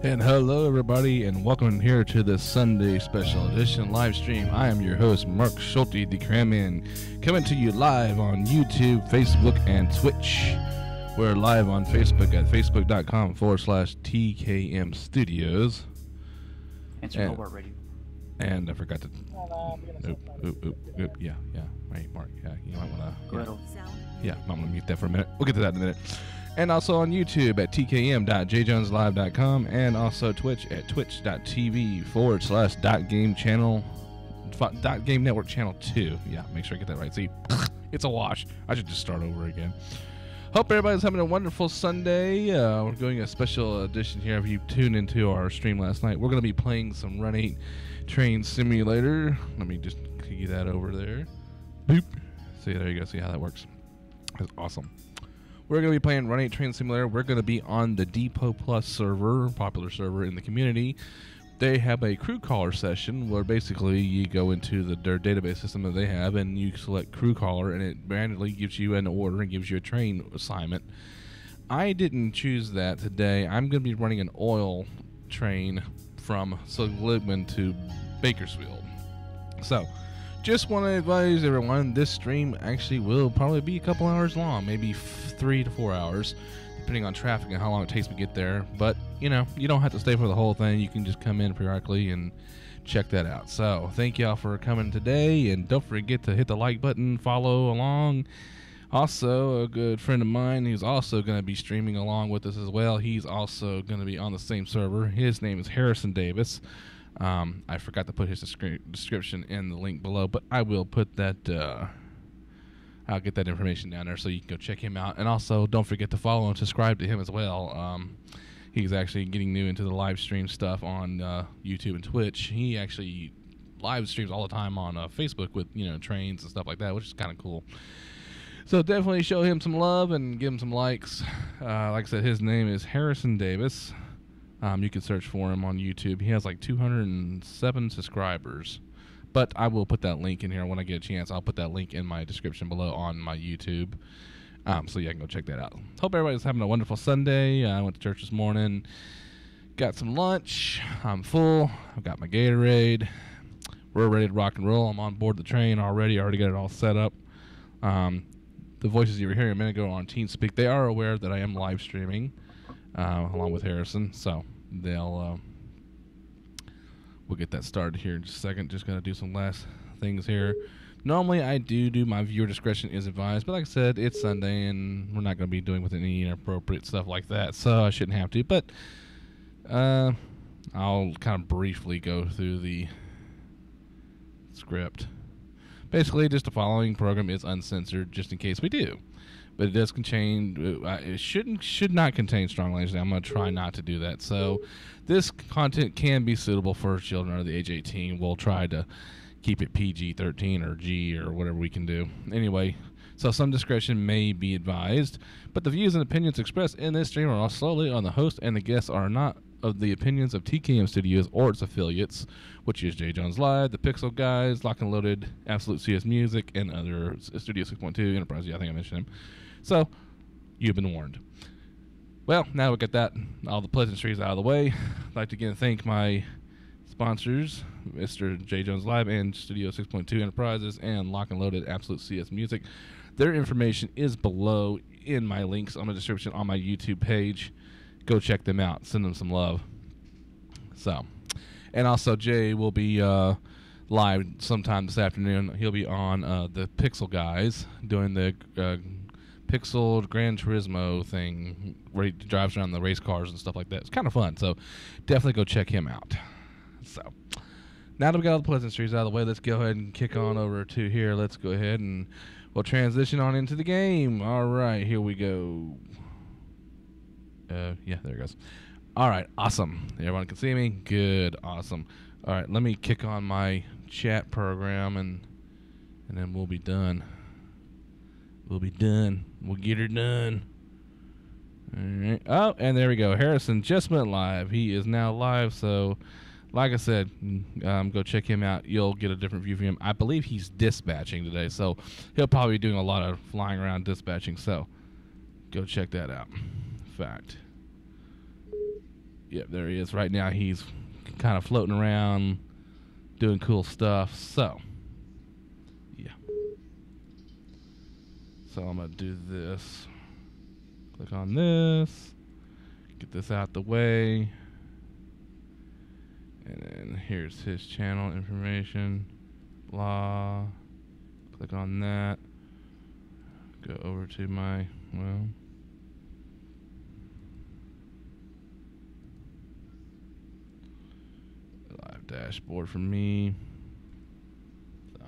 And hello, everybody, and welcome here to the Sunday Special Edition live stream. I am your host, Mark Schulte, TheKramMan, coming to you live on YouTube, Facebook, and Twitch. We're live on Facebook at facebook.com/TKM Studios. Answer mobile radio. And I forgot to. Yeah, right, Mark. Yeah, you might want to. Yeah, I'm going to mute that for a minute. We'll get to that in a minute. And also on YouTube at tkm.jjoneslive.com and also Twitch at twitch.tv/.game channel, .game network channel 2. Yeah, make sure I get that right. See, it's a wash. I should just start over again. Hope everybody's having a wonderful Sunday. We're doing a special edition here. If you tuned into our stream last night, we're going to be playing some Run 8 Train Simulator. Let me just key that over there. Boop. See, there you go. See how that works. That's awesome. We're going to be playing Run 8 Train Simulator. We're going to be on the Depot Plus server, popular server in the community. They have a crew caller session where basically you go into their database system that they have and you select crew caller and it randomly gives you an order and gives you a train assignment. I didn't choose that today. I'm going to be running an oil train from Seligman to Bakersfield. So, just want to advise everyone, this stream actually will probably be a couple hours long, maybe 3 to 4 hours, depending on traffic and how long it takes to get there. But, you know, you don't have to stay for the whole thing. You can just come in periodically and check that out. So, thank y'all for coming today, and don't forget to hit the like button, follow along. Also, a good friend of mine who's also going to be streaming along with us as well. He's also going to be on the same server. His name is Harrison Davis. I forgot to put his description in the link below, but I will put that, I'll get that information down there so you can go check him out. And also, don't forget to follow and subscribe to him as well. He's actually getting new into the live stream stuff on YouTube and Twitch. He actually live streams all the time on Facebook with, you know, trains and stuff like that, which is kind of cool. So definitely show him some love and give him some likes. Like I said, his name is Harrison Davis. You can search for him on YouTube. He has like 207 subscribers. But I will put that link in here when I get a chance. I'll put that link in my description below on my YouTube. So yeah, I can go check that out. Hope everybody's having a wonderful Sunday. I went to church this morning. Got some lunch. I'm full. I've got my Gatorade. We're ready to rock and roll. I'm on board the train already. I already got it all set up. The voices you were hearing a minute ago on TeamSpeak, they are aware that I am live streaming. Along with Harrison, so we'll get that started here in just a second. Just gonna do some last things here. Normally I do my viewer discretion is advised, but like I said, it's Sunday and we're not gonna be doing with any inappropriate stuff like that, so I shouldn't have to. But I'll kind of briefly go through the script. Basically, just the following program is uncensored, just in case we do. But it does contain, it should not contain strong language. I'm going to try not to do that. So this content can be suitable for children under the age 18. We'll try to keep it PG-13 or G or whatever we can do. Anyway, so some discretion may be advised. But the views and opinions expressed in this stream are solely on the host, and the guests are not of the opinions of TKM Studios or its affiliates, which is J. Jones Live, The Pixel Guys, Lock and Loaded, Absolute CS Music, and other Studio 6.2 Enterprise. Yeah, I think I mentioned them. So, you've been warned. Well, now we got that, all the pleasantries out of the way. I'd like to again thank my sponsors, Mr. J. Jones Live and Studio 6.2 Enterprises and Lock and Loaded Absolute CS Music. Their information is below in my links on the description on my YouTube page. Go check them out. Send them some love. So, and also Jay will be live sometime this afternoon. He'll be on the Pixel Guys doing the Pixel Gran Turismo thing where he drives around the race cars and stuff like that. It's kind of fun, so definitely go check him out. So, now that we got all the pleasantries out of the way, let's go ahead and kick on over to here. Let's go ahead and we'll transition on into the game. All right, here we go. Yeah, there it goes. All right, awesome. Everyone can see me? Good, awesome. All right, let me kick on my chat program, and then we'll be done. We'll be done. We'll get her done. All right. Oh, and there we go. Harrison just went live. He is now live, so like I said, go check him out. You'll get a different view from him. I believe he's dispatching today, so he'll probably be doing a lot of flying around dispatching, so go check that out. Fact. Yep, there he is. Right now he's kind of floating around, doing cool stuff. So, yeah. So I'm going to do this. Click on this. Get this out the way. And then here's his channel information. Blah. Click on that. Go over to my, well, live dashboard for me. So,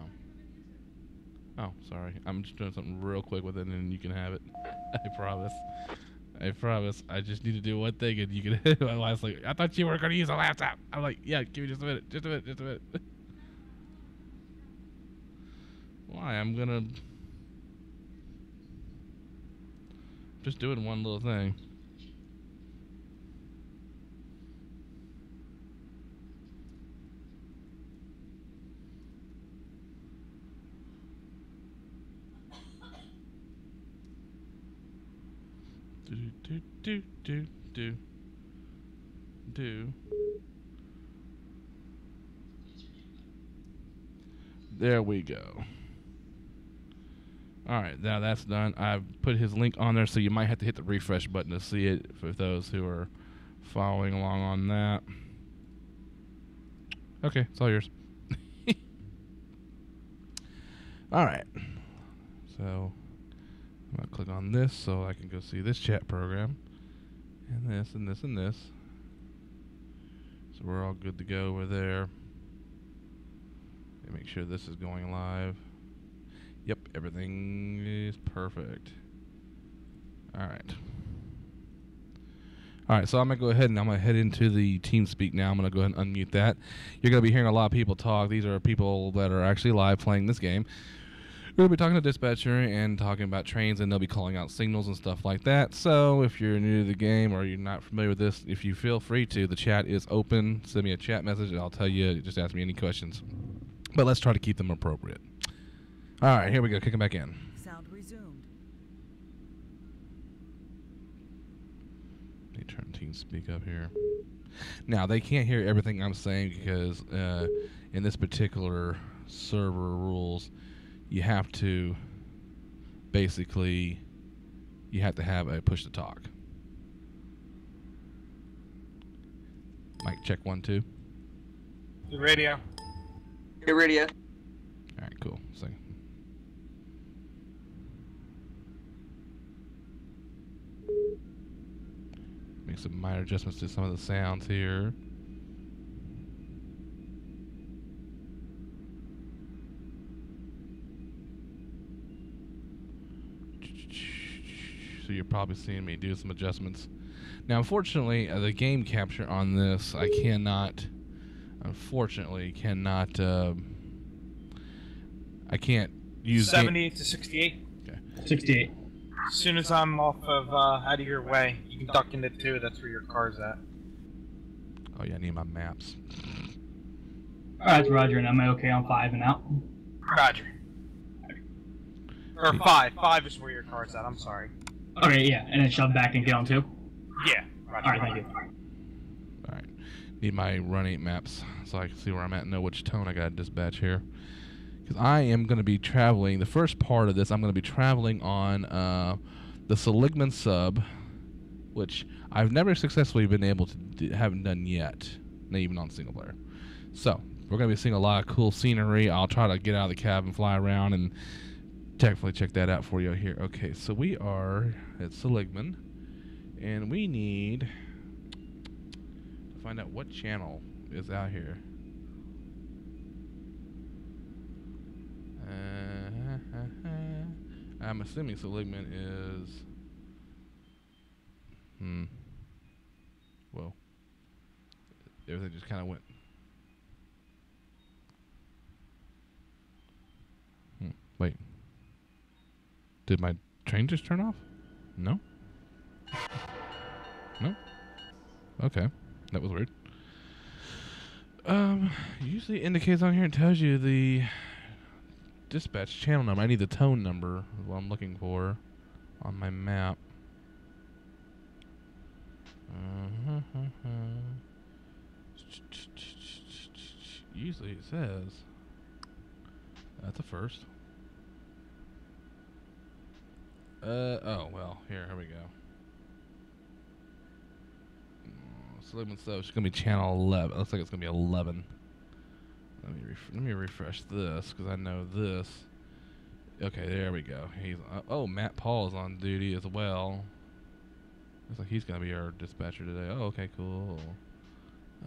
oh, sorry. I'm just doing something real quick with it, and you can have it. I promise. I promise. I just need to do one thing, and you can. My wife's like, I thought you were going to use a laptop. I'm like, yeah, give me just a minute. Just a minute. Just a minute. Why? I'm going to. Just doing one little thing. Do. There we go. Alright, now that's done. I've put his link on there, so you might have to hit the refresh button to see it for those who are following along on that. Okay, it's all yours. Alright. So, I'm going to click on this so I can go see this chat program. And this, and this, and this. So we're all good to go over there. And make sure this is going live. Yep, everything is perfect. Alright. Alright, so I'm going to go ahead and I'm going to head into the TeamSpeak now. I'm going to go ahead and unmute that. You're going to be hearing a lot of people talk. These are people that are actually live playing this game. We're going to be talking to dispatcher and talking about trains, and they'll be calling out signals and stuff like that. So if you're new to the game or you're not familiar with this, if you feel free to, the chat is open. Send me a chat message and I'll tell you. Just ask me any questions. But let's try to keep them appropriate. All right, here we go. Kicking back in. Sound resumed. Let me turn TeamSpeak up here. Now, they can't hear everything I'm saying because in this particular server rules, you have to basically, you have to have a push to talk. Mic check 1, 2. The radio. Hey, radio. All right, cool. So, make some minor adjustments to some of the sounds here. So you're probably seeing me do some adjustments. Now, unfortunately, the game capture on this, I cannot, unfortunately, I can't use 78 to 68. Okay. 68. As soon as I'm off of out of your way, you can duck into 2. That's where your car's at. Oh yeah, I need my maps. Alright, Roger, and am I okay on 5 and out? Roger. Or 5. 5 is where your car's at. I'm sorry. Okay, yeah, and then shove back and get on 2? Yeah. Roger. Alright, thank you. Alright. Need my run 8 maps so I can see where I'm at and know which tone I got to dispatch here. Because I am going to be traveling, the first part of this, I'm going to be traveling on the Seligman sub, which I've never successfully been able to haven't done yet, not even on single player. So, we're going to be seeing a lot of cool scenery. I'll try to get out of the cab and fly around and definitely check that out for you here. Okay, so we are at Seligman, and we need to find out what channel is out here. I'm assuming Seligman is... Whoa. Everything just kind of went... Wait. Did my train just turn off? No? No? Okay. That was weird. Usually indicates on here and tells you the dispatch channel number. I need the tone number is what I'm looking for on my map. Usually it says that's a first. Oh well, here we go. So it's gonna be channel 11. It looks like it's gonna be 11. Let me refresh this because I know this. Okay, there we go. He's oh, Matt Paul is on duty as well. Looks like he's gonna be our dispatcher today. Oh, okay, cool.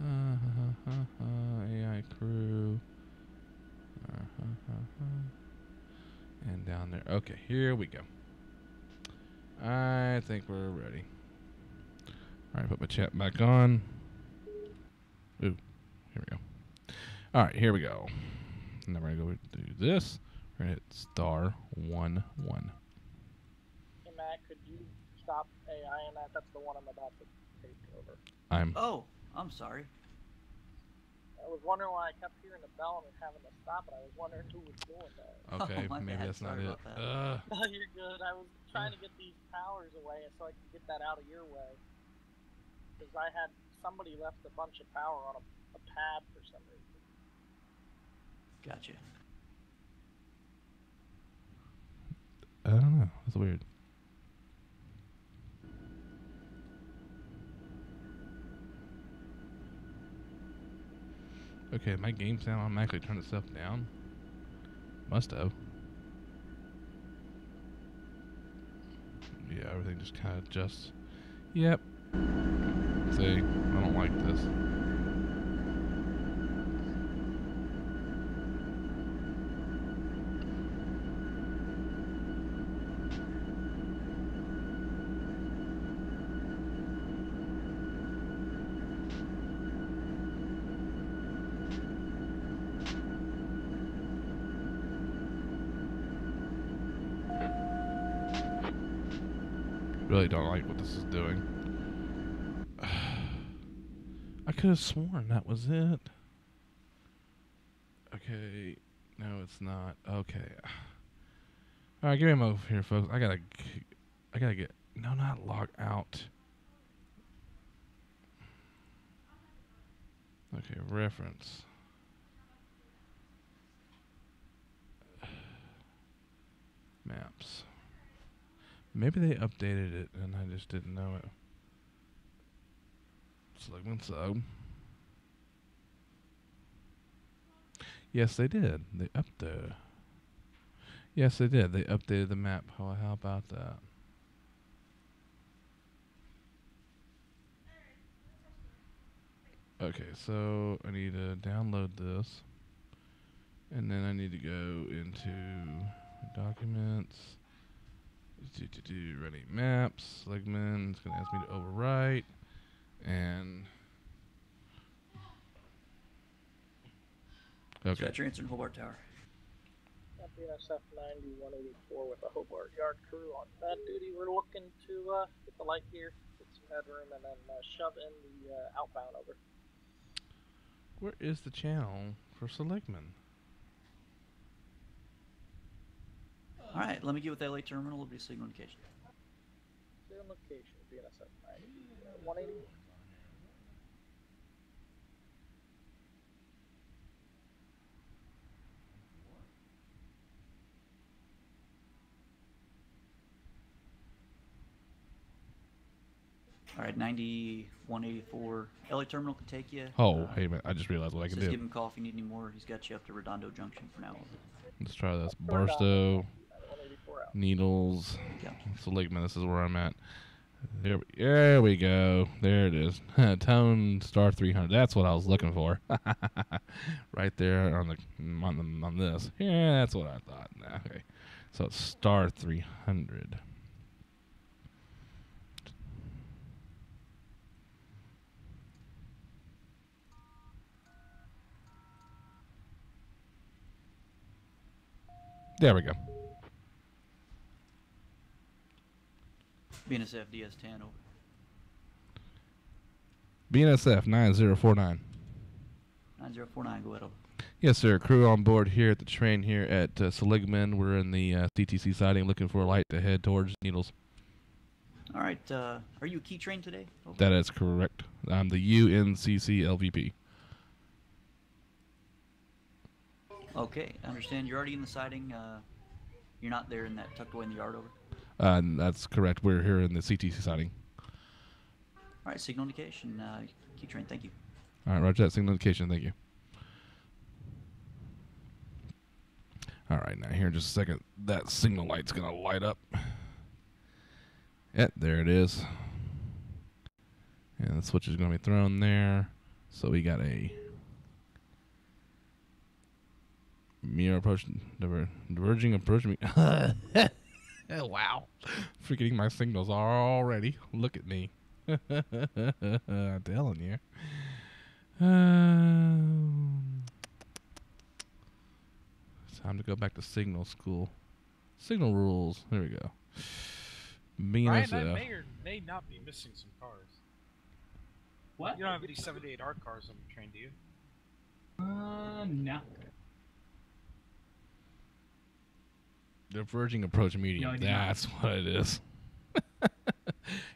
AI crew. And down there. Okay, here we go. I think we're ready. Alright, put my chat back on. Ooh, here we go. Alright, here we go. Now we're going to go do this. We're going to hit *11. Hey, Matt, could you stop AI in that? That's the one I'm about to take over. Oh, I'm sorry. I was wondering why I kept hearing the bell and having to stop it. I was wondering who was doing that. Okay, my maybe bad. that's not Sorry it. about that. No, you're good. I was trying to get these powers away so I could get that out of your way. Because I had somebody left a bunch of power on a pad for some reason. Gotcha. I don't know. That's weird. Okay, my game sound automatically turned itself down. Must have. Yeah, everything just kind of adjusts. Yep. See, I don't like this. Really don't like what this is doing. I could have sworn that was it. Okay, no, it's not. Okay. All right, give me a moment here, folks. I gotta get. No, not log out. Okay, reference. Maps. Maybe they updated it and I just didn't know it. Selectman sub. Yes, they did. They updated. Yes, they did. They updated the map. How about that? Okay, so I need to download this. And then I need to go into documents. Ready maps. Selectman. It's going to ask me to overwrite. And okay. Got your answer in Hobart Tower. BNSF 9184 with the Hobart Yard crew on that duty. We're looking to get the light gear, get some headroom, and then shove in the outbound over. Where is the channel for Selectman? All right, let me get with LA Terminal. It'll be signal indication. Signal location, BNSF 180. All right, 9184. LA Terminal can take you. Oh, hey man, I just realized what I can Just do. give him a call if you need any more. He's got you up to Redondo Junction for now. Let's try this. Barstow, 184 out. Needles, Yeah. Seligman. This is where I'm at. There we go. There it is. Tone star 300. That's what I was looking for. Right there on this. Yeah, that's what I thought. Okay, so it's star 300. There we go. BNSF DS10 over. BNSF 9049. 9049, go ahead over. Yes, sir. Crew on board here at the train here at Seligman. We're in the CTC siding looking for a light to head towards Needles. All right. Are you a key train today? Over? That is correct. I'm the UNCC LVP. Okay, I understand. You're already in the siding. You're not there in that tucked away in the yard over. That's correct. We're here in the CTC siding. All right, signal indication. Key train. Thank you. All right, roger that. Signal indication. Thank you. All right, now here in just a second, that signal light's going to light up. Yeah, there it is. And the switch is going to be thrown there. So we got a mirror approach, diverging approach. Wow. Forgetting my signals already. Look at me. I'm telling you. Time to go back to signal school. Signal rules. There we go. Ryan, I may or may not be missing some cars. What? You don't have any 78R cars on the train, do you? No. Diverging approach medium. No, I do That's what it is.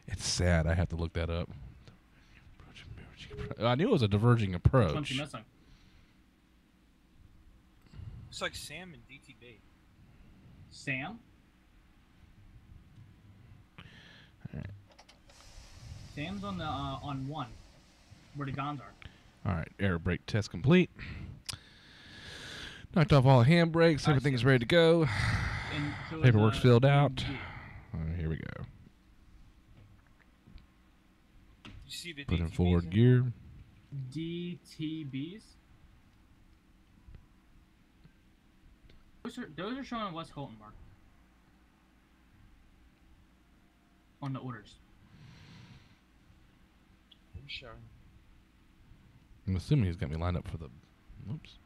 It's sad. I have to look that up. I knew it was a diverging approach. Which one's you missing? It's like Sam and DTB. Sam? Alright. Sam's on the on 1, where the guns are. All right, air brake test complete. Knocked off all handbrakes. Everything is ready to go. And so is, Paperwork's filled out. D. Here we go. You see the Put in DTBs forward gear. DTBs? Those are showing on West Colton, Mark. On the orders. I'm showing. I'm assuming he's got me lined up for the... Oops.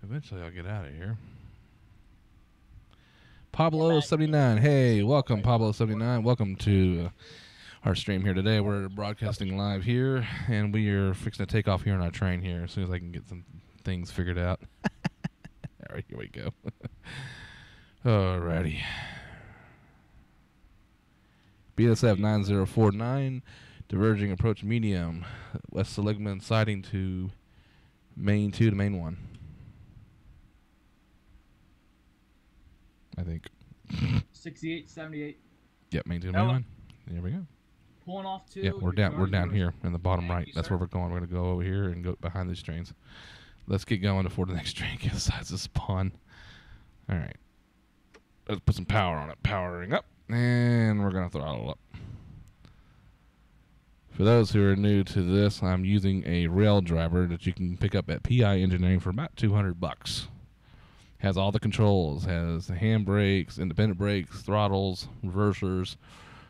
Eventually I'll get out of here. Pablo79. Hey, welcome, Pablo79. Welcome to our stream here today. We're broadcasting live here, and we are fixing to take off here on our train here as soon as I can get some things figured out. All right, here we go. Alrighty. BSF 9049, diverging approach medium, West Seligman siding to main 2 to main 1. I think. 68, 78. Yep, main 2 to main 1. There we go. Pulling off 2. Yep, we're down here in the bottom Thank right. you, That's sir. where we're going. We're going to go over here and go behind these trains. Let's get going before the next train decides to spawn. All right. Let's put some power on it. Powering up. And we're going to throttle up. For those who are new to this, I'm using a rail driver that you can pick up at PI Engineering for about $200. Has all the controls. Has the handbrakes, independent brakes, throttles, reversers,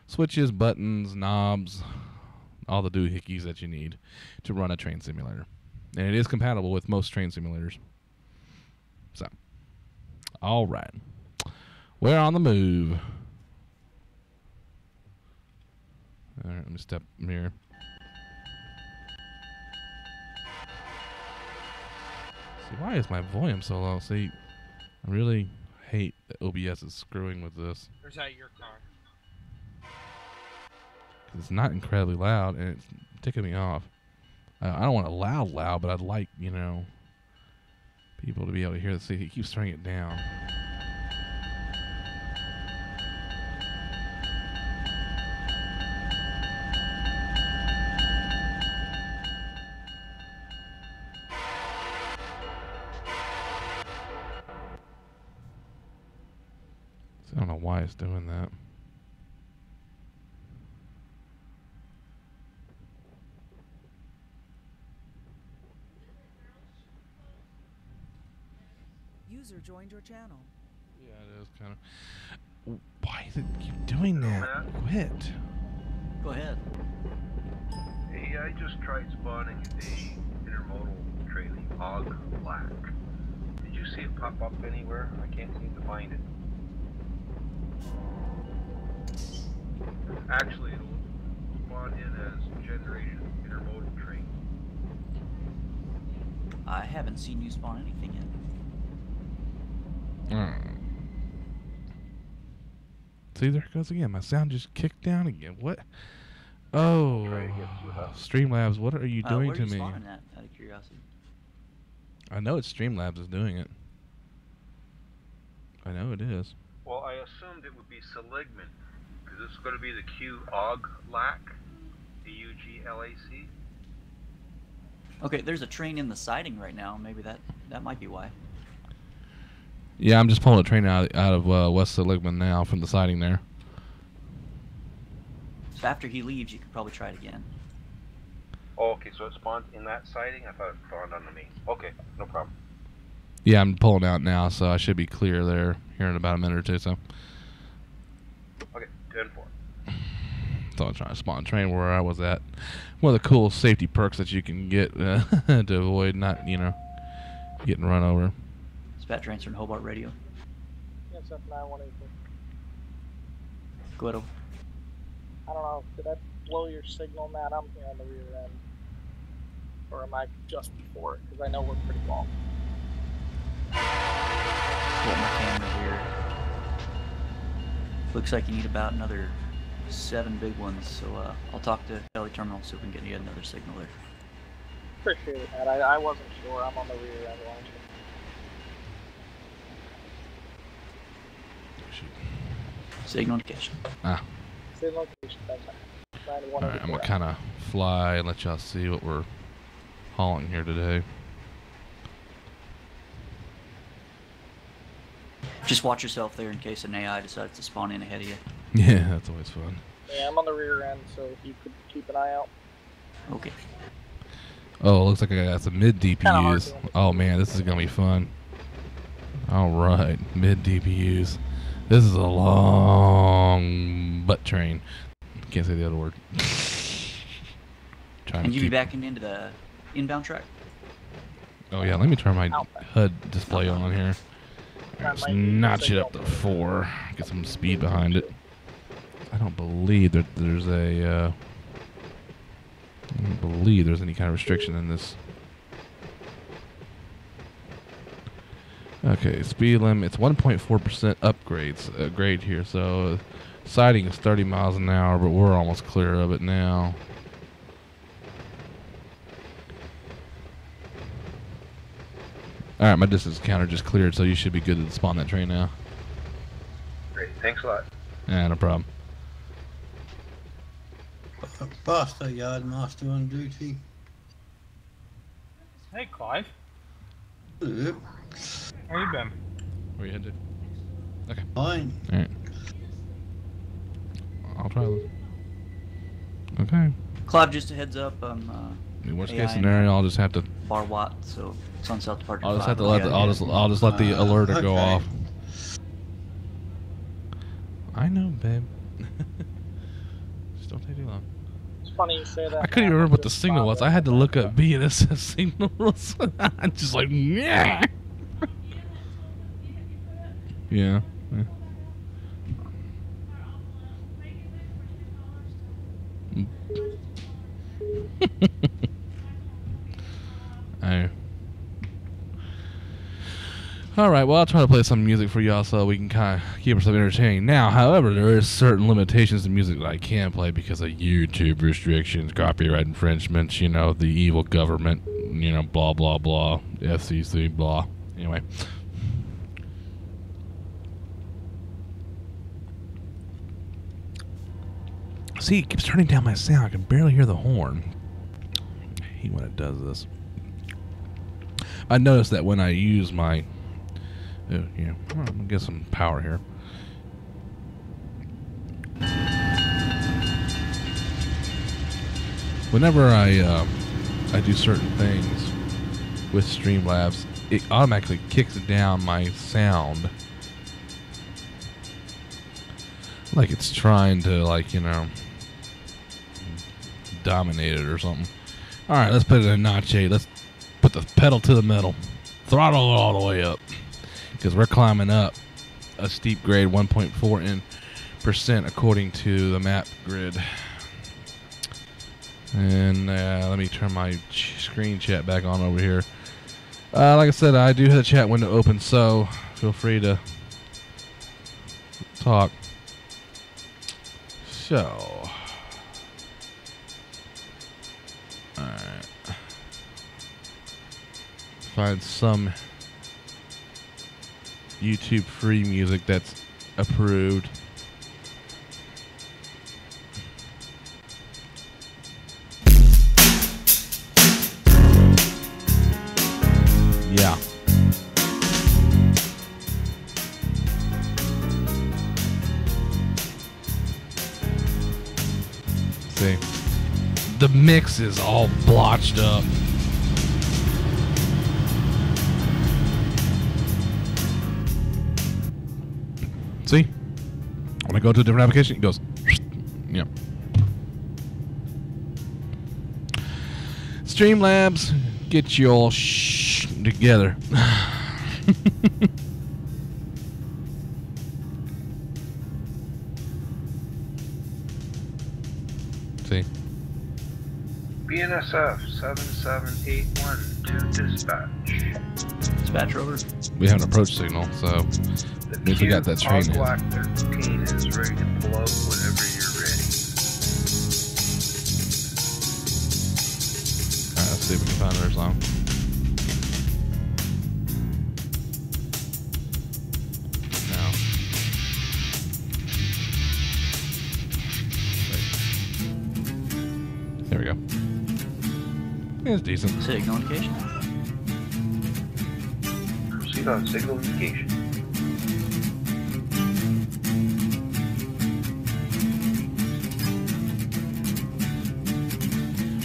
switches, buttons, knobs, all the doohickeys that you need to run a train simulator. And it is compatible with most train simulators. So, all right. We're on the move. All right, let me step here. See, why is my volume so low? See, I really hate that OBS is screwing with this. Or is that your car? 'Cause it's not incredibly loud, and it's ticking me off. I don't want it loud, but I'd like, you know, people to be able to hear this. See, he keeps turning it down. So I don't know why it's doing that. User joined your channel. Yeah, it is kind of. Why is it keep doing that? Quit. Go ahead. Hey, I just tried spawning a intermodal trailing hog black. Did you see it pop up anywhere? I can't seem to find it. Actually, it'll spawn in as generation intermodal train. I haven't seen you spawn anything yet. See, there it goes again. My sound just kicked down again. What? Oh, Streamlabs, what are you doing to me? Where are you spawning at, out of curiosity? I know it's Streamlabs is doing it. I know it is. Well, I assumed it would be Seligman, because this is going to be the Q-Oglac, D-U-G-L-A-C. Okay, there's a train in the siding right now. Maybe that might be why. Yeah, I'm just pulling a train out of West Seligman now from the siding there. So after he leaves, you could probably try it again. Oh, okay, so it spawned in that siding? I thought it spawned onto me. Okay, no problem. Yeah, I'm pulling out now, so I should be clear there here in about a minute or two. So. Okay, 10-4. So I'm trying to spawn a train where I was at. One of the cool safety perks that you can get to avoid not, getting run over. Spat transfer and Hobart radio. Yes, F9184. Go ahead. I don't know, did I blow your signal, Matt? I'm here on the rear end. Or am I just before it? Because I know we're pretty long. Pull my camera here. Looks like you need about another 7 big ones, so I'll talk to Heli Terminal so we can get you another signal there. Appreciate it, Matt. I wasn't sure. I'm on the rear end launching. Signal indication. Same location, that's fine. Alright, I'm going to kind of fly and let y'all see what we're hauling here today. Just watch yourself there in case an AI decides to spawn in ahead of you. Yeah, that's always fun. Yeah, I'm on the rear end, so if you could keep an eye out. Okay. Oh, it looks like I got some mid DPUs. Kinda Oh man, this is going to be fun. Alright, mid DPUs. This is a long butt train. Can't say the other word. And you be backing into the inbound track? Oh yeah, let me turn my HUD display on here. Just notch it up to 4. Get some speed behind it. I don't believe that there's a. I don't believe there's any kind of restriction in this. Okay, speed limit. It's 1.4% upgrades grade here. So siding is 30 miles an hour, but we're almost clear of it now. Alright, my distance counter just cleared, so you should be good to spawn that train now. Great, thanks a lot. Yeah, no problem. Buster Yard Master on duty. Hey, Clive. Hello. How you been? Where you headed? Okay. Fine. Alright. I'll try this. Okay. Clive, just a heads up. In worst AI case scenario, I'll just have to. Bar Watt, so it's on South Departure. I'll just 5. have to let. I'll just let the alerter go okay. off. I know, babe. Just don't take too long. It's funny you say that. I couldn't even remember what the signal was. I had to look up BNSS signals. I'm just like, yeah. Yeah. Alright, well, I'll try to play some music for y'all so we can kind of keep ourselves entertaining. Now, however, there is certain limitations to music that I can't play because of YouTube restrictions, copyright infringements, the evil government, blah, blah, blah, FCC, blah. Anyway. See, it keeps turning down my sound. I can barely hear the horn. I hate when it does this. I noticed that when I use my... I'm going to get some power here. Whenever I do certain things with Streamlabs, it automatically kicks down my sound. Like it's trying to, dominate it or something. Alright, let's put it in a notch 8. Let's put the pedal to the metal. Throttle it all the way up. Because we're climbing up a steep grade 1.4% according to the map grid. And let me turn my screen chat back on over here. Like I said, I do have the chat window open, so feel free to talk. So, alright. Find some YouTube free music that's approved. Yeah. See, the mix is all blotched up. See, when I go to a different application, it goes, yeah. Streamlabs, get you all together. See? BNSF 7781 to dispatch. Dispatch over. We have an approach signal, so The means we got that train in. Black 13 is ready to pull out whenever you're ready. Alright, let's see if we can find another song. No. Wait. There we go. It's decent. Signal indication. Proceed on signal indication.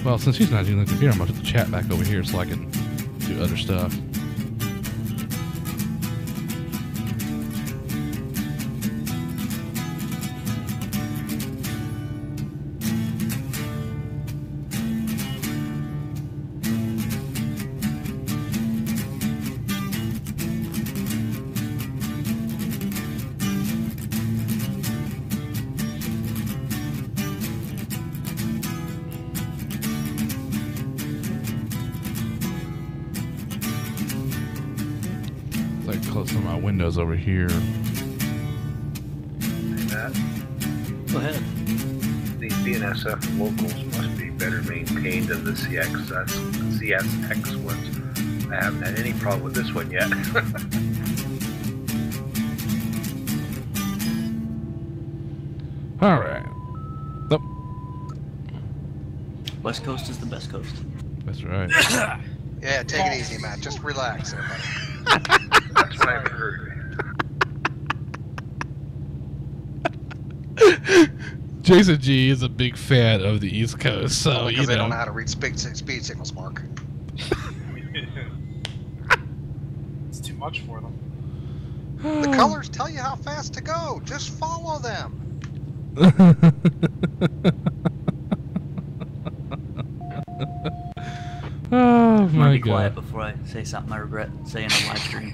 Well, since he's not using the computer, I'm going to put the chat back over here so I can do other stuff. Close some of my windows over here. Hey, Matt, Go ahead. these BNSF locals must be better maintained than the CSX ones. I haven't had any problem with this one yet. All right. Nope. West Coast is the best coast. That's right. Yeah, take it easy, Matt. Just relax, everybody. That's what I've heard. Jason G is a big fan of the East Coast, so Because you they know. don't know how to read speed signals, Mark. It's too much for them. The colors tell you how fast to go. Just follow them. Oh I'm gonna my be quiet god. before I say something I regret saying on live stream.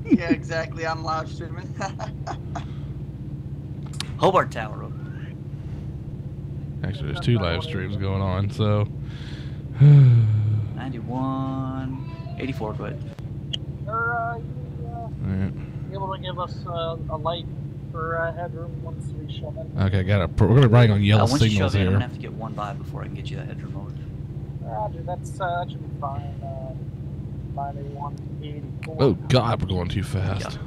Yeah, exactly. I'm live streaming. Hobart Tower over. Actually, there's two live streams going on, so. 91, 84, go ahead. Are Alright. you able to give us a light for headroom once we shove in? Okay, we're gonna ride on yellow Once you signals shove in, I'm here. gonna have to get one by before I can get you that headroom over. Roger, that should be fine. 9184. Oh god, we're going too fast.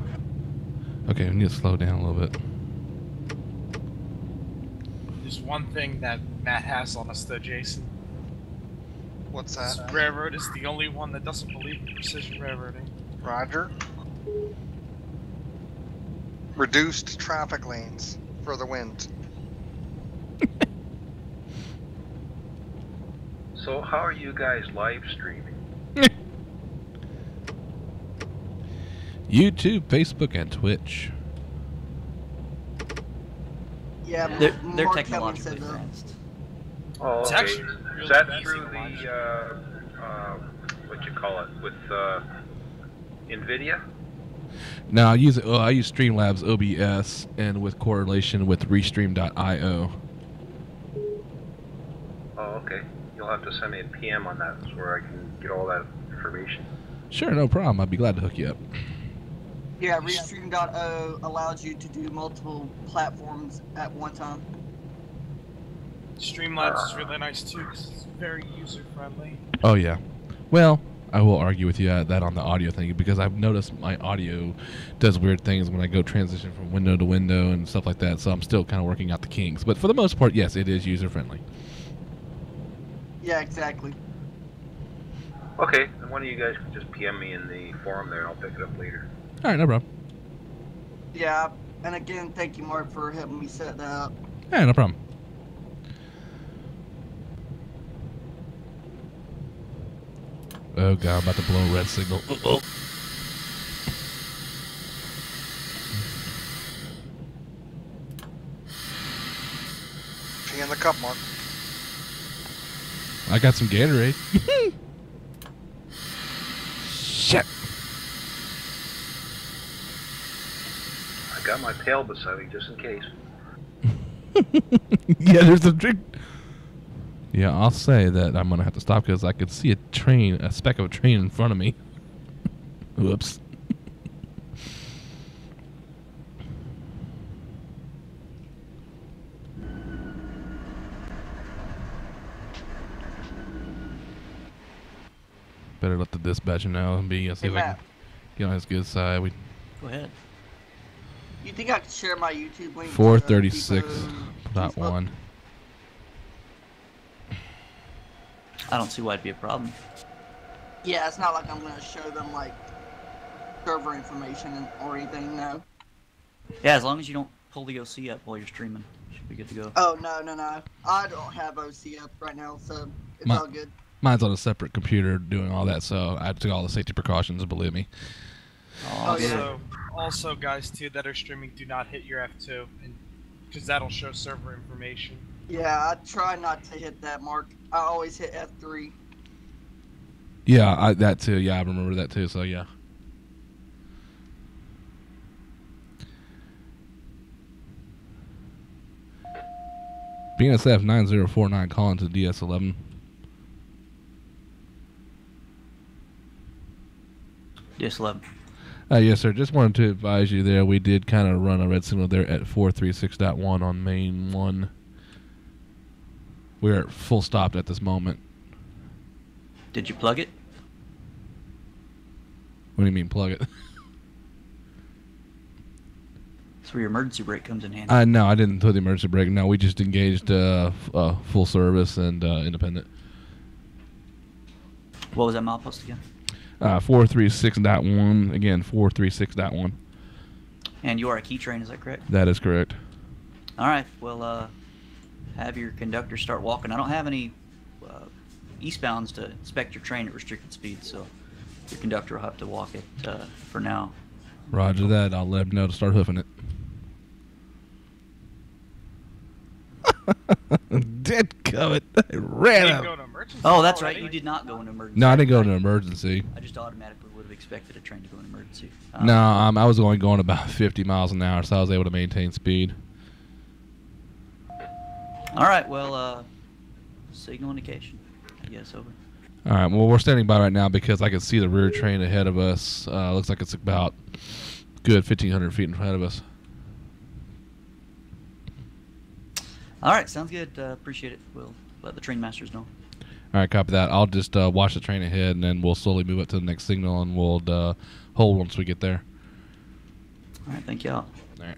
Okay, we need to slow down a little bit. There's one thing that Matt has on us, though, Jason. What's This that? railroad is the only one that doesn't believe in precision railroading. Roger. Reduced traffic lanes for the wind. So how are you guys live streaming? YouTube, Facebook, and Twitch. Yeah, They're Mark technologically Helen said that. advanced. Oh, It's okay. actually Is really that easy through to the, watch. what you call it, with NVIDIA? Now I use Streamlabs OBS and with correlation with Restream.io. Oh, okay. You'll have to send me a PM on that, so where I can get all that information. Sure, no problem. I'd be glad to hook you up. Yeah, Restream.o allows you to do multiple platforms at one time. Streamlabs is really nice too, because it's very user-friendly. Oh, yeah. Well, I will argue with you that on the audio thing, because I've noticed my audio does weird things when I go transition from window to window and stuff like that, so I'm still kind of working out the kinks. But for the most part, yes, it is user-friendly. Yeah, exactly. Okay, then one of you guys can just PM me in the forum there, and I'll pick it up later. All right, no problem. Yeah, and again, thank you, Mark, for helping me set that up. Yeah, no problem. Oh, God, I'm about to blow a red signal. Uh-oh. Pee in the cup, Mark. I got some Gatorade. Shit. I got my pail beside me just in case. Yeah, there's a drink. Yeah, I'll say that I'm going to have to stop because I could see a train, a speck of a train in front of me. Whoops. Better let the dispatcher know and see if I can get on his good side. Go ahead. You think I could share my YouTube link? 436.1. I don't see why it'd be a problem. Yeah, it's not like I'm gonna show them like server information or anything. No. Yeah, as long as you don't pull the OC up while you're streaming, should be good to go. Oh no. I don't have OC up right now, so it's all good. Mine's on a separate computer doing all that, so I took all the safety precautions, believe me. Also, guys, too, that are streaming, do not hit your F2, because that'll show server information. Yeah, I try not to hit that, Mark. I always hit F3. Yeah, that too. Yeah, I remember that too, so yeah. BNSF 9049 calling to DS11. DS11. Yes, sir. Just wanted to advise you there. We did kind of run a red signal there at 436.1 on main 1. We're at full stop at this moment. Did you plug it? What do you mean plug it? That's where your emergency brake comes in handy. No, I didn't put the emergency brake. No, we just engaged full service and independent. What was that milepost again? 436.1. Again, 436.1. And you are a key train, is that correct? That is correct. All right. Well, have your conductor start walking. I don't have any eastbounds to inspect your train at restricted speed, so your conductor will have to walk it for now. Roger that. I'll let him know to start hoofing it. Did covet. I ran out. Oh, that's right. You did not go into emergency. No, I didn't go into emergency. I just automatically would have expected a train to go into emergency. No, I was only going about 50 miles an hour, so I was able to maintain speed. All right. Well, signal indication. I guess over. All right. Well, we're standing by right now because I can see the rear train ahead of us. Looks like it's about good 1,500 feet in front of us. All right. Sounds good. Appreciate it. We'll let the train masters know. All right, copy that. I'll just watch the train ahead, and then we'll slowly move up to the next signal, and we'll hold once we get there. All right. Thank you all. All right.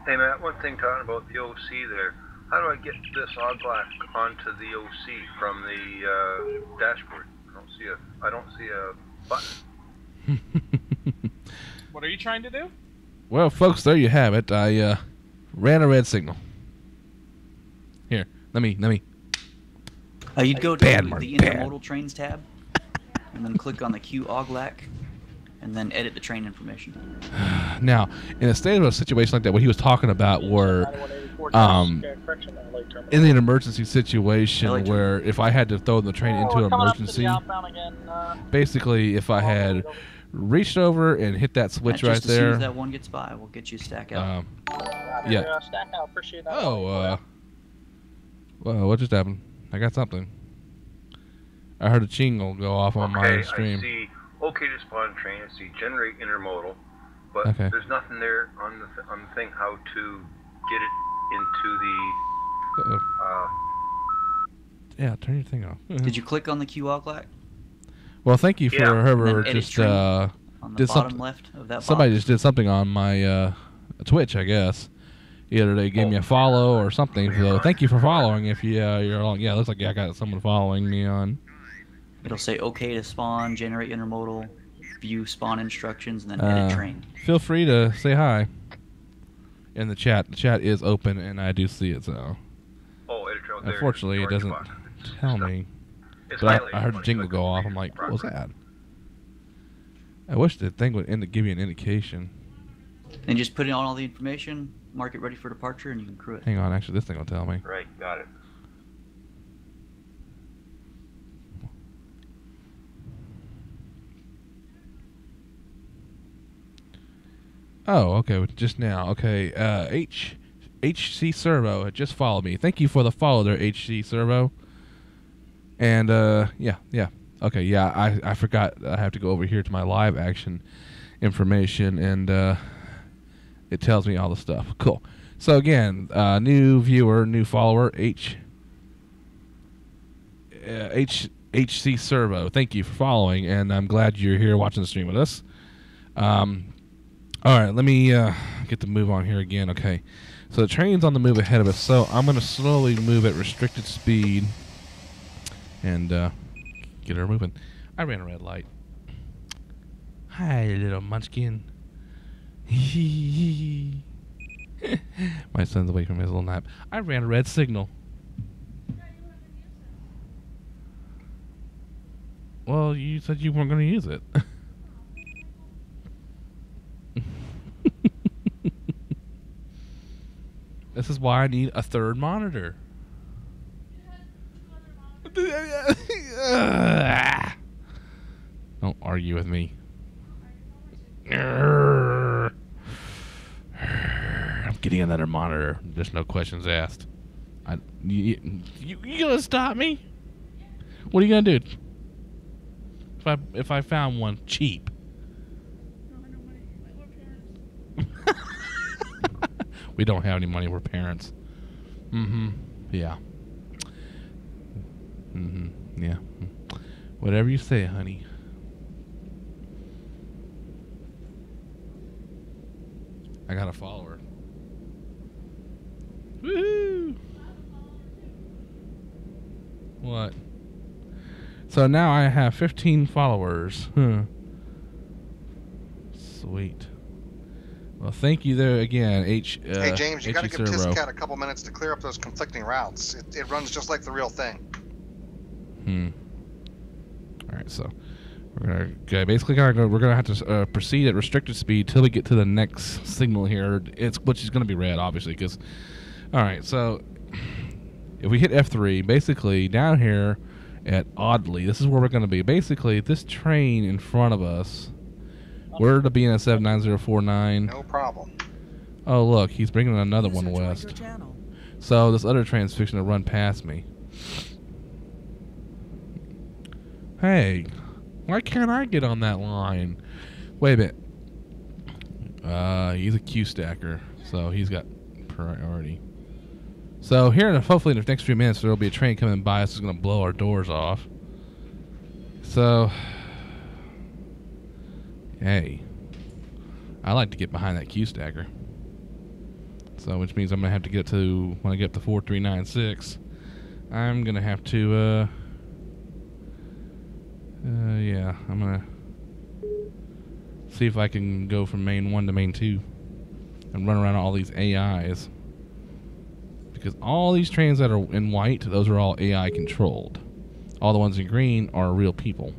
Hey, Matt, one thing talking about the OC there. How do I get this oglak onto the OC from the dashboard? I don't see a button. What are you trying to do? Well, folks, there you have it. I ran a red signal. Here, let me. You'd go to the intermodal trains tab, and then click on the Q oglak, and then edit the train information. Now, in a state of a situation like that, what he was talking about were, in an emergency situation where if I had to throw the train into an emergency, basically if I had reached over and hit that switch right just there. As soon as that one gets by, we'll get you a stack out. Yeah. Stack out, appreciate that. Oh, well, what just happened? I got something. I heard a chingle go off on my stream. I see. okay to spawn train. I see generate intermodal, but Okay. there's nothing there on the thing how to get it into the. Uh-oh. Yeah, turn your thing off. Did you click on the Q Oglak? Well, thank you for Yeah. whoever And then edit just train on the did bottom something. left of that Somebody box. just did something on my Twitch, I guess. Either they gave me a follow or something. So thank you for following. If you're along, yeah, it looks like I got someone following me on. It'll say OK to spawn, generate intermodal, view spawn instructions, and then edit train. Feel free to say hi in the chat. The chat is open, and I do see it. So Oh, edit train. There it is, unfortunately, it orange doesn't box. tell It's me. It's But highlighted I heard the when you jingle click go on off. the I'm like, what was proper. that? I wish the thing would give you an indication. Then just put in all the information, mark it ready for departure, and you can crew it. Hang on, actually, this thing will tell me. Right, got it. Oh, okay, just now. Okay, HC Servo had just followed me. Thank you for the follow there, HC Servo. And, yeah. Okay, yeah, I forgot I have to go over here to my live action information, and, it tells me all the stuff. Cool. So, again, new viewer, new follower, HC Servo. Thank you for following, and I'm glad you're here watching the stream with us. All right, let me get the move on here again. Okay, so the train's on the move ahead of us, so I'm going to slowly move at restricted speed and get her moving. I ran a red light. Hi, little munchkin. My son's away from his little nap. I ran a red signal. Well, you said you weren't going to use it. This is why I need a third monitor. Don't argue with me. I'm getting another monitor. There's no questions asked. You gonna stop me? What are you gonna do? If I found one cheap? We don't have any money. We're parents. Yeah. Yeah. Whatever you say, honey. I got a follower. Woohoo! What? So now I have 15 followers. Sweet. Well, thank you there again, Hey James, you got to give Servo. Tiscat a couple minutes to clear up those conflicting routes. It runs just like the real thing. All right, so we're gonna have to proceed at restricted speed till we get to the next signal here. Which is gonna be red, obviously, because. All right, so if we hit F3, basically down here at Oddly, this is where we're gonna be. Basically, this train in front of us. We're the BNSF 9049. No problem. Oh, look, he's bringing another User one joined west. your channel. So this other train's fixing to run past me. Hey, why can't I get on that line? Wait a minute. He's a Q stacker, so he's got priority. So here, hopefully in the next few minutes, there will be a train coming by us that's going to blow our doors off. So, hey, I like to get behind that Q stacker. So, which means I'm going to have to get to, when I get up to 4396, I'm going to have to, yeah, I'm going to see if I can go from main 1 to main 2 and run around all these AIs. Because all these trains that are in white, those are all AI controlled. All the ones in green are real people.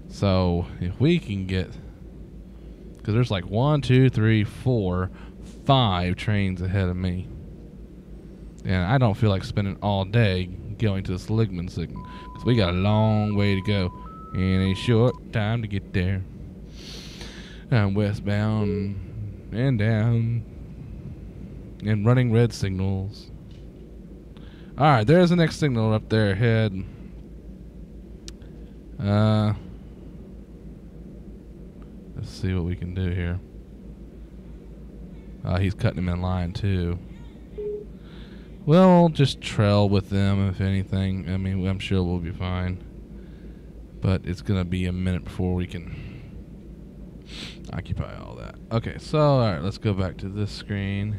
So, if we can get... Because there's like 1, 2, 3, 4, 5 trains ahead of me. And I don't feel like spending all day going to this Ligman signal. Because we got a long way to go. And a short time to get there. I'm westbound and down. And running red signals. Alright, there's the next signal up there ahead. Let's see what we can do here. He's cutting him in line too. Well, just trail with them if anything. I mean, I'm sure we'll be fine. But it's going to be a minute before we can occupy all that. Okay, so all right, let's go back to this screen.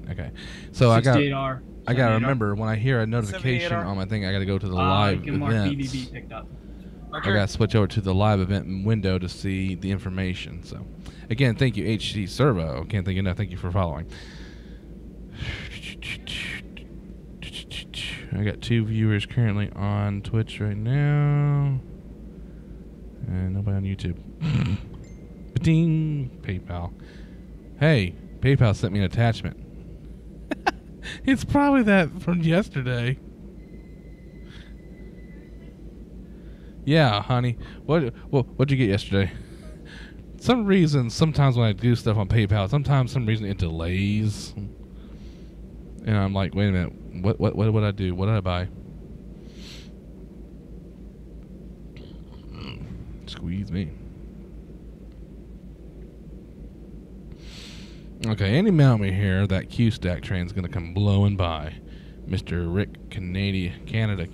Okay, so I got to remember when I hear a notification on my thing, I got to go to the live events. BBB picked up. I got to switch over to the live event window to see the information. So, again, thank you, HC Servo. Can't thank you enough. Thank you for following. I got 2 viewers currently on Twitch right now. And nobody on YouTube. Ding! PayPal. Hey, PayPal sent me an attachment. It's probably that from yesterday. Yeah, honey. What'd you get yesterday? Some reason, sometimes when I do stuff on PayPal, some reason it delays. And I'm like, wait a minute. What did I do? What did I buy? Squeeze me. Okay, any moment here, that Q-Stack train's gonna come blowing by. Mr. Rick Canada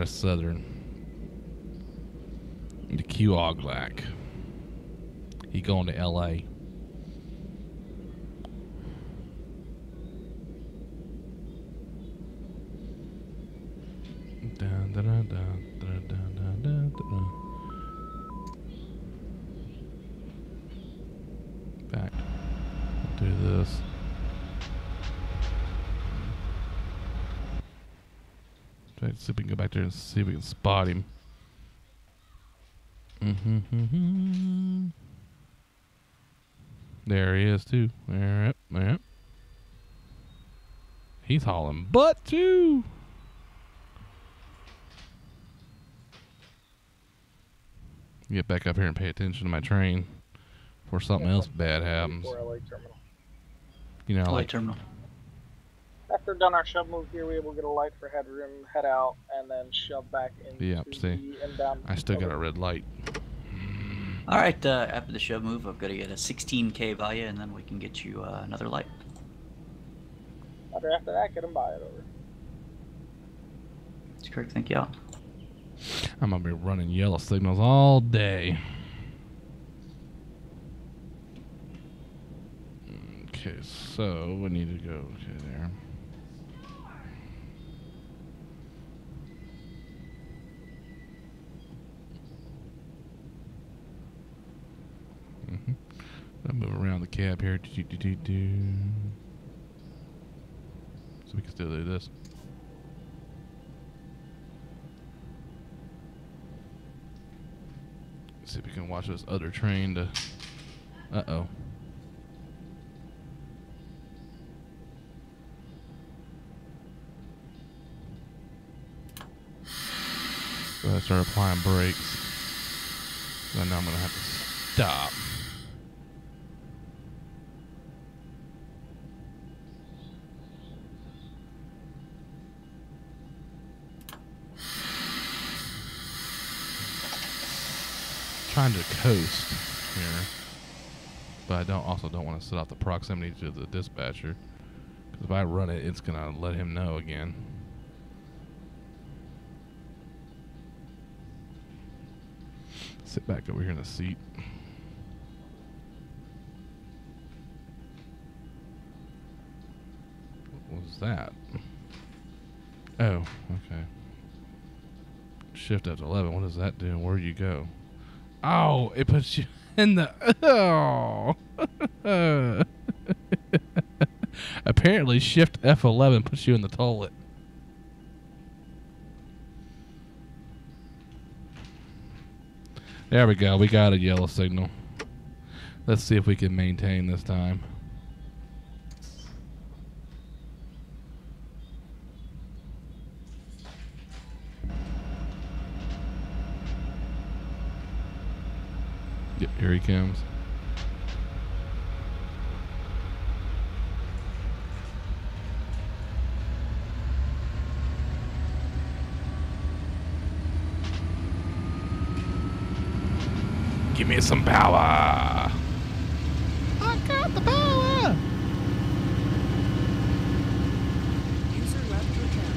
Southern. The Q-Oglack. He going to LA. Dun, dun, dun, dun, dun, dun, dun, dun, dun. Back. Do this. Try to see if we can go back there and see if we can spot him. There he is too. Yep. He's hauling butt too. Get back up here and pay attention to my train before something else bad happens. You know, LA like terminal. After done our shove move here, we able to get a light for headroom, head out, and then shove back into the inbound. I still got a red light. All right, after the shove move, I've got to get a 16K value, and then we can get you another light. After that, get them by it over. That's correct. Thank you. I'm gonna be running yellow signals all day. Okay, so we need to go to there. I'll move around the cab here. So we can still do this. See if we can watch this other train to... Uh-oh. So I start applying brakes. Then I'm going to have to stop. Trying to coast here, but I also don't want to set off the proximity to the dispatcher, because if I run it, it's gonna let him know again. Sit back over here in the seat. What was that? Oh, okay. Shift F11. What does that do? Where do you go? Oh, it puts you in the... Oh. Apparently, Shift F11 puts you in the toilet. There we go. We got a yellow signal. Let's see if we can maintain this time. Yep, here he comes. Give me some power. I got the power. User left your channel.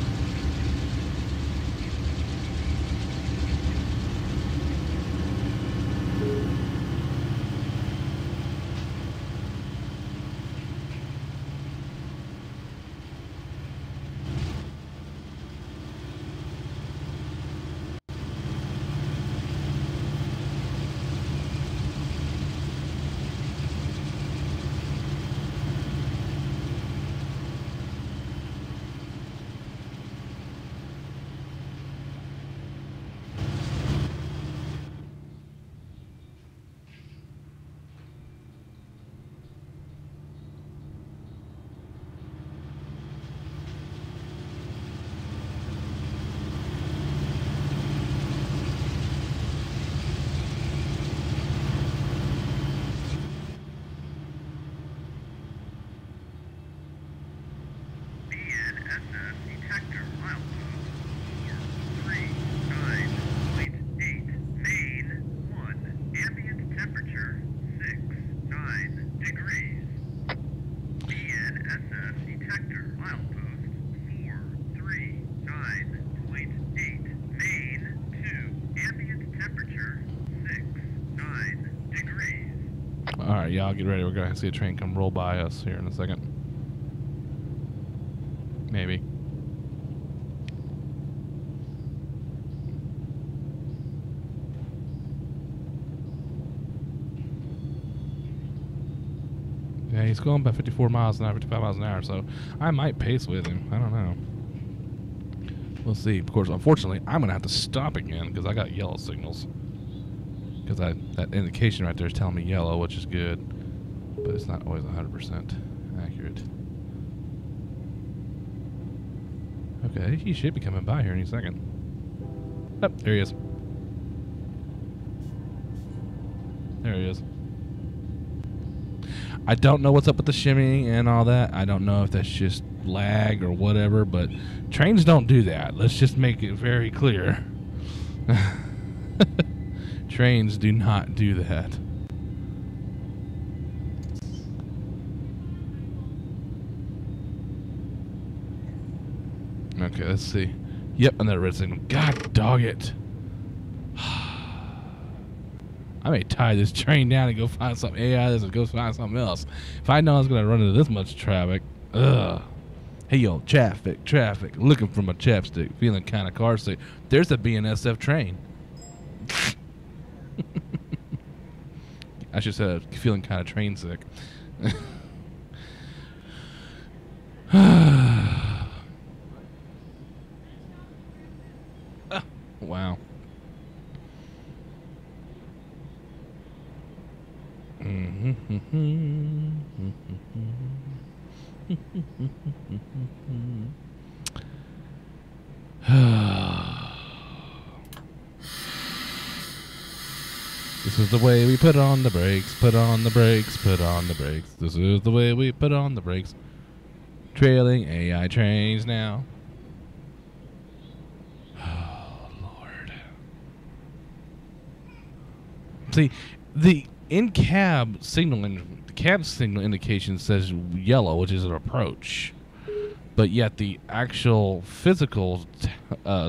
Alright, y'all get ready. We're going to see a train come roll by us here in a second. Maybe. Yeah, he's going about 54 miles an hour, 55 miles an hour, so I might pace with him. I don't know. We'll see. Of course, unfortunately, I'm going to have to stop again because I got yellow signals. Because that indication right there is telling me yellow, which is good. But it's not always 100% accurate. Okay, he should be coming by here any second. Oh, there he is. There he is. I don't know what's up with the shimmying and all that. I don't know if that's just lag or whatever, but trains don't do that. Let's just make it very clear. Trains do not do that. Okay, let's see. Yep, another red signal. God dog it. I may tie this train down and go find some AI and go find something else. If I know I was going to run into this much traffic. Ugh. Hey, yo, traffic. Looking for my chapstick. Feeling kind of car sick. There's a BNSF train. I should say feeling kind of train sick. Wow. This is the way we put on the brakes, put on the brakes, put on the brakes. This is the way we put on the brakes. Trailing AI trains now. Oh, Lord. See, the in-cab signaling, the cab signal indication says yellow, which is an approach. But yet the actual physical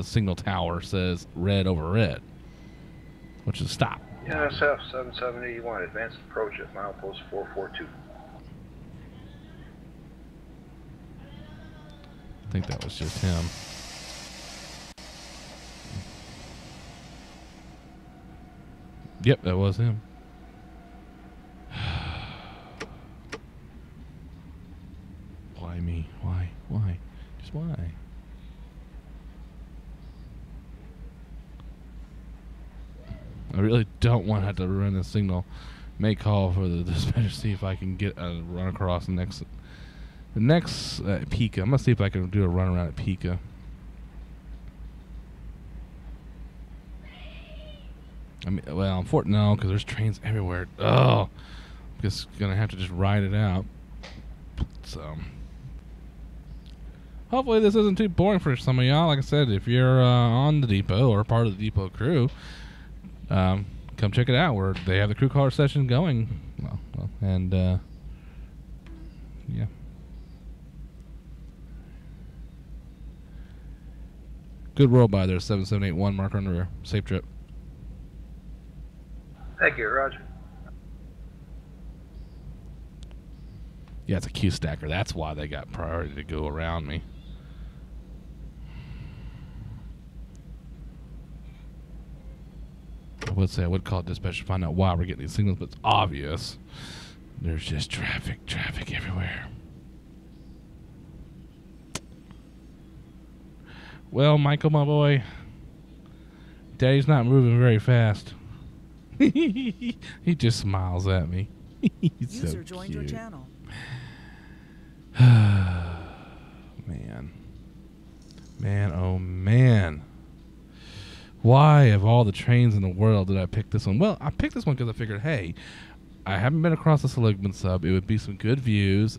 signal tower says red over red, which is stop. NSF 7781, advanced approach at milepost 442. I think that was just him. Yep, that was him. Why me? Why? Why? Just why? I really don't want to have to run the signal. May call for the dispatcher, see if I can get a run across the next Pika. I'm gonna see if I can do a run around at Pika. I mean, well, unfortunately, no, because there's trains everywhere. Oh, I'm just gonna have to just ride it out. So, hopefully, this isn't too boring for some of y'all. Like I said, if you're on the depot or part of the depot crew, come come check it out. They have the crew car session going. And yeah. Good world by there, 7781 marker on the rear. Safe trip. Thank you, Roger. Yeah, it's a Q stacker. That's why they got priority to go around me. I would say I would call dispatch to find out why we're getting these signals, but it's obvious. There's just traffic everywhere. Well, Michael, my boy, Daddy's not moving very fast. He just smiles at me. He's User so joined your cute. channel. Man, oh man. Why, of all the trains in the world, did I pick this one? Well, I picked this one because I figured, hey, I haven't been across the Seligman sub. It would be some good views.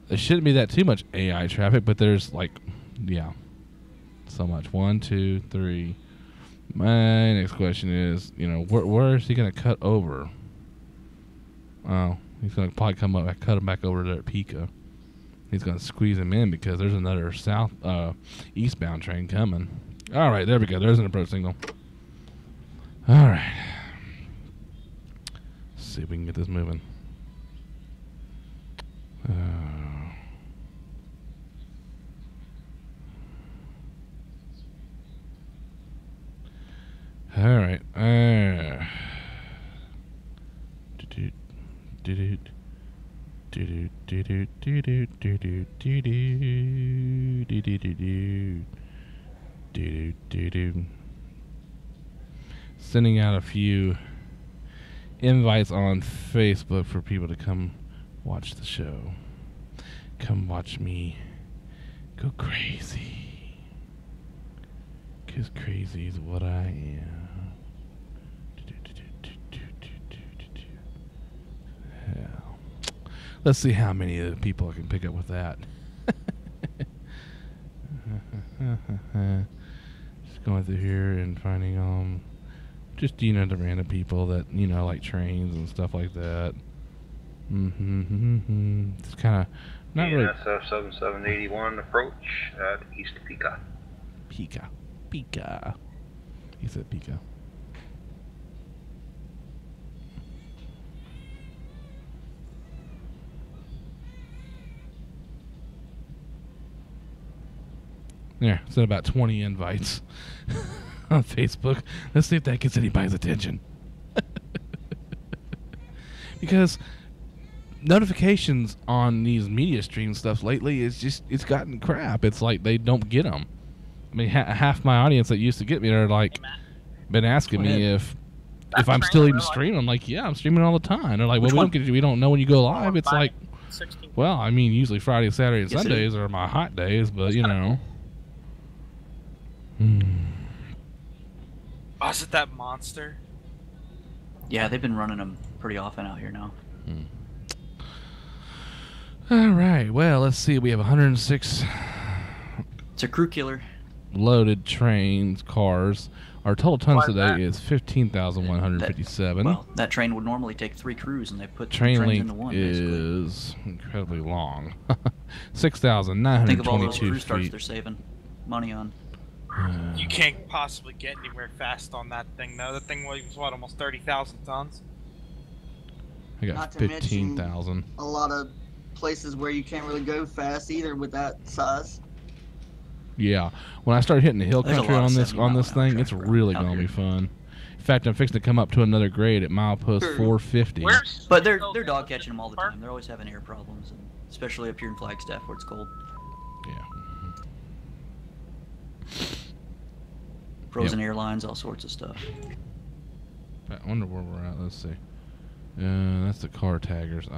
There shouldn't be that too much AI traffic, but there's like, yeah, so much. 1, 2, 3. My next question is, you know, where is he going to cut over? Oh, he's going to probably come up, cut him back over there at Pico. He's going to squeeze him in because there's another eastbound train coming. All right, there we go. There's an approach signal. All right. Let's see if we can get this moving. All right. Sending out a few invites on Facebook for people to come watch the show. Come watch me go crazy. 'Cause crazy is what I am. Hell. Let's see how many of the people I can pick up with that. Just going through here and finding just, you know, the random people that, you know, like trains and stuff like that. It's kind of not really. ENSF 7781 approach at East Pica. Pica. He said Pica. Yeah, sent about 20 invites on Facebook. Let's see if that gets anybody's attention. Because notifications on these media stream stuff lately is just, it's gotten crap. It's like they don't get them. I mean, half my audience that used to get me are like, been asking me if I'm still even streaming. I'm like, yeah, I'm streaming all the time. They're like, well, we don't know when you go live. It's like, well, I mean, usually Friday, Saturday, and Sundays are my hot days, but you know. Oh, is it that monster? Yeah, they've been running them pretty often out here now. All right. Well, let's see. We have 106. It's a crew killer. Loaded trains, cars. Our total tons today is 15,157. Well, that train would normally take 3 crews, and they put train trains length into one. is incredibly long. Think of all those 6,922 crew starts feet. they're saving money on. You can't possibly get anywhere fast on that thing, though. That thing weighs, what, almost 30,000 tons? I got Not to mention 15,000. a lot of places where you can't really go fast either with that size. Yeah, when I start hitting the hill There's a country lot of on this 70 mile thing, an hour it's traffic really out gonna be here. fun. In fact, I'm fixing to come up to another grade at milepost 450. But they're dog catching them all the time. They're always having air problems, and especially up here in Flagstaff where it's cold. Yeah. Frozen airlines, all sorts of stuff. I wonder where we're at. Let's see. That's the car taggers.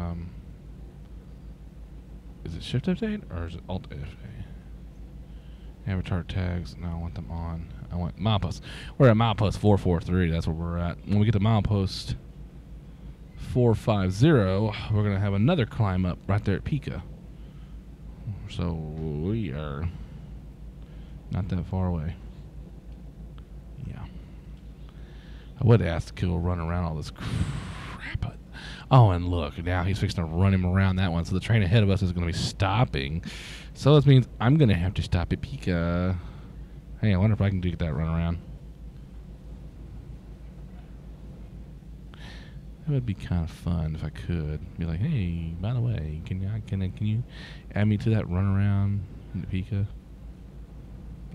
Is it shift update or is it alt update? Avatar tags. No, I want them on. I want milepost. We're at milepost 443. That's where we're at. When we get to milepost 450, we're gonna have another climb up right there at Pica. So we are not that far away. Yeah. I would ask to go run around all this crap. Oh, and look, now he's fixing to run him around that one. So the train ahead of us is going to be stopping. So this means I'm going to have to stop at Pika. Hey, I wonder if I can do that run around. That would be kind of fun if I could. Be like, hey, by the way, can you add me to that run around in Pika?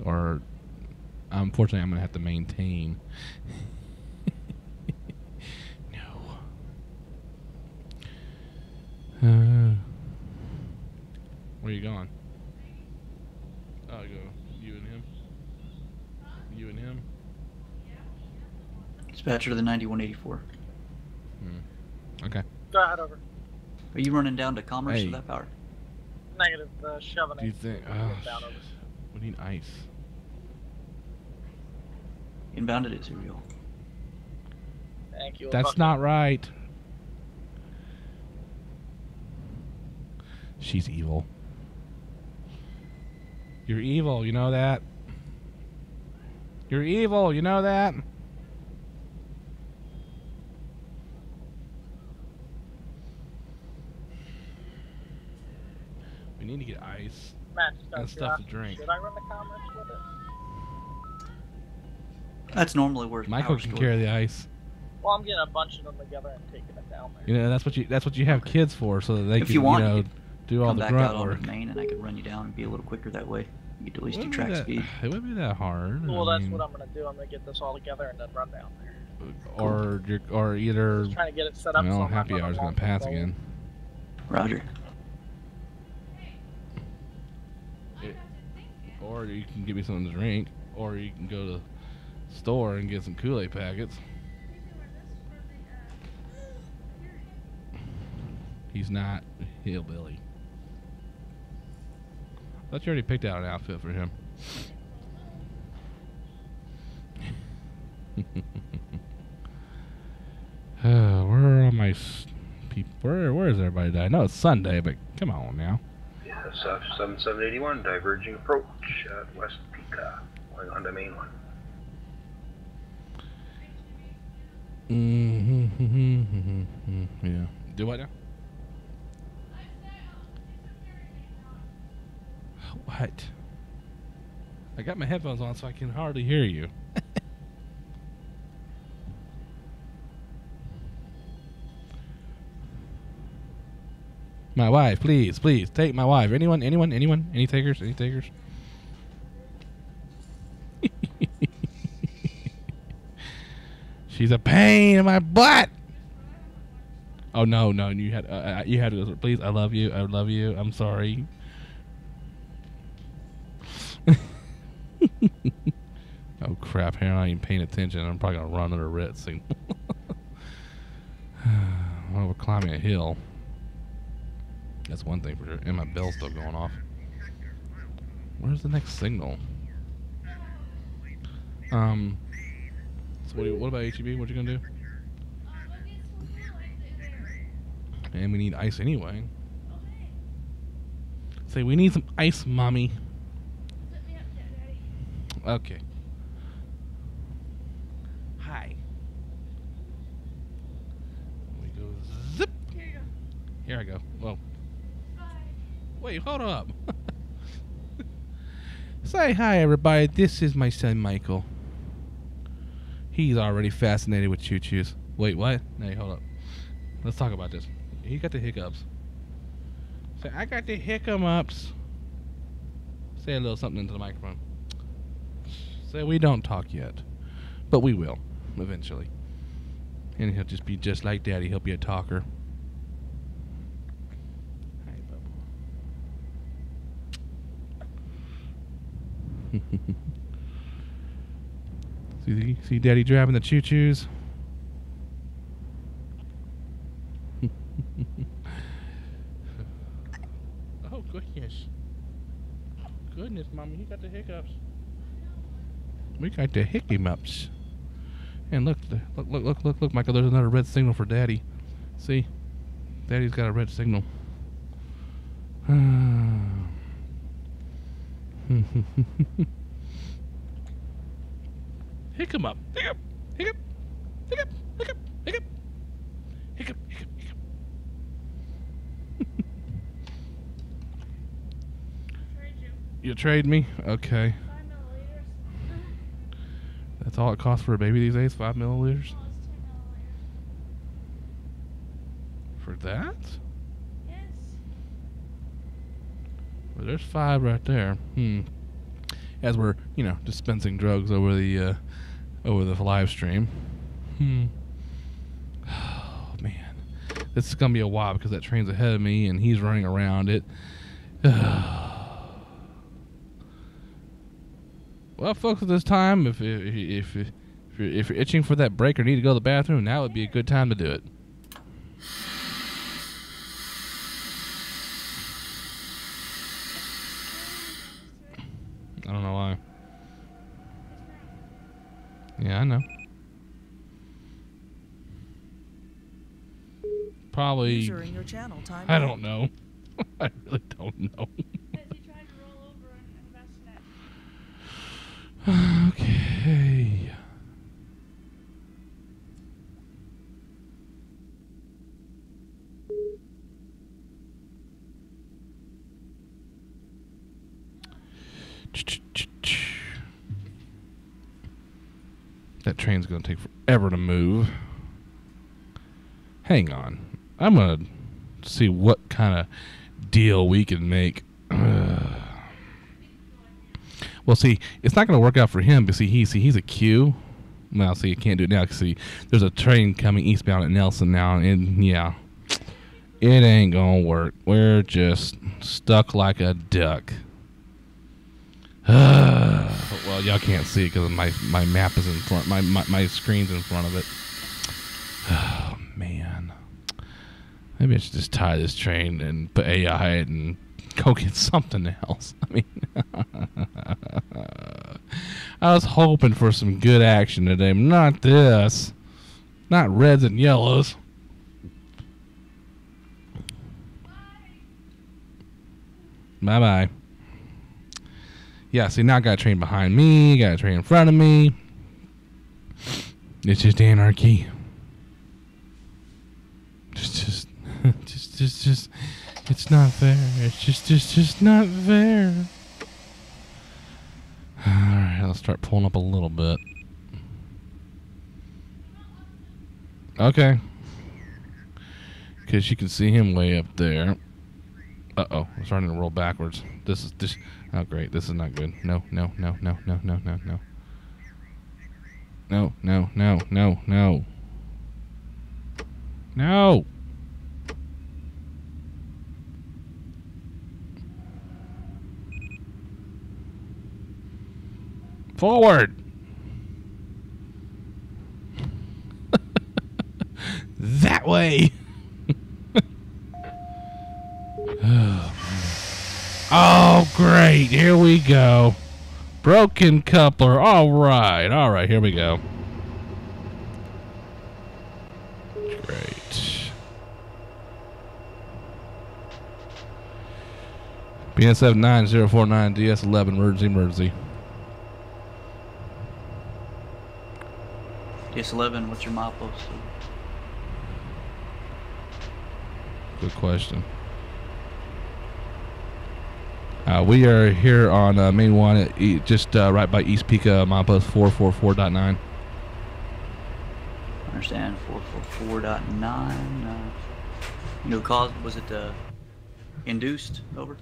Or, unfortunately, I'm going to have to maintain. No. Where are you going? Oh, I go. You and him? You and him? Dispatcher to the 9184. Okay. Go ahead, over. Are you running down to Commerce Hey. for that power? Negative, shoving Do you it. think... Down over. we need ice. Inbound it is, here we go. Thank you. That's not right. She's evil. You're evil, you know that? You're evil, you know that? We need to get ice Matt, just out and of stuff to curiosity, drink. Should I run the Commerce with it? That's normally where it's Michael power can stored. carry the ice. Well, I'm getting a bunch of them together and taking it down there. You know, that's what you have kids for, so that they If can, you want, you know, you could do all Come the back grunt out onto work. the main, and I could run you down and be a little quicker that way. You get at least 2 Wouldn't track be that- speed. It wouldn't be that hard. Well, I that's mean, what I'm gonna do. I'm gonna get this all together and then run down there. or either. Just trying to get it set up. Well, so I'm not happy running hour's gonna long pass control. again. Roger. Or you can give me something to drink, or you can go to the store and get some Kool-Aid packets. He's not hillbilly. I thought you already picked out an outfit for him. Where are my people? Where is everybody? I know it's Sunday, but come on now. Yeah, 7781, diverging approach at West Pika, going on to main line. Yeah. Do what now? What? I got my headphones on so I can hardly hear you. My wife, please, please, take my wife. Anyone? Any takers? Any takers? She's a pain in my butt. Oh no, you had to. Please, I love you. I'm sorry. Oh crap! Here I'm not even paying attention. I'm probably gonna run under a red signal. Well, we're climbing a hill. That's one thing for sure. And my bell's still going off. Where's the next signal? So what about HEB? What you gonna do? And we need ice anyway. Say we need some ice, mommy. Okay. Hi. We go zip. Here I go. Whoa. Wait, hold up. Say hi, everybody. This is my son, Michael. He's already fascinated with choo-choos. Wait, what? Hey, hold up. Let's talk about this. He got the hiccups. Say, I got the hiccups. Say a little something into the microphone. Say we don't talk yet, but we will eventually. And he'll just be just like Daddy. He'll be a talker. Hi, Bubba. See Daddy driving the choo-choos? Oh, goodness. Goodness, Mommy, he got the hiccups. We got the hiccups. And look, Michael, there's another red signal for Daddy. See? Daddy's got a red signal. Hiccup. Hiccup, hiccup, hiccup. Hiccup, hiccup, hiccup. You trade me? Okay. 5 milliliters. That's all it costs for a baby these days? 5 milliliters? Well, it's 10 milliliters. For that? Yes. Well, there's 5 right there. As we're, dispensing drugs over the live stream. Oh man, this is gonna be a while because that train's ahead of me and he's running around it. Well, folks, at this time, if you're itching for that break or need to go to the bathroom, now would be a good time to do it. I don't know why. Yeah, I know. Probably. User in your channel, time I out. don't know. I really don't know. Because he tried to roll over and invest in it. Okay. That train's gonna take forever to move. Hang on. I'm gonna see what kind of deal we can make. Well, see, it's not gonna work out for him, but he's a queue. Well, see, you can't do it now. 'Cause see, there's a train coming eastbound at Nelson now, and yeah, it ain't gonna work. We're just stuck like a duck. Well, y'all can't see it because my map is in front. My screen's in front of it. Oh man, maybe I should just tie this train and put AI it and go get something else. I mean, I was hoping for some good action today. Not this. Not reds and yellows. Bye bye. Yeah, see, now I got a train behind me, got a train in front of me. It's just anarchy. Just, it's not fair. It's just not fair. Alright, let's start pulling up a little bit. Okay. Because you can see him way up there. Uh-oh, I'm starting to roll backwards. This. Oh, great. This is not good. No. No. Forward. That way. Oh, great. Here we go. Broken coupler. All right. Here we go. Great. BN 79049 DS11 emergency. DS11, what's your milepost? Good question. We are here on Main 1 at just right by East Pica, milepost 444.9. Understand, 444.9. You know, cause was it induced? Over.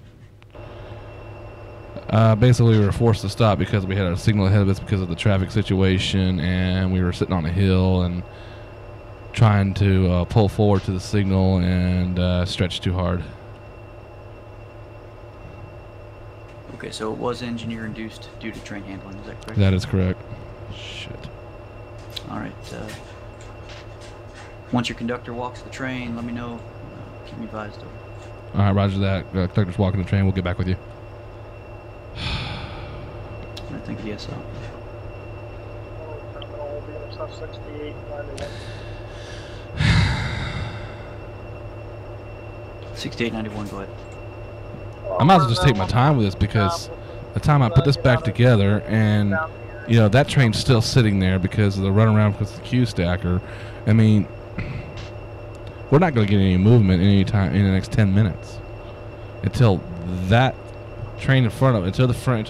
Basically, we were forced to stop because we had a signal ahead of us because of the traffic situation, and we were sitting on a hill and trying to pull forward to the signal and stretch too hard. Okay, so it was engineer induced due to train handling, is that correct? That is correct. Shit. Alright, once your conductor walks the train, let me know. Keep me advised of it. Alright, roger that. Conductor's walking the train. We'll get back with you. I think DSL. Terminal BSF 6891. 6891, go ahead. I might as well just take my time with this because the time I put this back together and you know, that train's still sitting there because of the runaround with the queue stacker. I mean, we're not going to get any movement any time in the next 10 minutes until that train in front of until the train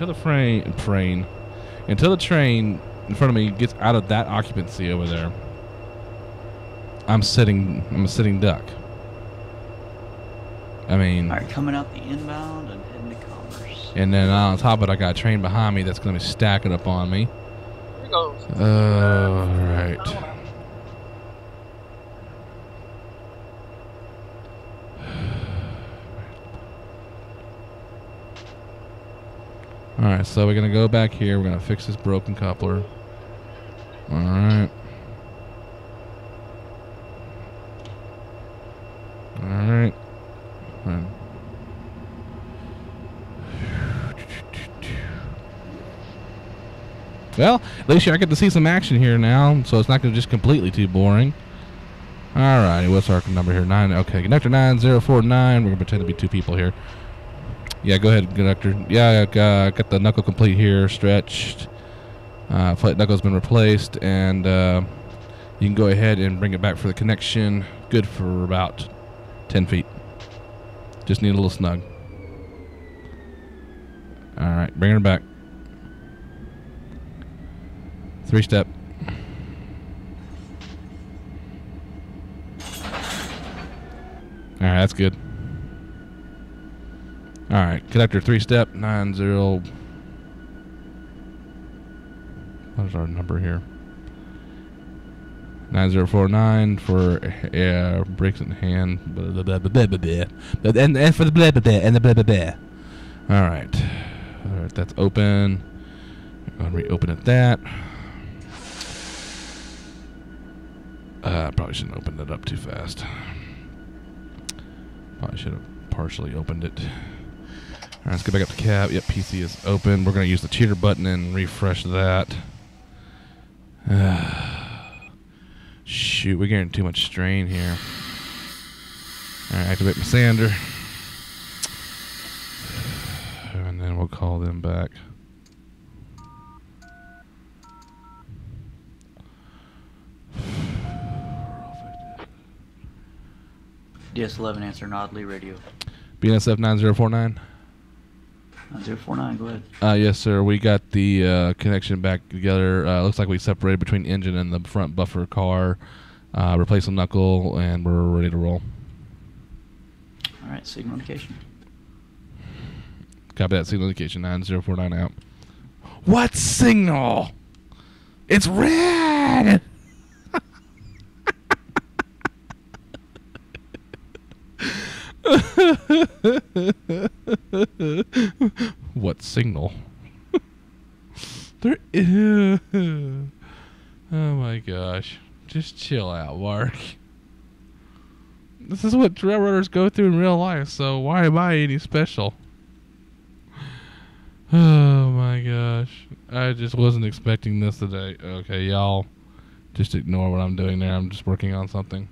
in front of me gets out of that occupancy over there. I'm a sitting duck. I mean, all right, coming out the inbound and heading to Commerce. And then on top of it, I got a train behind me that's going to be stacking up on me. Here goes. All right. All right, so we're going to go back here. We're going to fix this broken coupler. All right. All right. Well, at least I get to see some action here now, so it's not going to just completely too boring. Alrighty, what's our number here? 9. Okay, conductor 9049. We're going to pretend to be two people here. Yeah, go ahead, conductor. Yeah, got the knuckle complete here, stretched. Flight knuckle's been replaced, and you can go ahead and bring it back for the connection. Good for about 10 feet. Just need a little snug. Alright, bring her back. 3-step. Alright, that's good. Alright, conductor 3-step, 90. What is our number here? 9049 for brakes in hand. And for the blah blah blah and the blah blah blah. Alright. Alright, that's open. I'm going to reopen it that. Probably shouldn't have opened it up too fast. Probably should have partially opened it. Alright, let's go back up to cab. Yep, PC is open. We're going to use the cheater button and refresh that. Shoot, we're getting too much strain here. Alright, activate my sander. And then we'll call them back. DS11, answer Nodley radio. BNSF 9049. 9049, go ahead. Yes, sir. We got the connection back together. Looks like we separated between engine and the front buffer car. Replaced the knuckle, and we're ready to roll. All right, signal indication. Copy that. Signal indication 9049 out. What signal? It's red! What signal? There is. Oh my gosh. Just chill out, Mark. This is what railroaders go through in real life, so why am I any special? Oh my gosh. I just wasn't expecting this today. Okay, y'all just ignore what I'm doing there. I'm just working on something.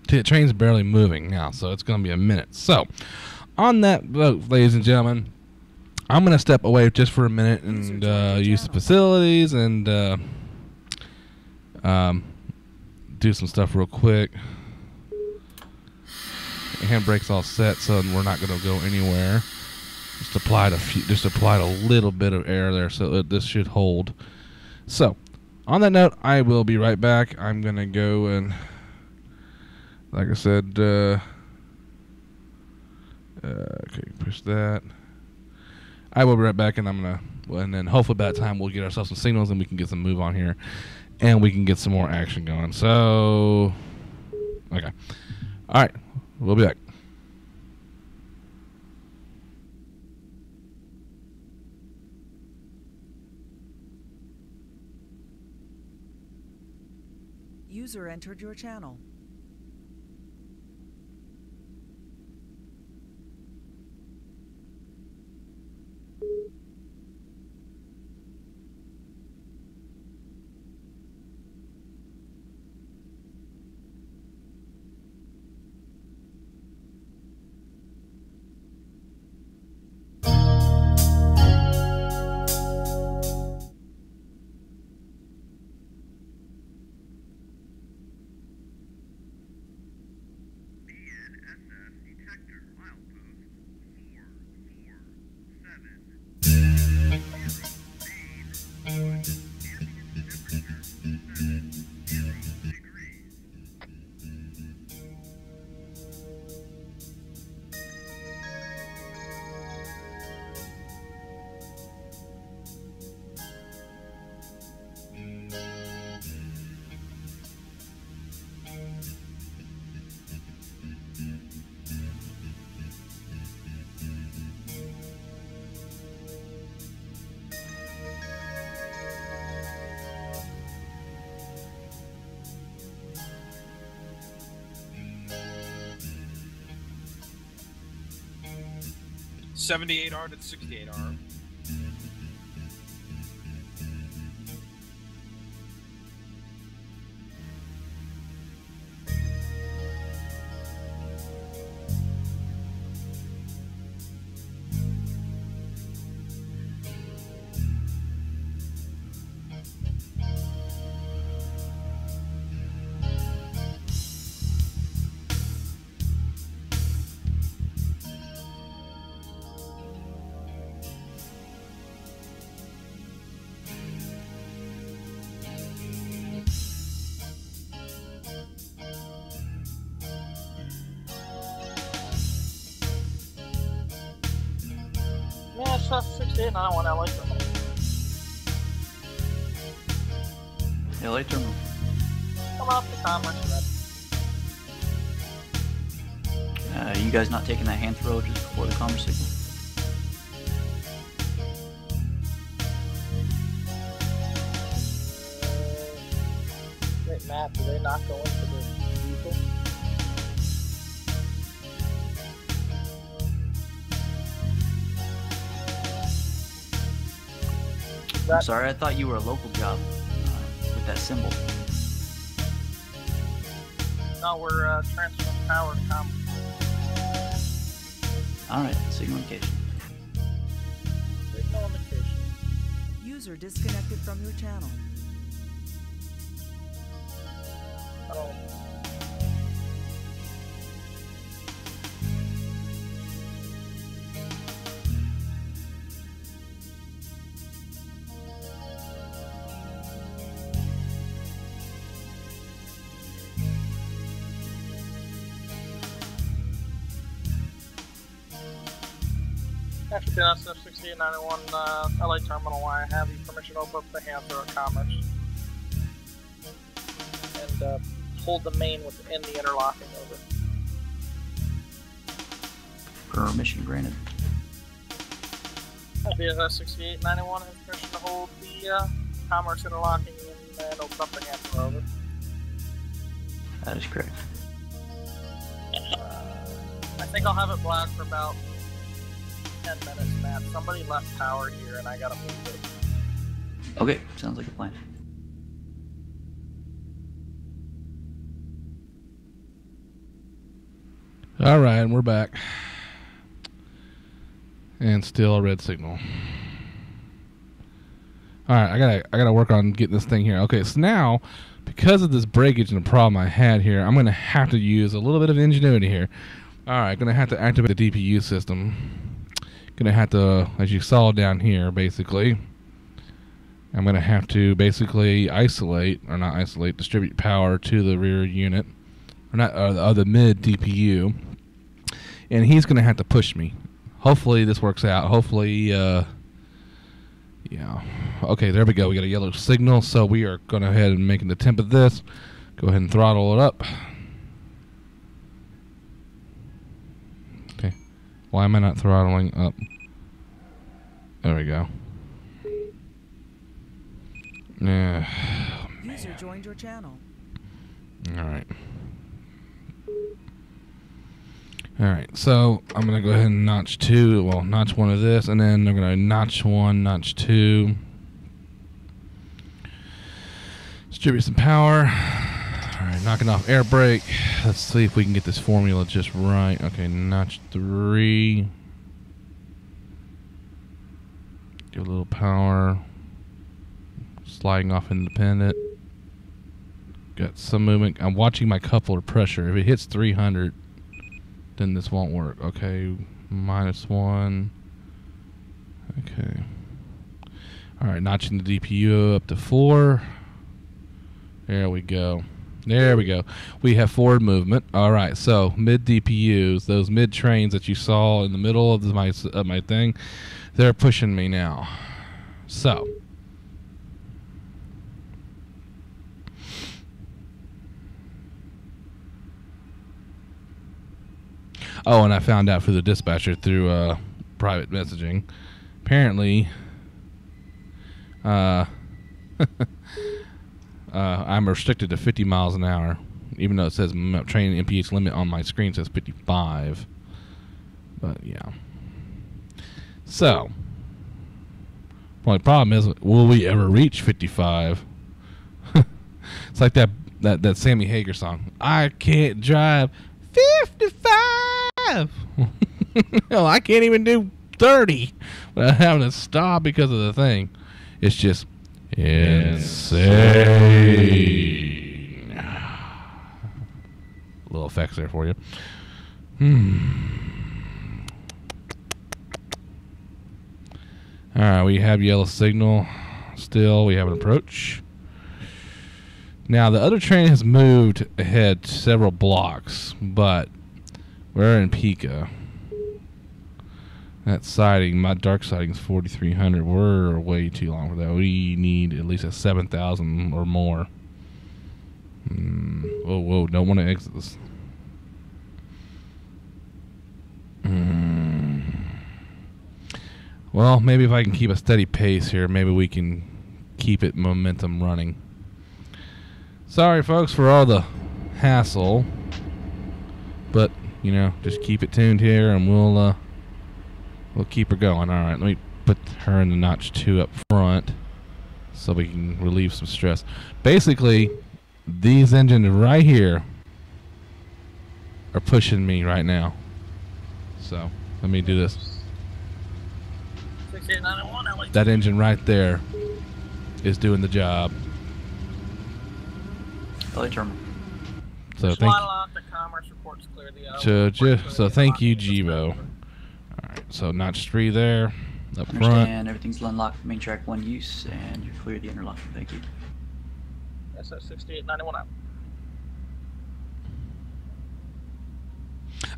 The train's barely moving now, so it's going to be a minute. So, on that note, ladies and gentlemen, I'm going to step away just for a minute and use the facilities and do some stuff real quick. Handbrake's all set, so we're not going to go anywhere. Just applied a little bit of air there, so this should hold. So, on that note, I will be right back. I'm going to go and, like I said, okay, push that. I will be right back, and I'm gonna, and then hopefully by that time we'll get ourselves some signals and we can get some move on here. and we can get some more action going. So, okay. All right. We'll be back. User entered your channel. $78R to $68R. Yeah, it's not 6891 LA terminal. LA terminal. Come off the commerce red. You guys not taking that hand throw just before the commerce signal? Wait, Matt, do they not go into the vehicle? I'm sorry, I thought you were a local job with that symbol. No, we're transferring power to commerce. Alright, signal indication. Signal indication. User disconnected from your channel. Oh. After DNSF 6891 LA terminal, I have the permission to open up the hand throw at commerce. And hold the main within the interlocking over. Permission granted. DNSF 6891 has permission to hold the commerce interlocking and open up the hand throw over. That is correct. I think I'll have it black for about 10 minutes, Matt. Somebody left power here and I gotta move it. Okay, sounds like a plan. All right, and we're back. And still a red signal. All right, I gotta work on getting this thing here. Okay, so now, because of this breakage and the problem I had here, I'm gonna have to use a little bit of ingenuity here. All right, gonna have to activate the DPU system. Gonna have to, as you saw down here, basically, I'm gonna have to basically distribute power to the rear unit, or not, the mid DPU, and he's gonna have to push me. Hopefully this works out. Hopefully Yeah. Okay, there we go. We got a yellow signal, so we are going to go ahead and make an attempt at this. Go ahead and throttle it up. Okay. Why am I not throttling up? There we go. Yeah. User joined your channel. All right. All right, so I'm going to go ahead and notch 2. Well, notch 1 of this, and then I'm going to notch 1, notch 2. Distribute some power. All right, knocking off air brake. Let's see if we can get this formula just right. Okay, notch 3. Give a little power. Sliding off independent. Got some movement. I'm watching my coupler pressure. If it hits 300, then this won't work. Okay, -1. Okay. All right, notching the DPU up to 4. There we go. There we go. We have forward movement. All right, so mid DPUs, those mid trains that you saw in the middle of my thing, they're pushing me now. So. Oh, and I found out through the dispatcher through private messaging. Apparently, I'm restricted to 50 miles an hour, even though it says train MPH limit on my screen says 55. But yeah. So, well, the problem is, will we ever reach 55? It's like that Sammy Hagar song. I can't drive 55. Hell, I can't even do 30 without having to stop because of the thing. It's just insane. Little effects there for you. Alright, we have yellow signal. Still, we have an approach. Now, the other train has moved ahead several blocks, but we're in Pica. That siding, my dark siding is 4,300. We're way too long for that. We need at least a 7,000 or more. Whoa, don't want to exit this. Well, maybe if I can keep a steady pace here, maybe we can keep it momentum running. Sorry, folks, for all the hassle, but you know, just keep it tuned here, and we'll keep her going. All right, let me put her in the notch 2 up front, so we can relieve some stress. Basically, these engines right here are pushing me right now. So let me do this. 6891, That engine right there is doing the job. LA terminal. So thank you, Jivo. All right, so notch 3 there, up front. Understand, everything's unlocked. Main track 1 use, and you're clear the interlock. Thank you. SS 6891 out.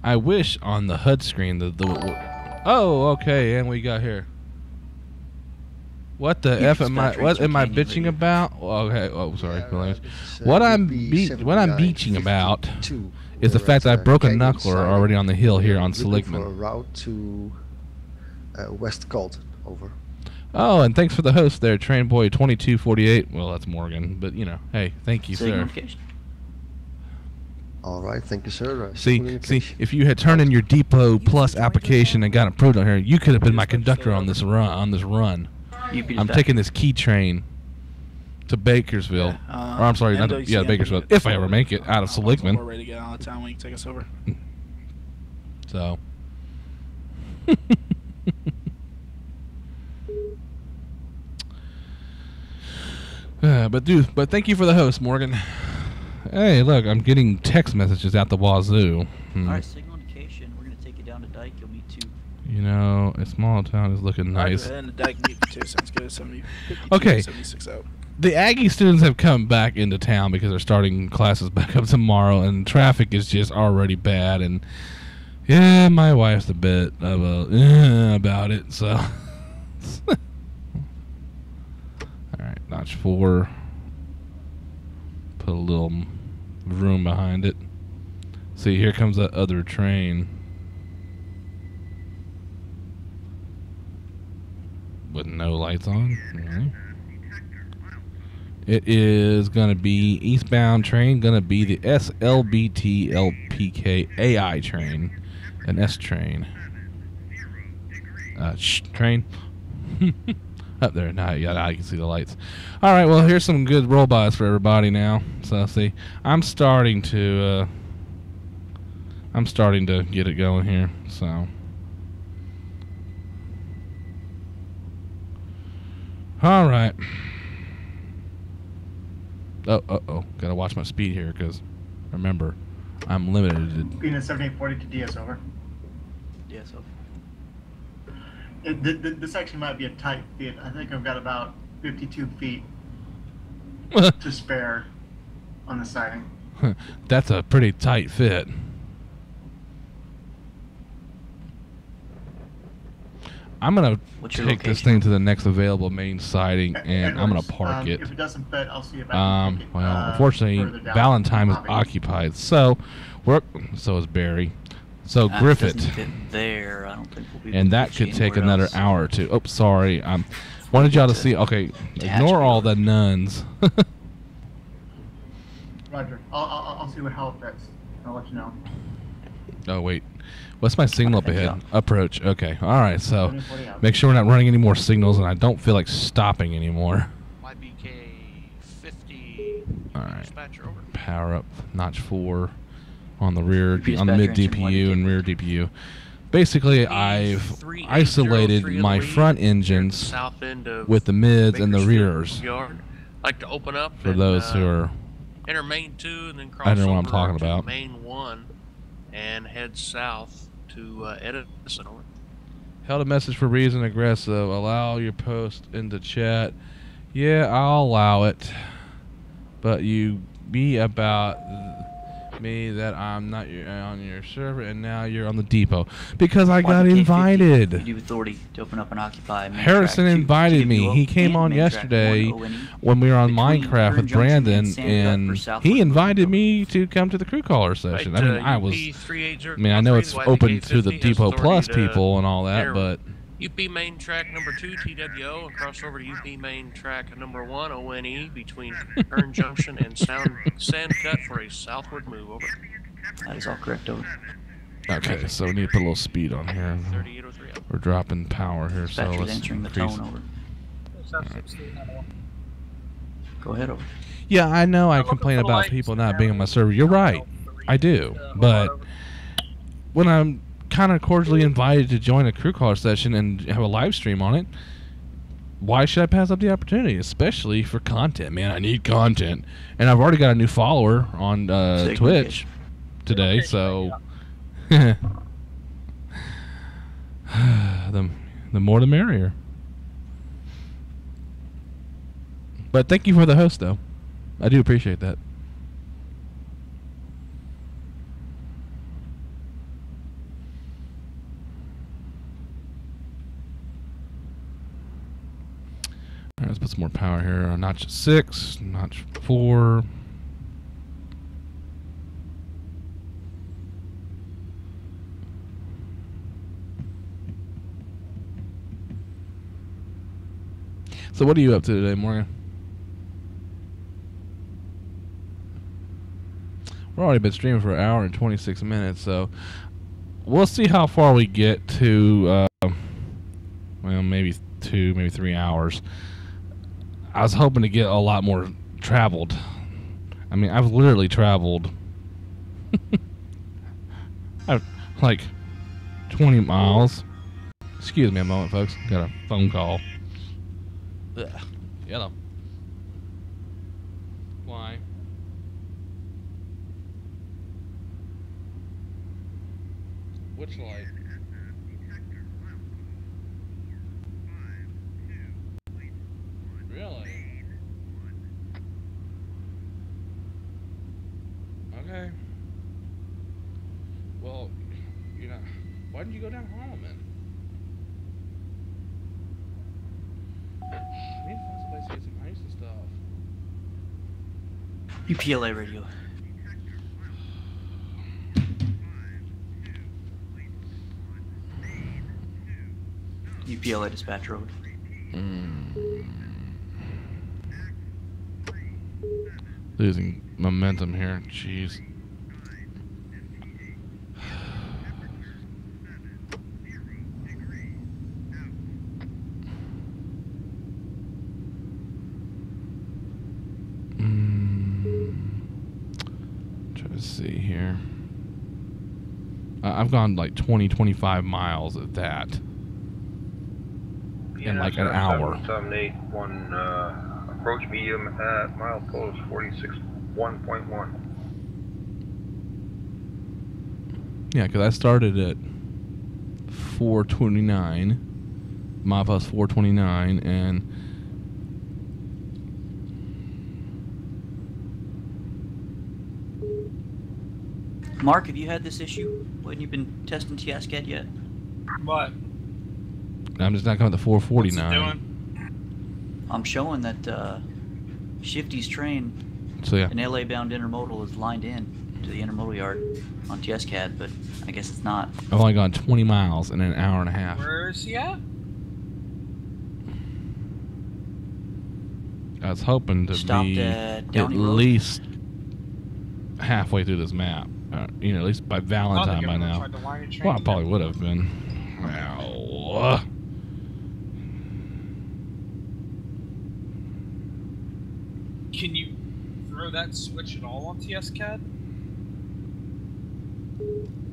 I wish on the HUD screen oh, okay, and we got here. What the F am I? What am I bitching about? Okay. Oh, sorry. What I'm bitching about is the fact that I broke a knuckler already on the hill here on Seligman. For a route to West Colton. Over. Oh, and thanks for the host there, Train Boy 2248. Well, that's Morgan, but you know, hey, thank you, sir. All right, thank you, sir. See, if you had turned in your Depot Plus application and got approved on here, you could have been my conductor on this run. I'm taking this key train to Bakersville. Or I'm sorry, not to, Bakersfield. If I ever make it out of Seligman. We're ready to get out of town when you take us over. So. But thank you for the host, Morgan. Hey, look, I'm getting text messages out the wazoo. Alright, signal indication. We're going to take you down to Dyke. You'll meet 2. You know, a small town is looking nice. And the Dyke meet 2 sounds good. 52, okay. 76 out. The Aggie students have come back into town because they're starting classes back up tomorrow, and traffic is just already bad. And yeah, my wife's a bit of about it. So notch 4. Put a little room behind it. See, here comes that other train. With no lights on. Okay. It is going to be eastbound train, going to be the SLBT LPK AI train. An S train. Train. Up there. Now you can see the lights. Alright, well, here's some good roll-bys for everybody now. So, see, I'm starting to get it going here. So, alright. Oh. Gotta watch my speed here, because, remember, I'm limited. Being a 7840 to DS over. DS over. This actually might be a tight fit. I think I've got about 52 feet to spare on the siding. That's a pretty tight fit. I'm going to take this thing to the next available main siding, and I'm going to park it. If it doesn't fit, I'll see if I can take it, well, unfortunately, Valentine is occupied, so is Barry. So Griffith. Fit there. I don't think we'll be and that could take another hour or two. Oh, sorry. Wanted y'all to see. Okay, ignore all the nuns. Roger. I'll see how it fits. I'll let you know. Oh, wait. What's my signal up ahead? Approach. Okay. All right. So make sure we're not running any more signals, and I don't feel like stopping anymore. YBK 50. All right. Dispatcher over. Power up. Notch 4 on the rear, on the mid DPU and rear DPU. Basically, I've isolated my front engines with the mids and the rears. Like to open up for those who are. Enter main 2 and then cross I don't know what I'm over talking to about. main 1 and head south to Edison. Over. Held a message for reason aggressive. Allow your post into chat. Yeah, I'll allow it. But you be about me that I'm not on your server and now you're on the depot because I got invited. You do authority to open up and occupy. Harrison invited me. He came on yesterday when we were on Minecraft with Brandon, and he invited me to come to the crew caller session. I mean, I know it's open to the Depot Plus people and all that, but UP main track number 2 TWO and cross over to UP main track number 1 ONE between Kern Junction and Sandcut for a southward move. Over. That is all correct. Over. Okay, so we need to put a little speed on here. We're dropping power here, so let's answering the tone. Over. Right. Go ahead. Over. Yeah, I know I complain about people not being on my server. You're right, I do, but when I'm kind of cordially invited to join a crew caller session and have a live stream on it, why should I pass up the opportunity? Especially for content, man. I need content, and I've already got a new follower on Twitch today, so the more the merrier. But thank you for the host, though. I do appreciate that. Alright, let's put some more power here. Notch 6, notch 4. So what are you up to today, Morgan? We've already been streaming for an hour and 26 minutes, so we'll see how far we get to, well, maybe 2, maybe 3 hours. I was hoping to get a lot more traveled. I mean, I've literally traveled like 20 miles. Excuse me a moment, folks. Got a phone call. Ugh. Yellow. Why? Which light? Really? Okay. Well, you know, why didn't you go down Holloman? I need to find someplace to get some ice and stuff. UPLA radio. UPLA dispatch road. Losing momentum here. Jeez. Try to see here. I've gone like 20, 25 miles at that in like an hour. 781, approach medium at milepost 46.1.1. Yeah, because I started at 429, milepost 429, and Mark, have you had this issue when you've been testing TSCAD yet? What? I'm just not coming to 449. What's it doing? I'm showing that Shifty's train, So yeah. an LA-bound intermodal, is lined in to the intermodal yard on TSCAD, but I guess it's not. I've only gone 20 miles in an hour and a half. Where is he at? I was hoping to Stopped be at at Downey Road? least halfway through this map. You know, at least by Valentine by now. Well, I probably would have been. Ow. Can you throw that switch at all on TSCAD?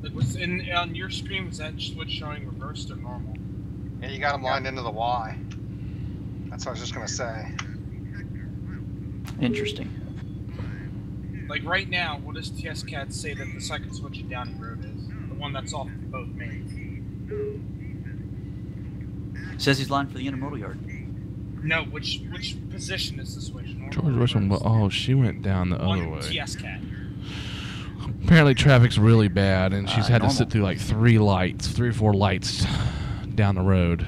Like, on your screen, was that switch showing reversed or normal? Yeah, you got them lined into the Y. That's what I was just gonna say. Interesting. Like right now, what does TSCAD say that the second switch at Downey Road is? The one that's off both mains. Says he's lined for the intermodal yard. No, which position is the switch? Normal George Wisham, oh, she went down the other way. TSCAD. Apparently traffic's really bad, and she's had normal. to sit through like 3 or 4 lights down the road.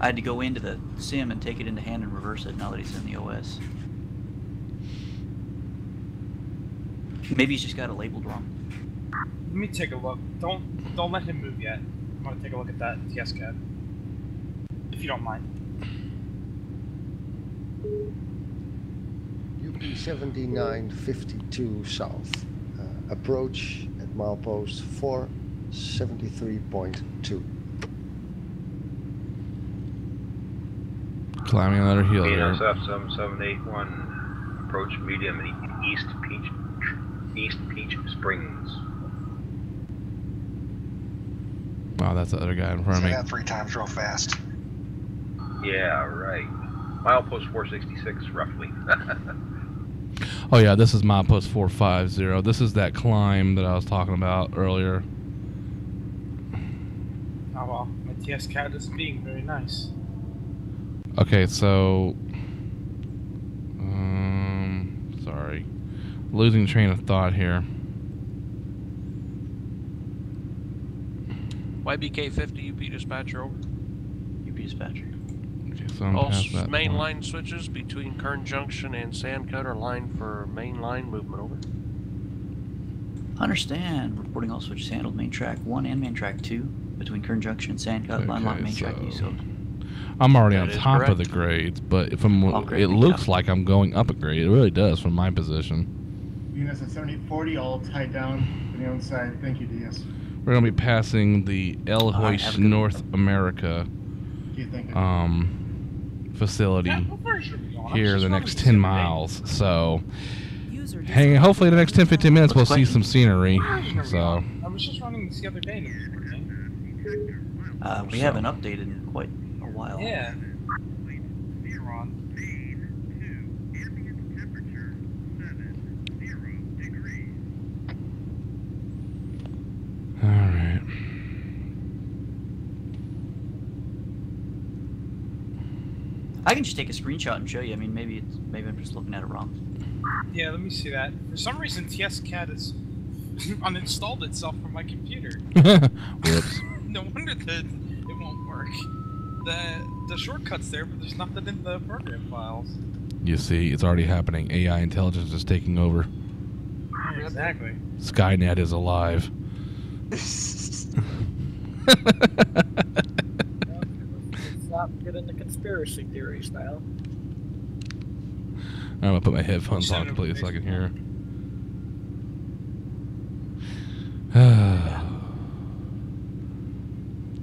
I had to go into the sim and take it into hand and reverse it now that he's in the OS. Maybe he's just got it labeled wrong. Let me take a look. Don't let him move yet. I'm gonna take a look at that TSCAD. If you don't mind. UP 7952 south. Approach at milepost 473.2. Climbing another hill here. PNSF 7781, approach medium East Peach Springs. Wow, that's the other guy in front of Say me. that 3 times real fast. Yeah, right. Milepost 466, roughly. Oh yeah, this is milepost 450. This is that climb that I was talking about earlier. Oh well, my TSCAD is being very nice. Okay, so sorry, losing train of thought here. YBK 50 UP dispatcher over. UP dispatcher. Okay, so I'm All past that main point. line switches between Kern Junction and Sandcut are lined for main line movement over. Understand. Reporting all switches handled. Main track 1 and main track 2 between Kern Junction and Sandcut. Line lock main track use. I'm already on That is top of correct. the grades, but if I'm, All grade it me looks up. like I'm going up a grade. It really does from my position. Units at 7840, all tied down on the outside. Thank you, DS. We're gonna be passing the El All right, Hoist have a good North America Do you think? facility What version are we on? I was here just the running next the 10 other day. miles. So, User hopefully the next 10-15 minutes we'll What's the see some scenery. What version are we So, on? I was just running this the other day. We haven't updated in quite a while. Yeah. You're on. all right. I can just take a screenshot and show you. I mean, maybe I'm just looking at it wrong. Yeah, let me see that. For some reason, TSCAD has uninstalled itself from my computer. Whoops. No wonder that it won't work. The shortcut's there, but there's nothing in the program files. You see, it's already happening. AI intelligence is taking over. Exactly. Skynet is alive. Let's not get into conspiracy theories now. I'm gonna put my headphones on completely so I can hear.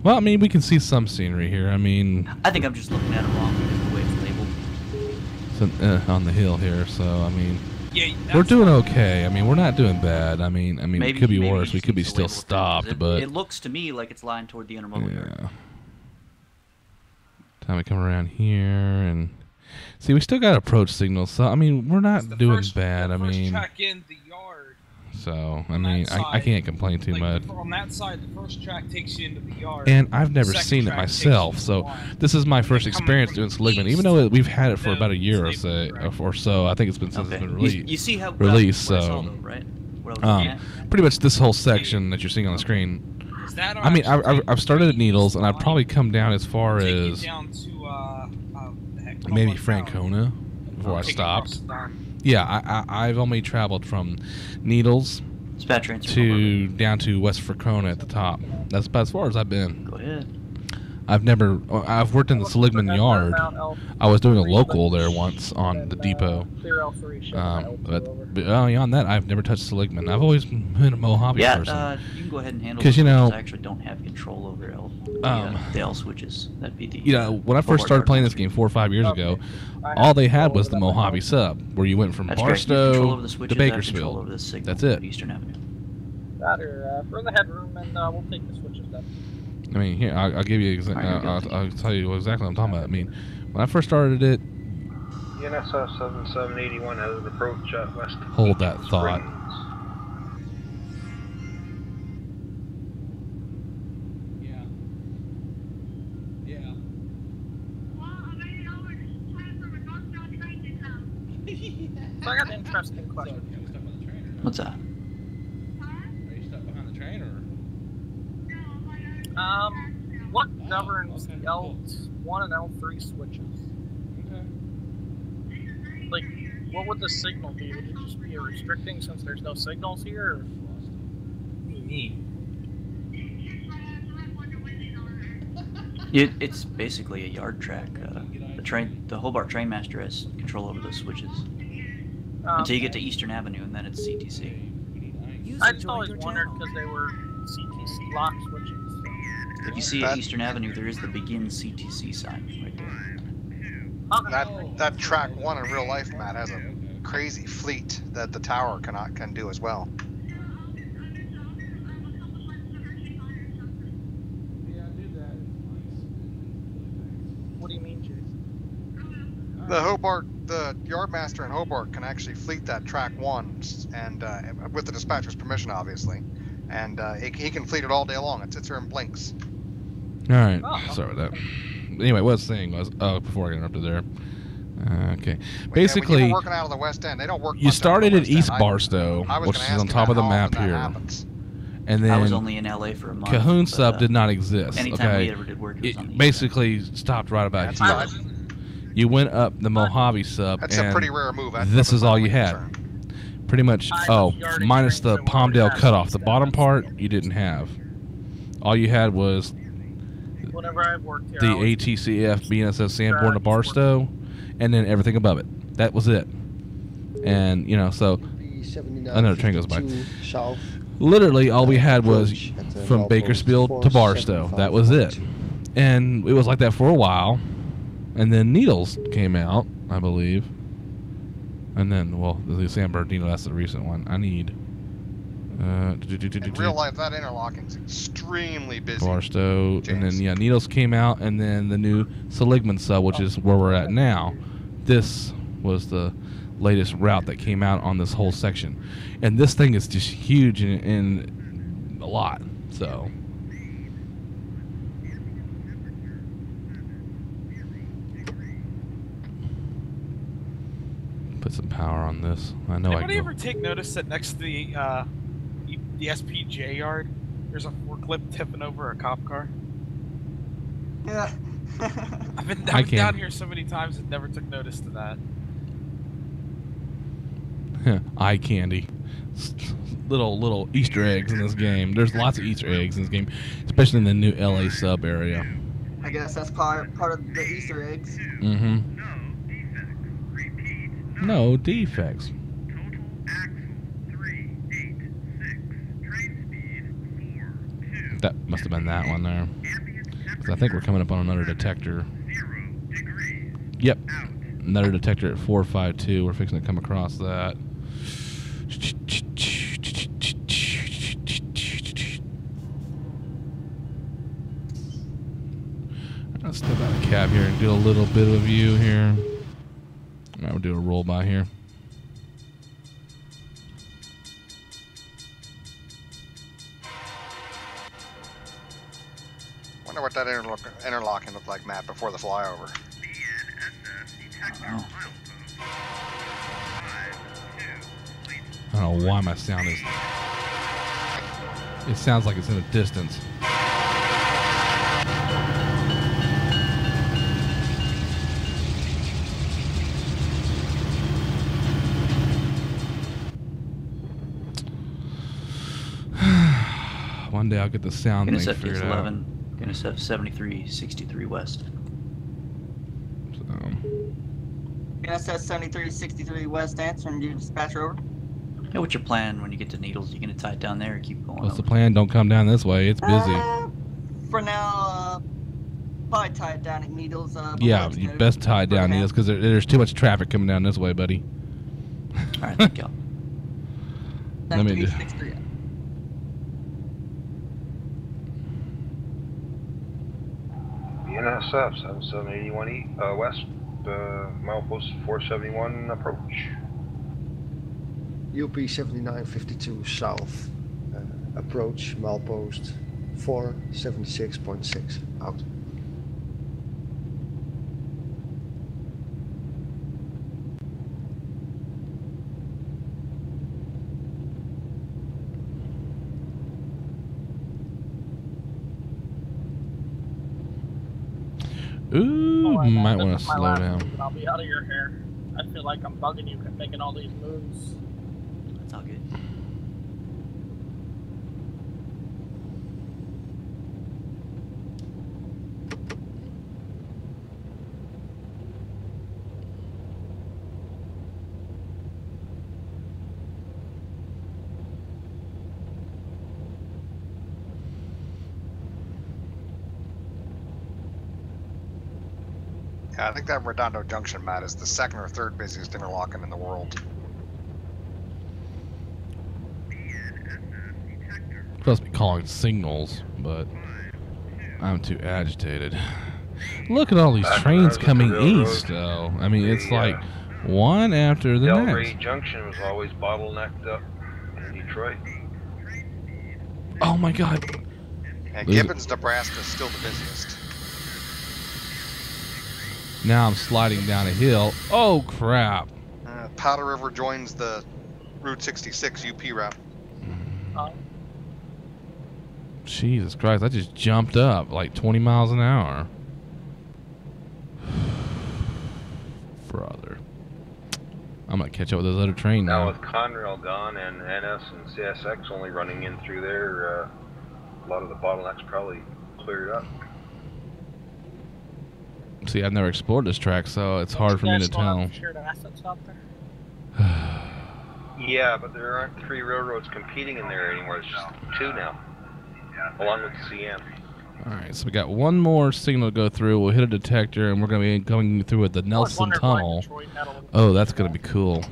Well, I mean, we can see some scenery here. I mean, I think I'm just looking at it wrong because of the way it's labeled. so, on the hill here. So I mean, yeah, we're doing okay. I mean, we're not doing bad. I mean, Maybe, it could be maybe worse. it We just could be needs to still label things. stopped, but It looks to me like it's lying toward the intermodal yard. yeah. Time to come around here and see. We still got approach signals, so I mean, we're not doing bad. I mean, track in the yard. So I mean, I can't complain too much. On that side, the first track takes you into the yard. And I've never Second seen it track takes myself, you to so the line. this is my first coming experience from doing the Seligman. east, Even though we've had it for the about a year or so, I think it's been since it's been released. You see how released. what I saw, So though, right? What I was looking at? pretty much this whole section that you're seeing on the screen. Is that I mean, I've started at Needles, and I've probably come down as far as down to maybe Francona before I stopped. Yeah, I've only traveled from Needles to down to West Francona at the top. That's about as far as I've been. Go ahead. I've worked in the Seligman yard. I was doing a local there once on the depot. But beyond that, I've never touched Seligman. I've always been a Mojave person. You can go ahead and handle because those switches. I actually don't have control over the L switches. That'd be the when I first started playing this game 4 or 5 years ago, all they had was the Mojave sub, where you went from Barstow to Bakersfield. That's it. Eastern Avenue. For the headroom, and we'll take the switches then. I mean, here I'll give you. I'll tell you exactly what I'm talking about. I mean, when I first started it. NSF 7781 has an approach at West. Hold that thought. So I got an interesting question. What's that? Are you stuck behind the train, or? What governs the L1 and L3 switches? Like, what would the signal be? Would it just be a restricting since there's no signals here? Or? It's basically a yard track. The Hobart Trainmaster has control over those switches until you get to Eastern Avenue, and then it's CTC. I just always wondered because they were CTC lock switches. So. If you see at Eastern Avenue, there is the begin CTC sign right there. That track 1 in real life, Matt, has a crazy fleet that the tower can do as well. What do you mean, Jason? The Yardmaster in Hobart can actually fleet that track 1, and with the dispatcher's permission, obviously, and he can fleet it all day long. It sits there and blinks. All right, sorry about that. Anyway, what I was saying was, before I interrupted there. Okay, basically, when you were working out of the West End, they don't work. You started at East Barstow, which is on top of the map here, and then I was only in LA for a month. Cahoon sub did not exist. Anytime okay, we ever did work, it basically stopped right about here. You went up the Mojave sub, That's and a pretty rare move. This is all you had. Pretty much. Minus the Palmdale cutoff. The bottom part you didn't have. All you had was whenever I've worked here, the ATCF BNSF Sanborn to Barstow, and then everything above it. That was it. And so another train goes by. Literally, all we had was from Bakersfield to Barstow. That was it. And it was like that for a while. And then Needles came out, I believe. And then, well, the San Bernardino, that's the recent one. I need... in real life, that interlocking's extremely busy. Barstow, and then, Needles came out, and then the new Seligman sub, which is where we're at now. This was the latest route that came out on this whole section. And this thing is just huge and a lot, so... Put some power on this. I know. Anybody ever take notice that next to the SPJ yard, there's a forklift tipping over a cop car? Yeah. I've been down here so many times and never took notice to that. Eye candy. Little Easter eggs in this game. There's lots of Easter eggs in this game, especially in the new LA sub area. I guess that's part of the Easter eggs. Mm-hmm. No defects. That must have been that one there. 'Cause I think we're coming up on another detector. Yep. Another detector at 452. We're fixing to come across that. Let's step out of the cab here and do a little bit of a view here. Now we'll do a roll by here. Wonder what that interlocking looked like, Matt, before the flyover. I don't know why my sound is... It sounds like it's in a distance. One day I'll get the sound thing Intercept figured is out. 11. Intercept 7363 west. NSS 7363 West answering you, dispatcher over. Yeah, what's your plan when you get to Needles? You gonna tie it down there or keep going? What's the plan? Don't come down this way. It's busy. For now, probably tie it down at Needles. Yeah, you best tie it down, Needles, because there's too much traffic coming down this way, buddy. All right, thank you. Let me do. BNSF 7781 west, milepost 471 approach. UP 7952 south, approach milepost 476.6 out. Ooh, Oh, you might this want is to my slow last down. move, and I'll be out of your hair. I feel like I'm bugging you making all these moves. That's all good. Yeah, I think that Redondo Junction, Matt, is the second or third busiest interlocking in the world. Supposed to be calling signals, but I'm too agitated. Look at all these trains coming east, though. I mean, it's like one after the Del next. Rey Junction was always bottlenecked up in Detroit. Oh my God! And Gibbons, Nebraska is still the busiest. Now I'm sliding down a hill. Oh crap! Powder River joins the Route 66 UP route. Jesus Christ! I just jumped up like 20 miles an hour. Brother, I'm gonna catch up with this other train Now now. with Conrail gone and NS and CSX only running in through there, a lot of the bottlenecks probably cleared up. See, I've never explored this track, so it's hard for me to tell. Shared assets out there. Yeah, but there aren't 3 railroads competing in there anymore. It's just 2 now, along with CN. Alright, so we got one more signal to go through. We'll hit a detector, and we're going to be going through at the Nelson Tunnel. Oh, that's going to be cool.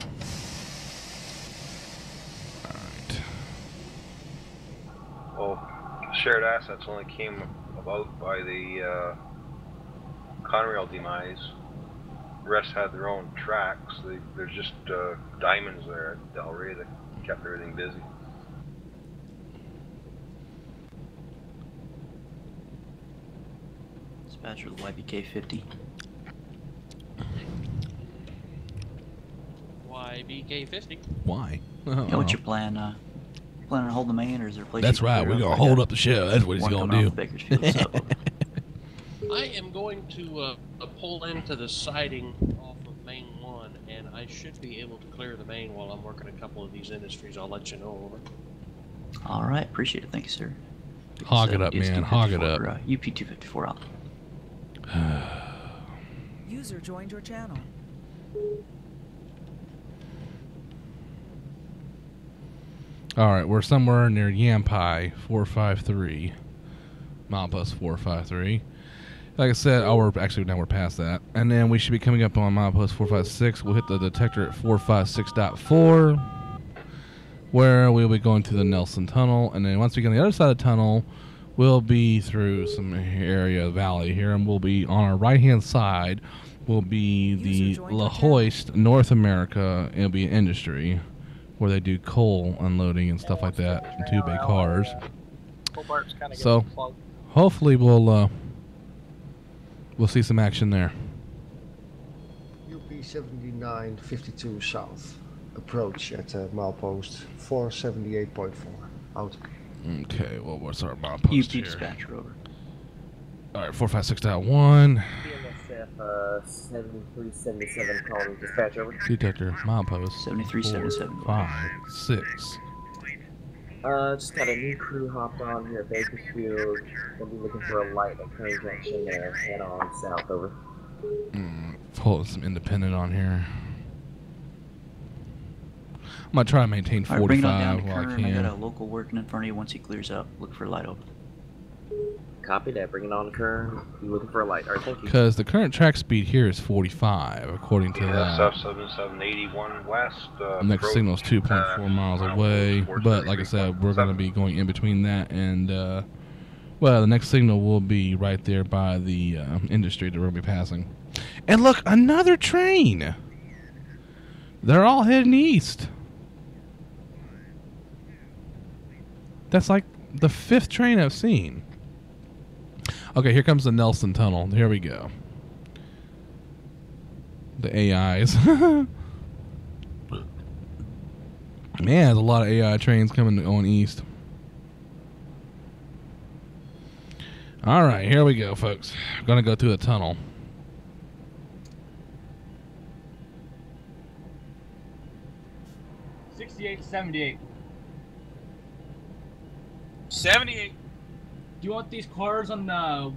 Well, shared assets only came about by the Conrail demise. The rest had their own tracks. There's just diamonds there at Del Rey that kept everything busy. Dispatcher of the YBK 50. YBK 50. Why? Yeah, what's your plan? Plan on holding the main, or is there a place? That's right. We're going to hold up the show. That's what he's going to do. Bakersfield, so. I am going to pull into the siding off of Main 1, and I I should be able to clear the main while I'm working a couple of these industries. I'll let you know. Over. All right, appreciate it. Thank you, sir. Hog it up, man. Hog it up. UP-254 out. User joined your channel. Alright, we're somewhere near Yampai 453. Milepost 453. Like I said, actually now we're past that. And then we should be coming up on Milepost 456. We'll hit the detector at 456.4, where we'll be going to the Nelson Tunnel. And then once we get on the other side of the tunnel, we'll be through some area valley here, and we'll be on our right-hand side will be the La Hoist North America. It'll be an industry where they do coal unloading and stuff like that in 2 big cars. So hopefully we'll see some action there. UP 7952 south. Approach at milepost 478.4. Out. Okay, well, what's our milepost UP here? dispatcher over. All right, 456.1. 7377 calling dispatch over. Detector milepost 7377. 456. Just got a new crew hopped on here at Bakersfield. We'll be looking for a light at Kern Junction there. Head on south over. Pull some independent on here. I'm gonna try to maintain 45 bring it on down to while I Kern. can. I got a local working in front of you. Once he clears up, look for a light over. Copy that. Bring it on to Kern. You looking for a light? All right, thank you. Because the current track speed here is 45, according to that. SF7781 west. Next signal is 2.4 miles away, but like I said, we're going to be going in between that and, well, the next signal will be right there by the industry that we're going to be passing. And look, another train! They're all heading east. That's like the 5th train I've seen. Okay, here comes the Nelson Tunnel. Here we go. The AIs. Man, there's a lot of AI trains coming on east. All right, here we go, folks. I'm going to go through the tunnel. $68.78. 78. Do you want these cars on the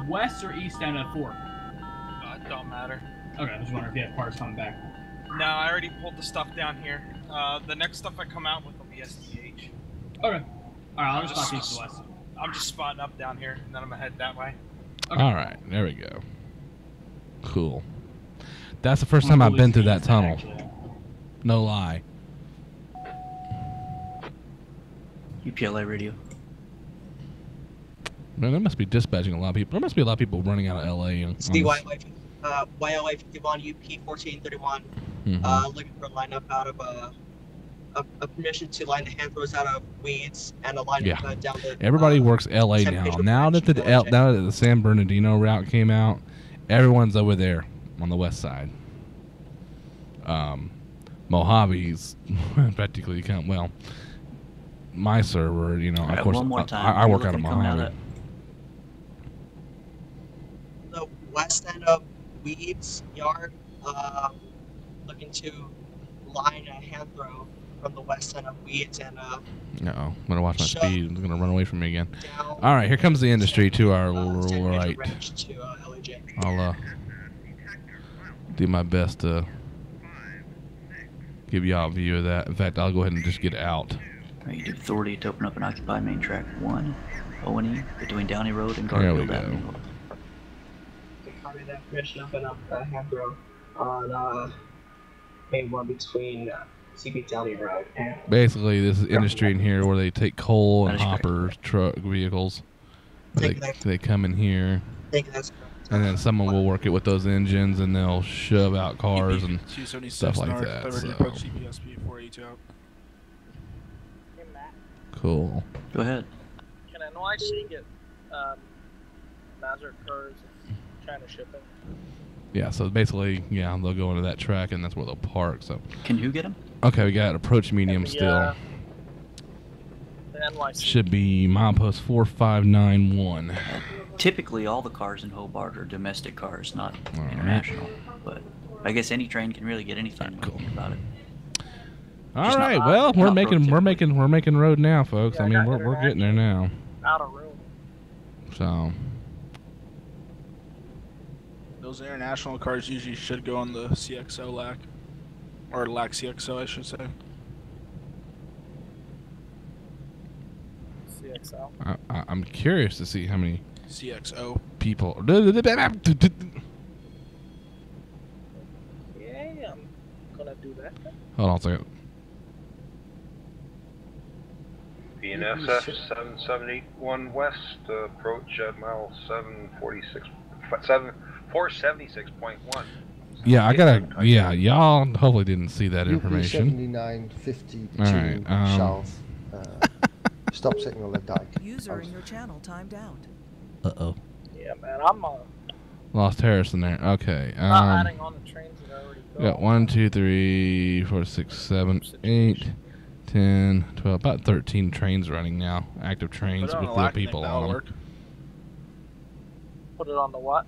west or east end at 4? It don't matter. Okay, I was wondering if you have cars coming back. No, I already pulled the stuff down here. The next stuff I come out with will be SDH. Okay. Alright, I'll just spot east to west. I'm just spotting up down here, and then I'm gonna head that way. Okay. All right, there we go. Cool. That's the first time I've been through that tunnel. No lie. UPLA radio. Man, there must be dispatching a lot of people. There must be a lot of people running out of LA. It's the YLA 51 UP 1431. Looking for a lineup out of a permission to line the hand throws out of weeds and a lineup down the. Everybody works LA now. Now that the San Bernardino route came out, everyone's over there on the west side. Mojave's practically come well. My server, you know, of course, I work out of Mojave. The west end of Weeds Yard, looking to line a hand throw from the west end of Weeds and No, I'm gonna watch my speed. It's gonna run away from me again. All right, here comes the industry to our right. I'll do my best to give y'all a view of that. In fact, I'll go ahead and just get out. You do authority to open up an occupied main track 1, O&E, between Downey Road and There we Garfield go. Avenue. Copy that permission up and up hand throw on main one between CB Downey Road and. Basically, this is industry in here where they take coal and hoppers, truck vehicles. They come in here, and then someone will work it with those engines, and they'll shove out cars and stuff like that. So. Cool. Go ahead. Can NYC get Mazur cars and China shipping? Yeah, so basically, yeah, they'll go into that track, and that's where they'll park. So. Can you get them? Okay, we got approach medium still. The NYC. Should be milepost 4591. Typically, all the cars in Hobart are domestic cars, not international. But I guess any train can really get anything. Cool. About it. All right. Well, we're making road now, folks. Yeah, I mean, we're getting there now. Out of room. So. Those international cars usually should go on the CXO LAC. Or LAC CXO, I should say. CXO. I'm curious to see how many CXO people. Yeah, I'm gonna do that. Hold on a second. BNSF 771 West, approach at mile 476.1. Yeah, I gotta. Yeah, y'all hopefully didn't see that information. 7952 All right, south. Stop signal at dike. User in your channel timed out. Uh-oh. Yeah, man, I'm Lost Harrison there. Okay. not adding on the trains that are already We got 1, 2, 3, 4, 6, 7, 8, 10, 12, about 13 trains running now. Active trains with real people on them. Put it on the what?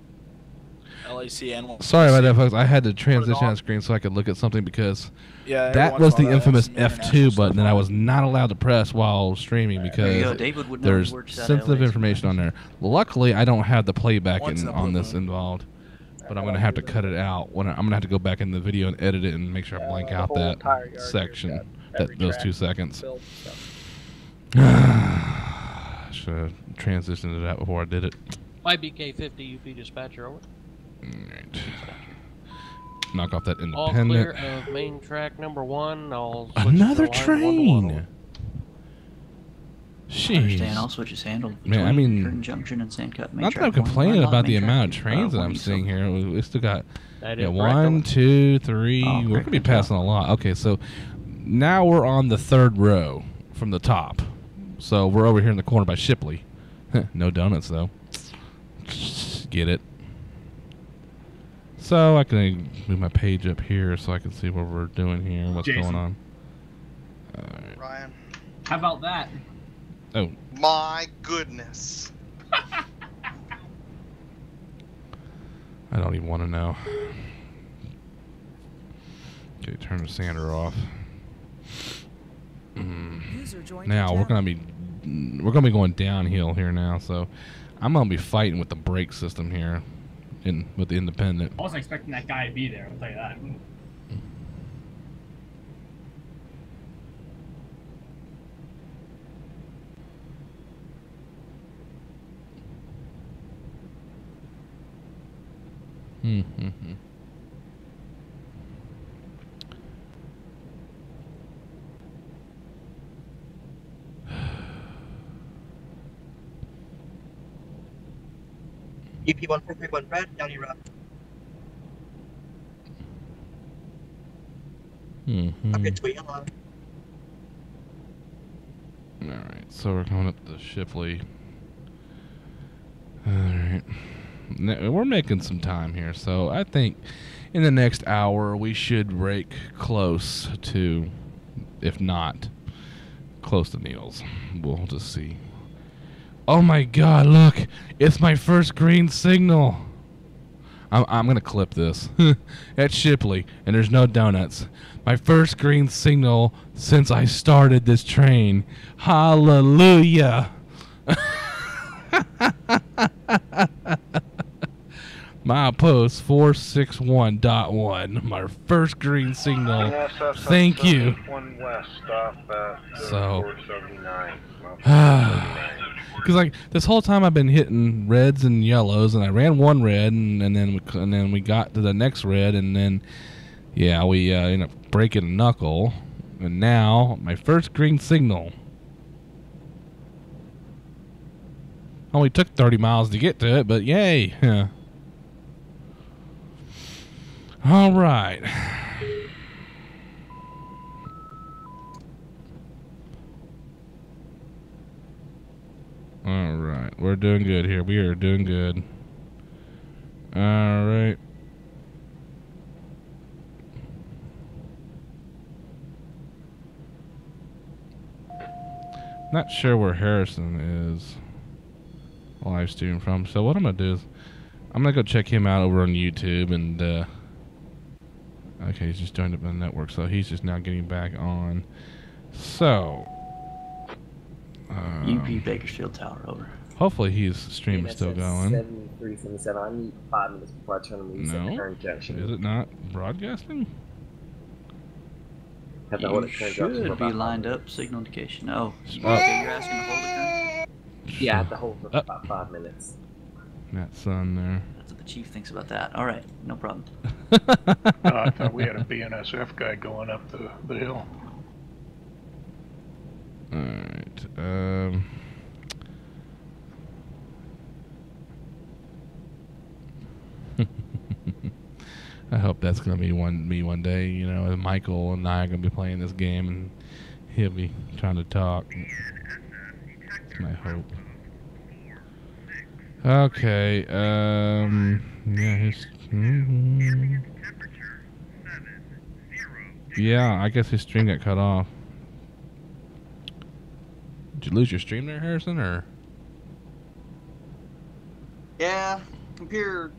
LAC and Sorry about that, folks. I had to transition on screen so I could look at something because that was the infamous F2 button that I was not allowed to press while streaming because there's sensitive information on there. Luckily, I don't have the playback on this involved, but I'm going to have to cut it out. I'm going to have to go back in the video and edit it and make sure I blank out that section, those 2 seconds. Should have transitioned to that before I did it. YBK50 UP dispatcher, over. Alright. Knock off that All independent. clear of main track number 1. I'll switch Another to line train! I understand. All switches handled. Man, I mean, Curtin Junction and Sandcut main not that track I'm complaining one, about the main amount of track, trains that I'm 1 seeing here. We still got That yeah, is 1, 2, 3. Oh, we're great, going to be good job. passing a lot. Okay, so now we're on the 3rd row from the top. So we're over here in the corner by Shipley. No donuts, though. Get it? So I can move my page up here so I can see what we're doing here, what's Jason. going on. Ryan. How about that? Oh. My goodness. I don't even want to know. Okay, turn the sander off. Now we're gonna be going downhill here now, so I'm gonna be fighting with the brake system here, with the independent. I wasn't expecting that guy to be there, I'll tell you that. UP 1431 red, down your road. Okay, to a yellow. Alright, so we're coming up to Shipley. Alright. We're making some time here, so I think in the next hour we should rake close to, if not, close to Neil's. We'll just see. Oh my god, look! It's my first green signal! I'm gonna clip this. At Shipley, and there's no donuts. My first green signal since I started this train. Hallelujah! Milepost 461.1. My first green signal. Thank you. West, stop at So 479. Because like this whole time I've been hitting reds and yellows, and I ran one red, and then we got to the next red, and then yeah, we ended up breaking a knuckle, and now my first green signal. Only took 30 miles to get to it, but yay! All right. All right, we're doing good here. We are doing good. All right. Not sure where Harrison is live streaming from. So what I'm gonna do is I'm gonna go check him out over on YouTube, and Okay, he's just joined up on the network, so he's just now getting back on. So, UP Bakersfield Tower, over. Hopefully his stream is still going. 7377. I need 5 minutes before I turn the leaves at Kern Junction. Is it not broadcasting? Have to hold it You Kern Junction for should be about lined 5 up, signal indication. Oh, okay, you're asking to hold it, Kern? Yeah, I have to hold for about 5 minutes. That sun there. That's what the chief thinks about that. All right, no problem. I thought we had a BNSF guy going up the hill. Alright, I hope that's gonna be me one day. You know, Michael and I are gonna be playing this game, and he'll be trying to talk. That's my hope. Okay. Yeah. Yeah, I guess his stream got cut off. Did you lose your stream there, Harrison, or? Yeah, computer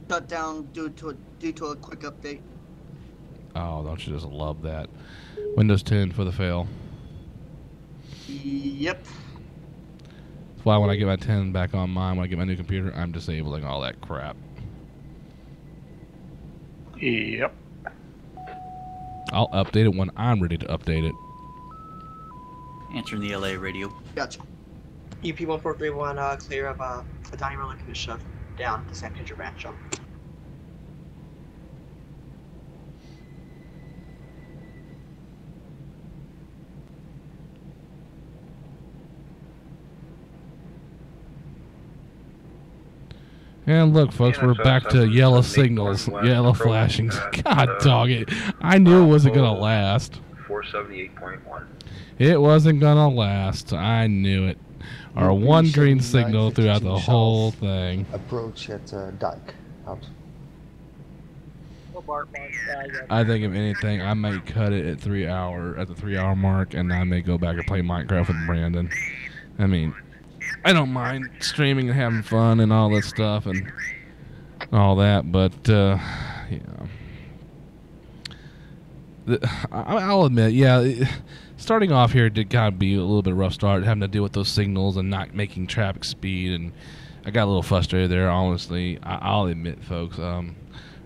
shut down due to a quick update. Oh, don't you just love that? Windows 10 for the fail. Yep. That's why when I get my 10 back on mine, when I get my new computer, I'm disabling all that crap. Yep. I'll update it when I'm ready to update it. Answering the LA radio. Gotcha. UP-1431, clear of a dining room looking to shove down to San Pedro Rancho. And look, folks, we're back to yellow signals, yellow flashings. God dog it. I knew it wasn't going to last. 478.1. It wasn't going to last. I knew it. Our one green signal throughout the whole thing. Approach at Dyke. Out. I think if anything, I might cut it at the 3 hour mark, and I may go back and play Minecraft with Brandon. I mean, I don't mind streaming and having fun and all that stuff and all that, but yeah. I'll admit, yeah, starting off here did kind of be a little bit of a rough start, having to deal with those signals and not making traffic speed, and I got a little frustrated there. Honestly, I'll admit, folks, I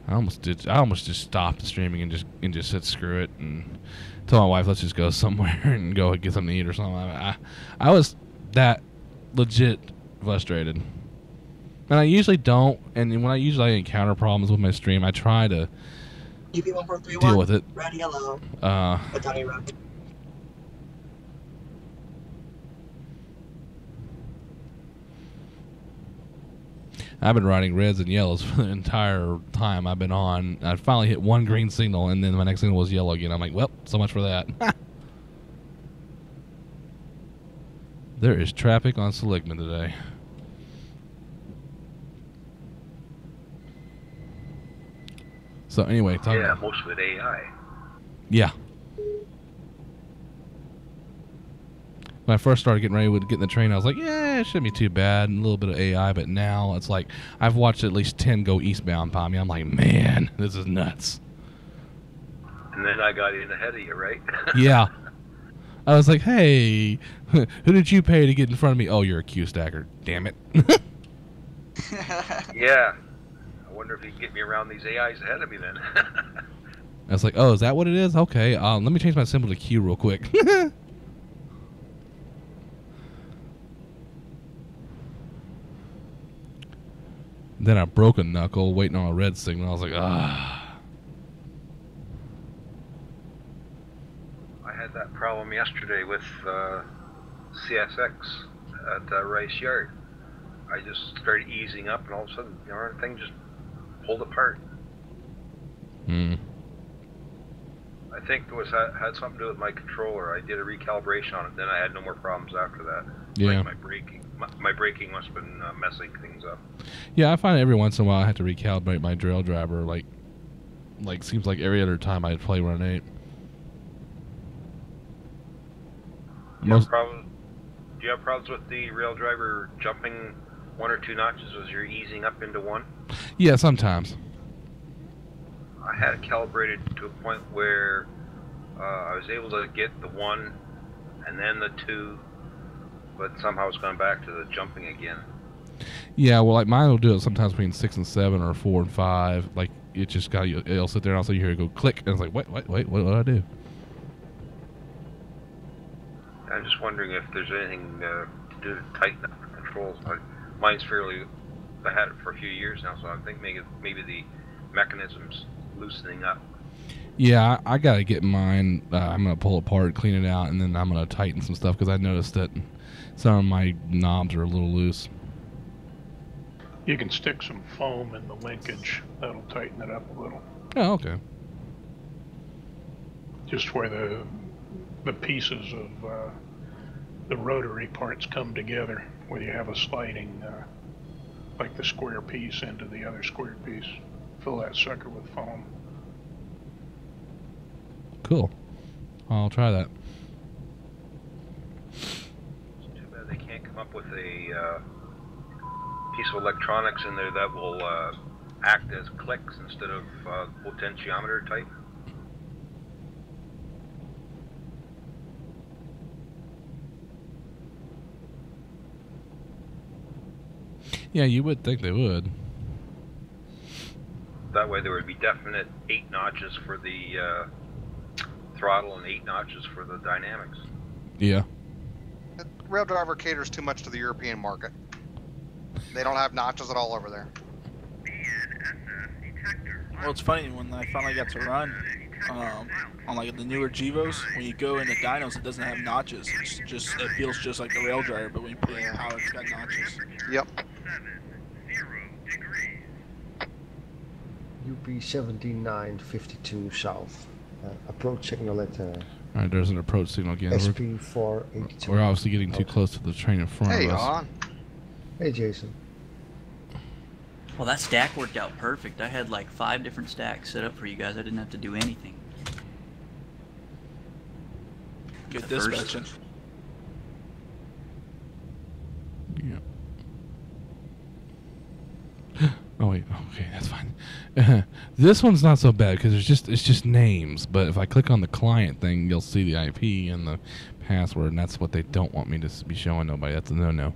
almost just stopped the streaming and just said screw it and told my wife, let's just go somewhere and go get something to eat or something. I was that legit frustrated, and I usually don't. And when I usually encounter problems with my stream, I try to deal with it. Red, yellow. I've been riding reds and yellows for the entire time I've been on. I finally hit one green signal, and then my next signal was yellow again. I'm like, well, so much for that. There is traffic on Seligman today. So anyway, yeah, most of it AI. Yeah. When I first started getting ready to get in the train, I was like, yeah, it shouldn't be too bad, and a little bit of AI, but now it's like, I've watched at least 10 go eastbound by me. I'm like, man, this is nuts. And then I got in ahead of you, right? Yeah. I was like, hey, who did you pay to get in front of me? Oh, you're a Q stacker. Damn it. Yeah. I wonder if he can get me around these AIs ahead of me then. I was like, oh, is that what it is? Okay, let me change my symbol to Q real quick. Then I broke a knuckle waiting on a red signal. I was like, ah. I had that problem yesterday with CSX at Rice Yard. I just started easing up, and all of a sudden, you know, everything just pulled apart. Hmm. I think it had something to do with my controller. I did a recalibration on it, then I had no more problems after that. Yeah. Like my braking must have been messing things up. Yeah, I find every once in a while I have to recalibrate my drill driver. Like seems like every other time I play Run 8. Do you have problems with the rail driver jumping 1 or 2 notches as you're easing up into 1? Yeah, sometimes. I had it calibrated to a point where I was able to get the 1 and then the 2, but somehow it's gone back to the jumping again. Yeah, well, like mine will do it sometimes between 6 and 7 or 4 and 5. Like it just got you. It'll sit there and also you hear it go click, and it's like, wait, what did I do? I'm just wondering if there's anything to do to tighten up the controls. Mine's fairly. I had it for a few years now, so I think maybe the mechanism's loosening up. Yeah, I gotta get mine. I'm gonna pull it apart, clean it out, and then I'm gonna tighten some stuff because I noticed that some of my knobs are a little loose. You can stick some foam in the linkage. That'll tighten it up a little. Oh, okay. Just where the pieces of the rotary parts come together, where you have a sliding, like the square piece into the other square piece. Fill that sucker with foam. Cool. I'll try that. It's too bad they can't come up with a piece of electronics in there that will act as clicks instead of potentiometer type. Yeah, you would think they would. That way there would be definite 8 notches for the throttle and 8 notches for the dynamics. Yeah. Raildriver caters too much to the European market. They don't have notches at all over there. Well, it's funny, when I finally got to run on like the newer Gevos, when you go into dynos, it doesn't have notches. It's just, it feels just like the Raildriver, but when you put it in power, it's got notches. Yep. UP 7952 south. Approach signal at Alright, there's an approach signal again. SP 482. We're obviously getting too close to the train in front of us. On. Hey, Jason. Well, that stack worked out perfect. I had like 5 different stacks set up for you guys. I didn't have to do anything. Good The first- dispatching. Yeah. Oh wait, okay, that's fine. This one's not so bad because it's just names. But if I click on the client thing, you'll see the IP and the password, and that's what they don't want me to be showing nobody. That's a no-no.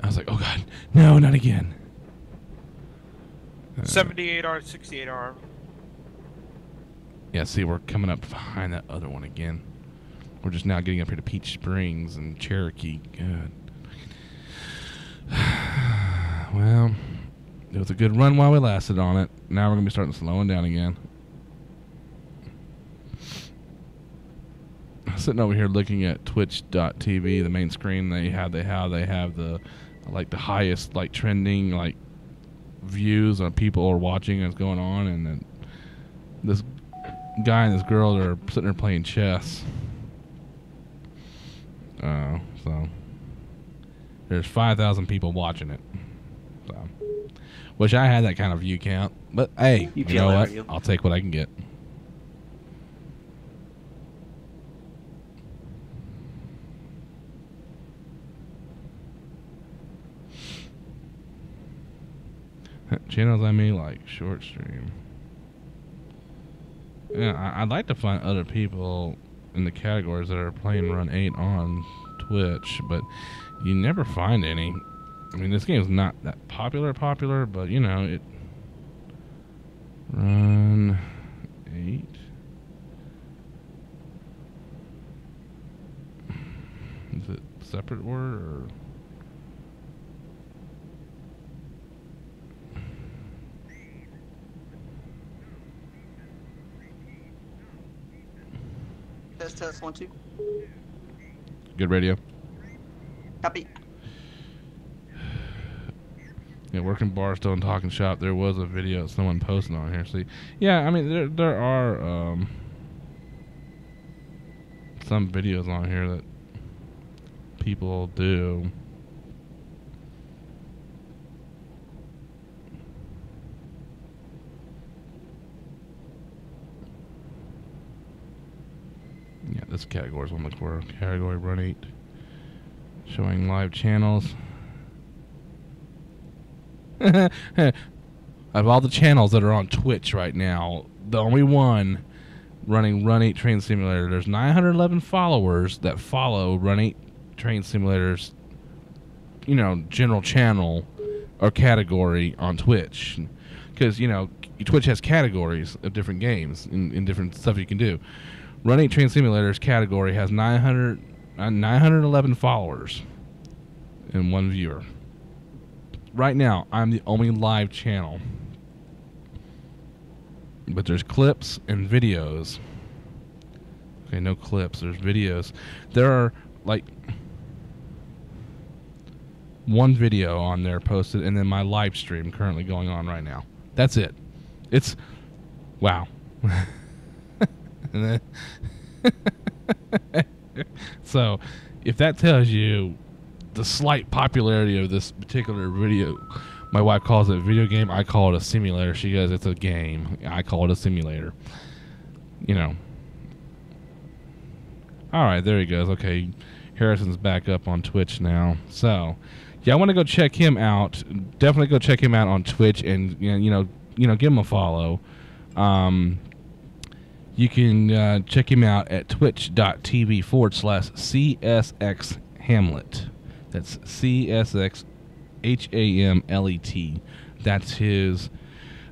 I was like, oh god, no, not again. 78R, 68R. Yeah, see, we're coming up behind that other one again. We're just now getting up here to Peach Springs and Cherokee. Good. Well, it was a good run while we lasted on it. Now we're going to be starting slowing down again. I'm sitting over here looking at twitch.tv, the main screen. They have the like the highest like trending like views on people are watching what's going on, and then this guy and this girl are sitting there playing chess. So there's 5,000 people watching it. So wish I had that kind of view count, but hey, you know what? I'll take what I can get. Channels I may like short stream. Yeah, I'd like to find other people in the categories that are playing Run 8 on Twitch, but you never find any. I mean, this game's not that popular, but you know, it. Run 8. Is it separate word or? Test 1 2. Good radio. Copy. Yeah, working Barstow and talking shop. There was a video someone posted on here. See, yeah, I mean there are some videos on here that people do. Yeah, this category is one look for. Category Run 8. Showing live channels. Of all the channels that are on Twitch right now, the only one running Run 8 Train Simulator. There's 911 followers that follow Run 8 Train Simulator's, you know, general channel or category on Twitch. Because, you know, Twitch has categories of different games and different stuff you can do. Run 8 Train Simulator's category has 911 followers and 1 viewer. Right now, I'm the only live channel. But there's clips and videos. Okay, no clips. There's videos. There are, like, 1 video on there posted, and then my live stream currently going on right now. That's it. It's... Wow. And then so, if that tells you the slight popularity of this particular video, my wife calls it a video game. I call it a simulator. She goes, it's a game. I call it a simulator. You know. All right, there he goes. Okay, Harrison's back up on Twitch now. So, yeah, I want to go check him out. Definitely go check him out on Twitch and you know, give him a follow. You can check him out at twitch.tv/CSX Hamlet. That's CSX HAMLET. That's his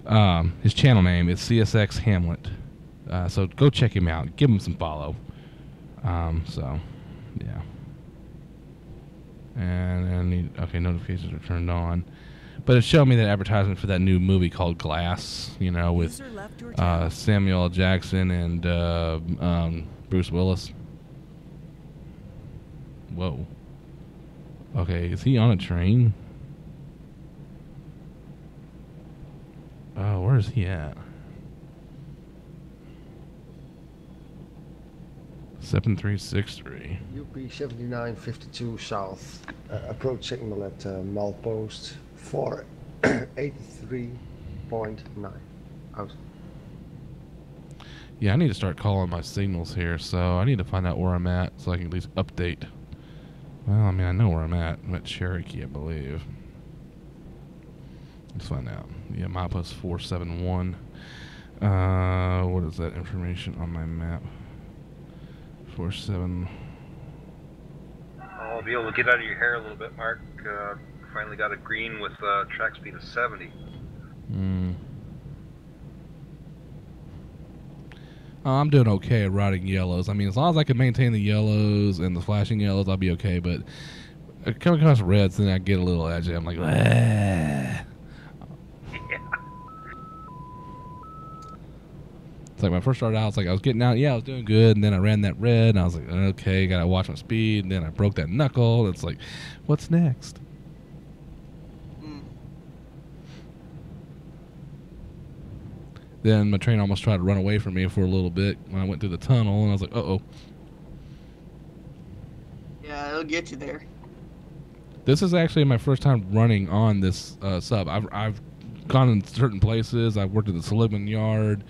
channel name. It's CSX Hamlet. So go check him out. Give him some follow. So yeah. And okay, notifications are turned on. But it showed me that advertisement for that new movie called Glass, you know, with Samuel L. Jackson and Bruce Willis. Whoa. Okay, is he on a train? Oh, where is he at? 7363. UP 7952 South. Approach signal at milepost 483.9. Out. Yeah, I need to start calling my signals here, so I need to find out where I'm at so I can at least update. Well, I mean, I know where I'm at. I'm at Cherokee, I believe. Let's find out. Yeah, milepost 471. What is that information on my map? 47. I'll be able to get out of your hair a little bit, Mark. Finally got a green with track speed of 70. I'm doing okay at riding yellows. I mean, as long as I can maintain the yellows and the flashing yellows, I'll be okay. But coming across reds, then I get a little edgy. I'm like, ah. Yeah. It's like when I first started out, it's like I was getting out. Yeah, I was doing good. And then I ran that red, and I was like, okay, got to watch my speed. And then I broke that knuckle. And it's like, what's next? Then my train almost tried to run away from me for a little bit when I went through the tunnel, and I was like, uh-oh. Yeah, it'll get you there. This is actually my first time running on this sub. I've gone in certain places. I've worked at the Seligman Yard.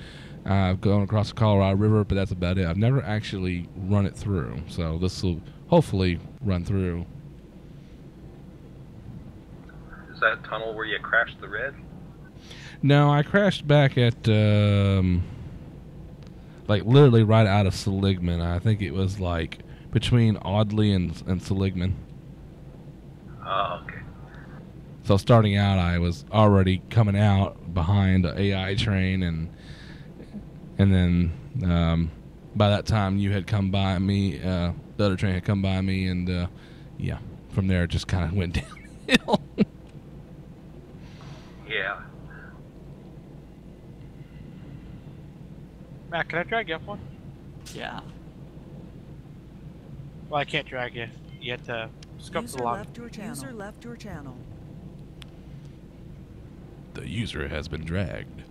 I've gone across the Colorado River, but that's about it. I've never actually run it through, so this will hopefully run through. Is that tunnel where you crashed the red? No, I crashed back at, like, literally right out of Seligman. I think it was, like, between Audley and Seligman. Oh, okay. So starting out, I was already coming out behind the AI train, and then by that time you had come by me, the other train had come by me, and yeah, from there it just kind of went downhill. Yeah. Matt, can I drag you up one? Yeah. Well, I can't drag you. You have to scope the lobby. User left your channel. The user has been dragged.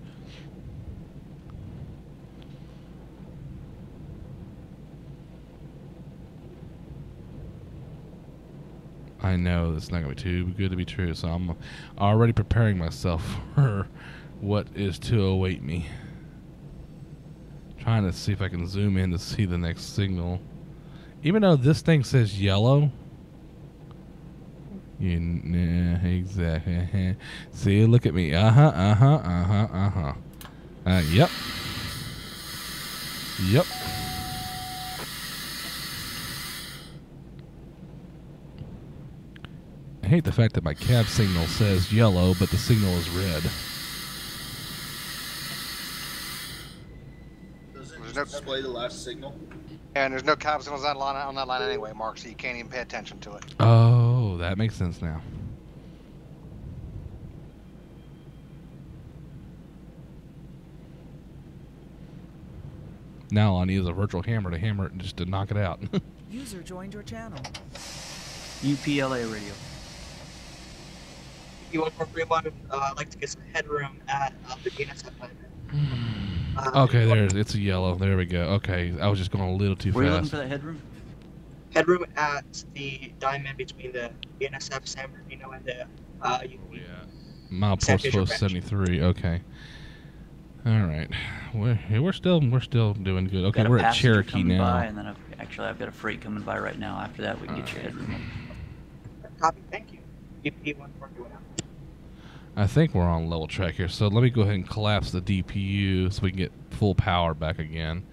I know it's not going to be too good to be true, so I'm already preparing myself for what is to await me. Trying to see if I can zoom in to see the next signal. Even though this thing says yellow. Yeah, exactly. See, look at me. Yep. Yep. I hate the fact that my cab signal says yellow, but the signal is red. Doesn't it just display the last signal? And there's no cab signals on that line anyway, Mark, so you can't even pay attention to it. Oh, that makes sense now. Now all I need is a virtual hammer to hammer it and just to knock it out. User joined your channel. UPLA radio. You want more free one? I'd like to get some headroom at the BNSF line. Okay, there's it's a yellow. There we go. Okay, I was just going a little too Were you looking fast. for that headroom? Headroom at the diamond between the BNSF San Bernardino and the UP. Milepost post 73. Okay. All right. We're still doing good. Okay, Got a we're at passenger Cherokee coming now. by, and then I've got a freight coming by right now. After that, we can get your headroom. Copy. Thank you. UP 141. I think we're on level track here, so let me go ahead and collapse the DPU so we can get full power back again.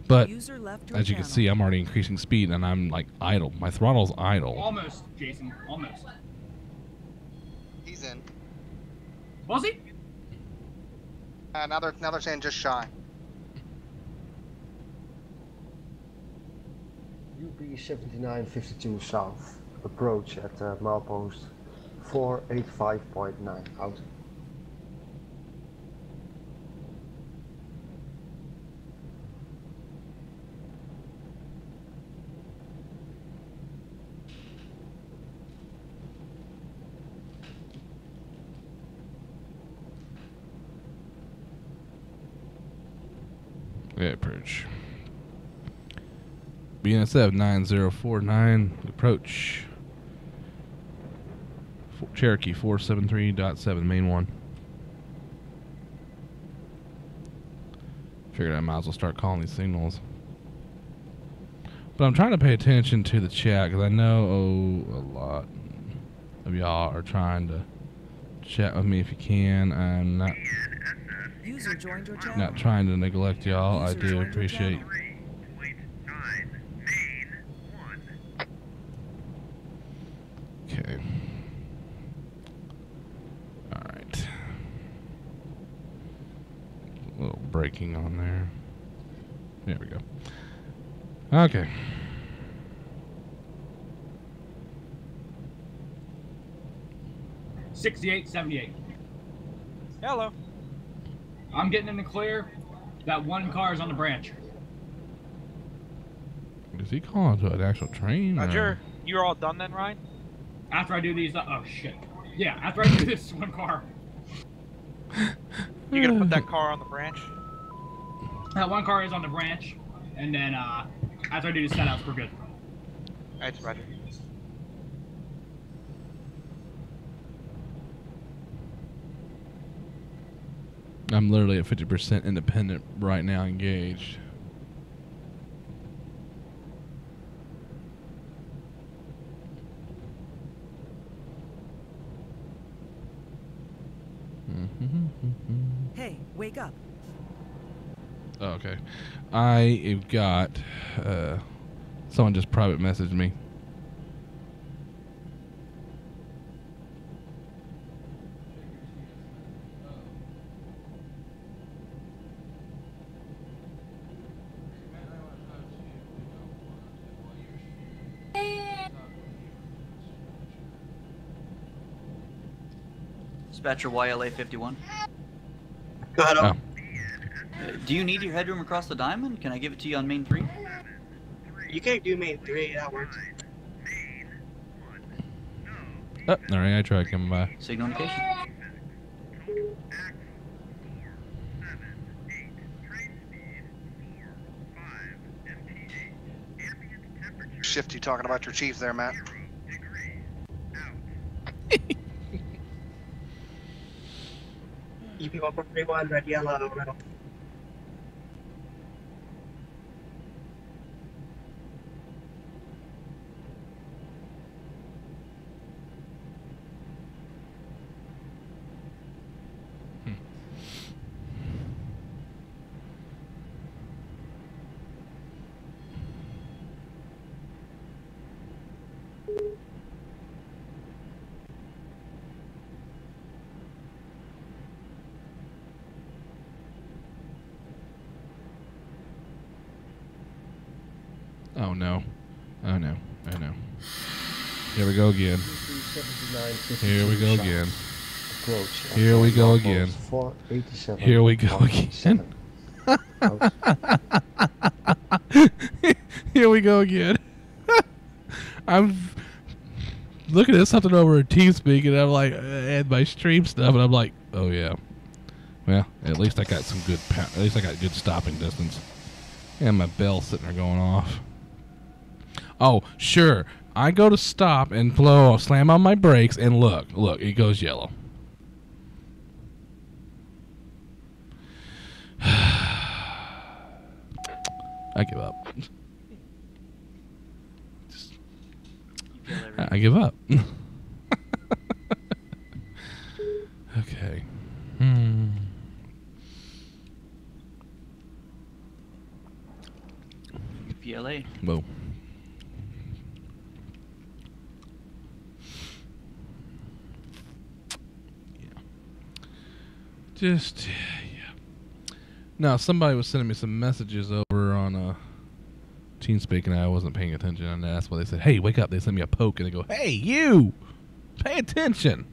But User left your as you can channel. see, I'm already increasing speed, and I'm like idle. My throttle's idle. Almost, Jason. Almost. He's in. Was he? Now they're saying just shy. UP 7952 south. Approach at milepost 485.9. Out. Yeah, approach. BNSF 9049, approach. Cherokee 473.7, main one. Figured I might as well start calling these signals. But I'm trying to pay attention to the chat because I know a lot of y'all are trying to chat with me if you can. I'm not User joined your channel. not trying to neglect y'all. I User do joined your appreciate. channel. Okay. All right. A little braking on there. There we go. Okay. $68.78. Hello. I'm getting in the clear. That one car is on the branch. Is he calling to an actual train? or- Roger. You're all done then, Ryan? After I do these, oh shit. Yeah, after I do this one car. You gonna put that car on the branch? That one car is on the branch, and then after I do the setouts, we're good. Alright, Roger. I'm literally at 50% independent right now, engaged. Hey, wake up. Oh, okay. I've got someone just private messaged me. Dispatcher YLA 51. Go ahead. Oh. Do you need your headroom across the diamond? Can I give it to you on main 3? You can do main 3, that works. Oh, all right, I tried coming by. Signal indication. Shifty talking about your chief there, Matt. UP 141, red, yellow, no. Oh no. Oh no. Oh no. Here we go again. Here we go again. Here we go again. Here we go again. Here we go again. I'm looking at something over at TeamSpeak, and I'm like, and my stream stuff, and I'm like, oh yeah. Well, at least I got some good. At least I got good stopping distance. And my bell sitting there going off. Oh, sure. I go to stop and blow, slam on my brakes, and look, it goes yellow. I give up. I give up. Okay. PLA. Whoa. Just, yeah. Now, somebody was sending me some messages over on TeamSpeak, and I wasn't paying attention, and that's why they said, hey, wake up. They sent me a poke, and they go, hey, you, pay attention.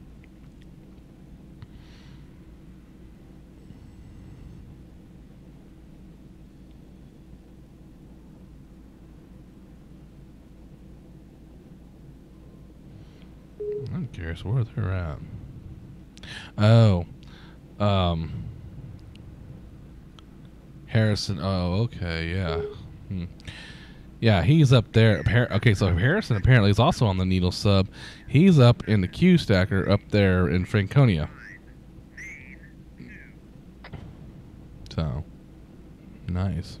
I'm curious where they're at. Oh. Harrison. Oh, okay, yeah. Yeah, he's up there. Okay, so Harrison apparently is also on the Needle sub. He's up in the Q stacker up there in Franconia. So, nice.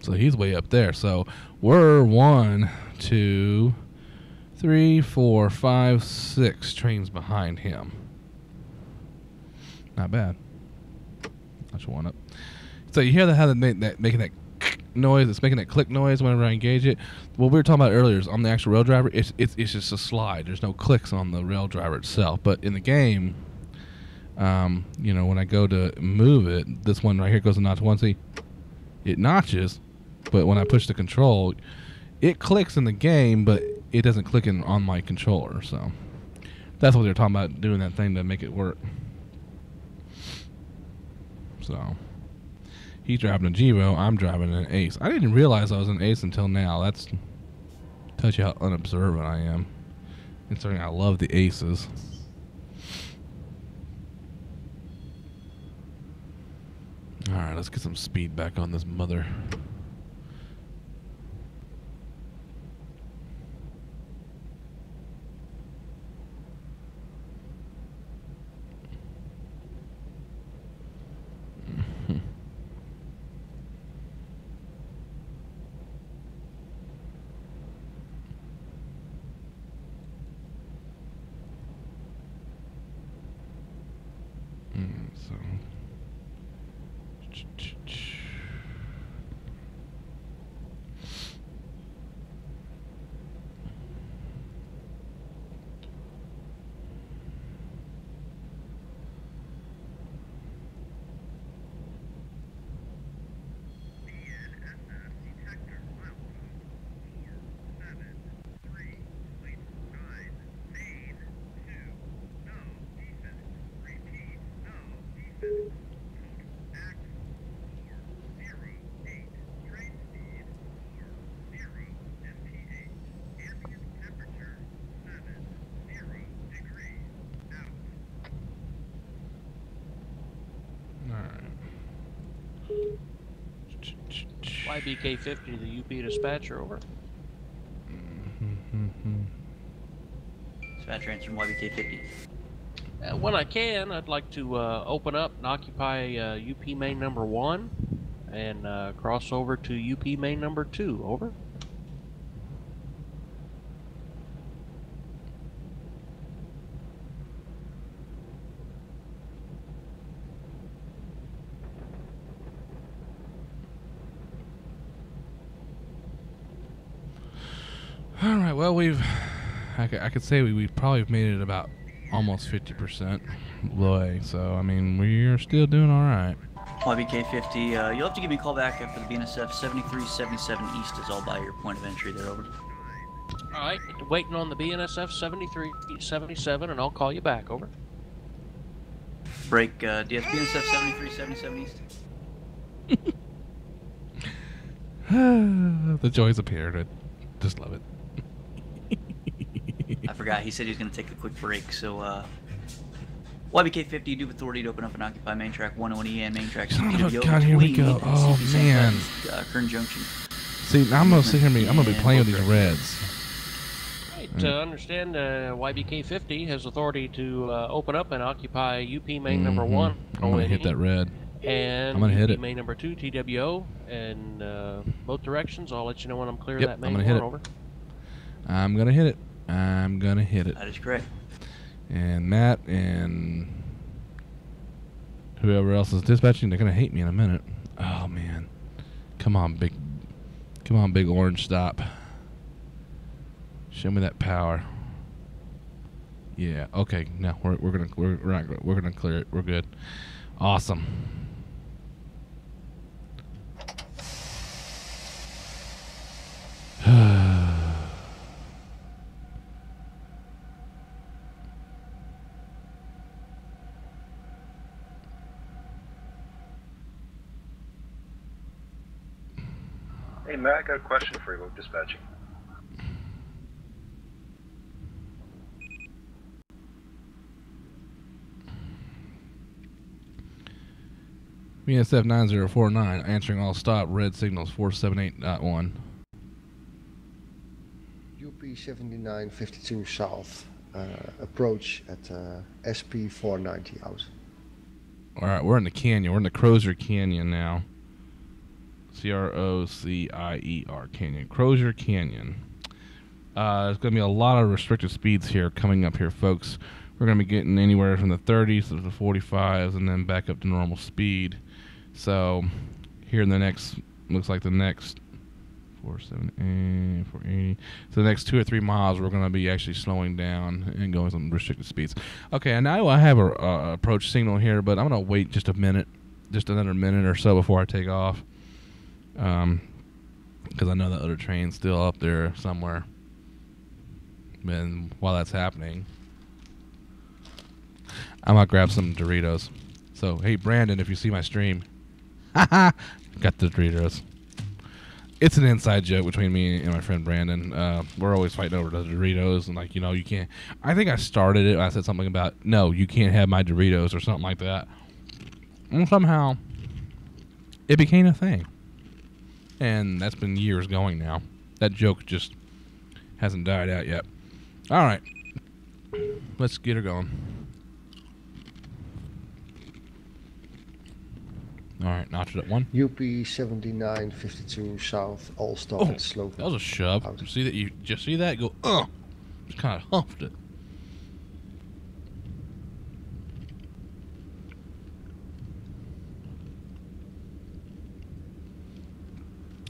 So he's way up there. So we're 1, 2, 3, 4, 5, 6 trains behind him. Not bad. That's one up. So you hear how making that noise? It's making that click noise whenever I engage it. What we were talking about earlier is on the actual rail driver. It's just a slide. There's no clicks on the rail driver itself. But in the game, you know, when I go to move it, this one right here goes to notch 1. See, it notches, but when I push the control, it clicks in the game, but it doesn't click on my controller. So that's what they're talking about, doing that thing to make it work. So he's driving a Jevo, I'm driving an Ace. I didn't realize I was an Ace until now. That's tells you how unobservant I am. Considering I love the Aces. Alright, let's get some speed back on this mother. So YBK50 to the UP dispatcher, over. Dispatcher answering YBK50. When I can, I'd like to open up and occupy UP main number 1 and cross over to UP main number 2, over. all right, well, I could say we've probably made it about almost 50% way, so I mean we're still doing all right. YBK50, you'll have to give me a call back after the BNSF 7377 East is all by your point of entry there, over. Alright, waiting on the BNSF 7377, and I'll call you back, over. Break, do you have BNSF 7377 East? The joys appeared. I just love it. I forgot, he said he was going to take a quick break, so, YBK50, you do have authority to open up and occupy main track 101E and main track CPWO. God, here we go. Oh, man. Kern Junction. See, now I'm going to sit here and I'm going to be playing with these reds. Right, to understand, YBK50 has authority to open up and occupy UP main number 1. I'm going to hit that red. And I'm going to hit UP it. main number 2, TWO, and both directions. I'll let you know when I'm clear of that main I'm gonna hit one, it. over. I'm going to hit it. I'm going to hit it. That is correct. And Matt and whoever else is dispatching, they're going to hate me in a minute. Oh, man. Come on, big orange, stop. Show me that power. Yeah, okay. No, we're going to clear it. We're good. Awesome. Hey, Matt, I got a question for you about dispatching. BNSF 9049, answering all stop, red signals 478.1. UP 7952 south, approach at SP 490 out. Alright, we're in the canyon. We're in the Crozier Canyon now. Crocier Canyon. Crozier Canyon. There's going to be a lot of restricted speeds here coming up here, folks. We're going to be getting anywhere from the 30s to the 45s and then back up to normal speed. So, here in the next, looks like the next 470, 480. So the next 2 or 3 miles, we're going to be actually slowing down and going some restricted speeds. Okay, and now I have a approach signal here, but I'm going to wait just a minute, just another minute or so before I take off. Because I know the other train's still up there somewhere. And while that's happening, I might grab some Doritos. So, hey, Brandon, if you see my stream, got the Doritos. It's an inside joke between me and my friend Brandon. We're always fighting over the Doritos, and like, you can't. I think I started it. I said something about, no, you can't have my Doritos or something like that. And somehow, it became a thing. And that's been years going now. That joke just hasn't died out yet. All right, let's get her going. All right, notch it at 1. UP 7952 south, all stop at slope. That was a shove. See that? You just see that? Go, just kind of huffed it.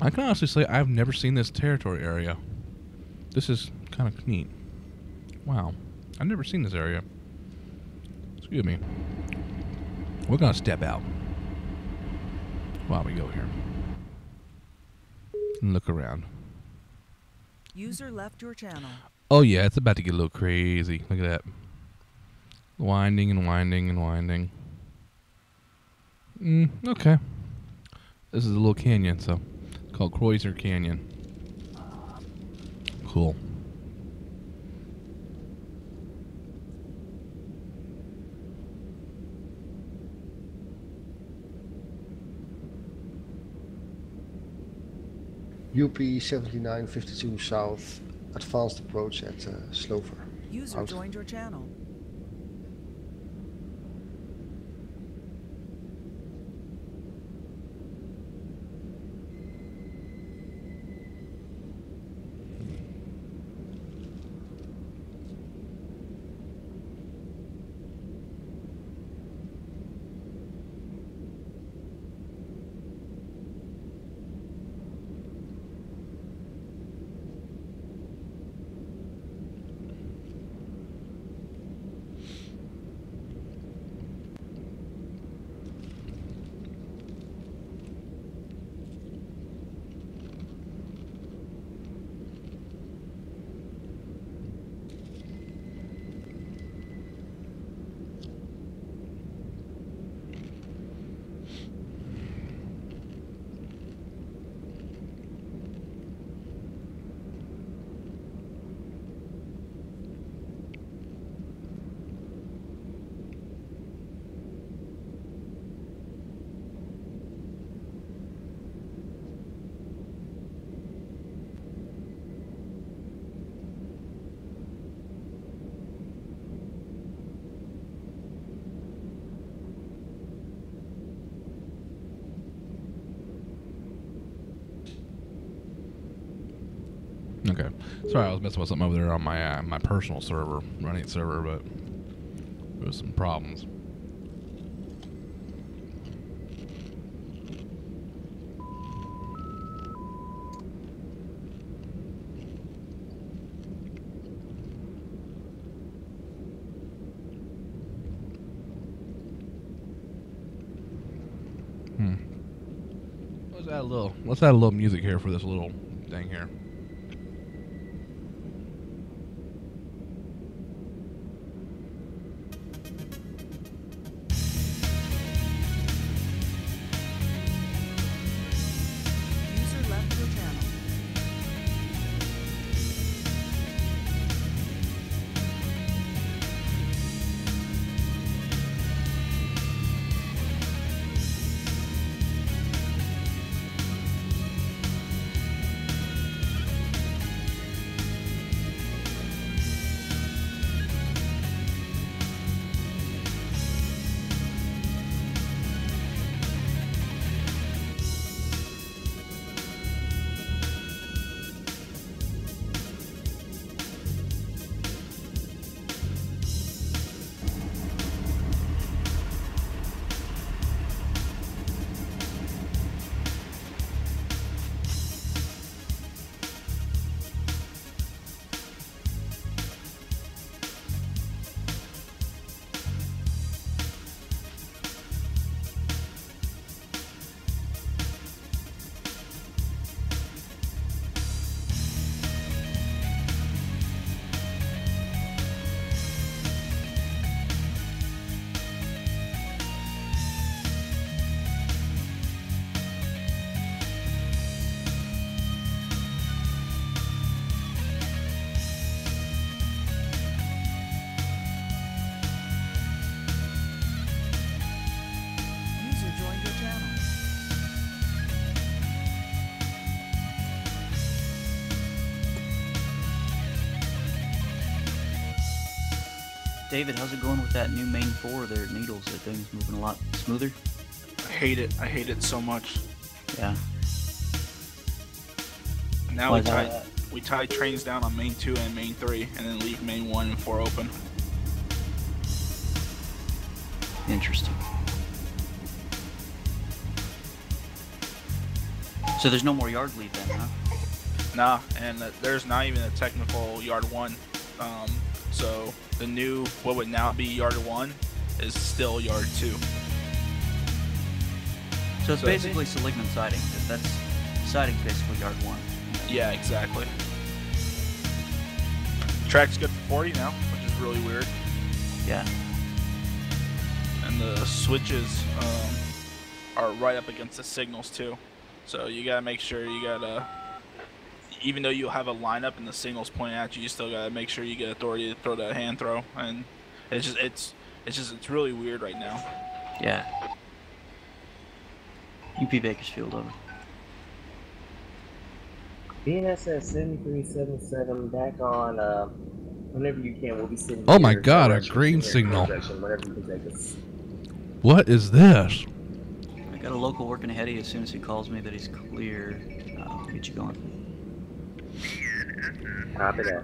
I can honestly say I've never seen this territory area. This is kind of neat. Wow, I've never seen this area. Excuse me. We're gonna step out while we go here and look around. User left your channel. Oh yeah, it's about to get a little crazy. Look at that. Winding and winding and winding. Okay. This is a little canyon, so it's called Crozier Canyon. Cool. UP 7952 south, advanced approach at Slover. User out. joined your channel. Okay. Sorry, I was messing with something over there on my my personal server, running server, but there was some problems. Let's add a little music here for this little thing here. User left your channel. User joined your channel. David, how's it going with that new main 4 there at Needles? That thing's moving a lot smoother. I hate it. I hate it so much. Yeah. Now Why we is that? tie trains down on main 2 and main 3, and then leave main 1 and 4 open. Interesting. So there's no more yard lead then, huh? Nah, and there's not even a technical yard 1. So the new, what would now be yard 1, is still yard 2. So it's basically Seligman siding. 'Cause that's siding's basically yard 1. Yeah, exactly. Track's good for 40 now, which is really weird. Yeah. And the switches are right up against the signals too. So you gotta make sure you gotta, even though you have a lineup and the signals pointing at you, you still gotta make sure you get authority to throw that hand throw. And it's really weird right now. Yeah. UP Bakersfield over. BNSS 7377 back on whenever you can. We'll be sitting Oh my here God, a direction green to signal. projection whenever you can take us. What is this? I got a local working ahead of you as soon as he calls me that he's clear. I'll get you going. Copy that.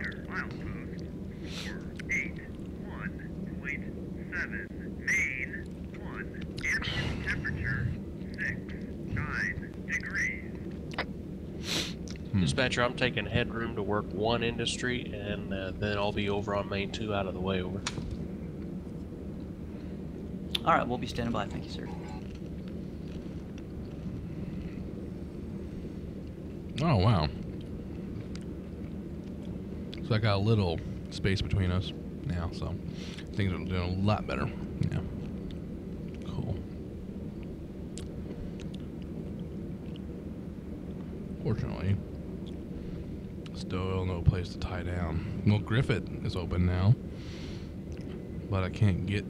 Dispatcher, I'm taking headroom to work 1 industry, and then I'll be over on main 2 out of the way. Over. All right, we'll be standing by. Thank you, sir. Oh wow. So I got a little space between us now, so things are doing a lot better. Yeah. Cool. Fortunately, still no place to tie down. Well, Griffith is open now, but I can't get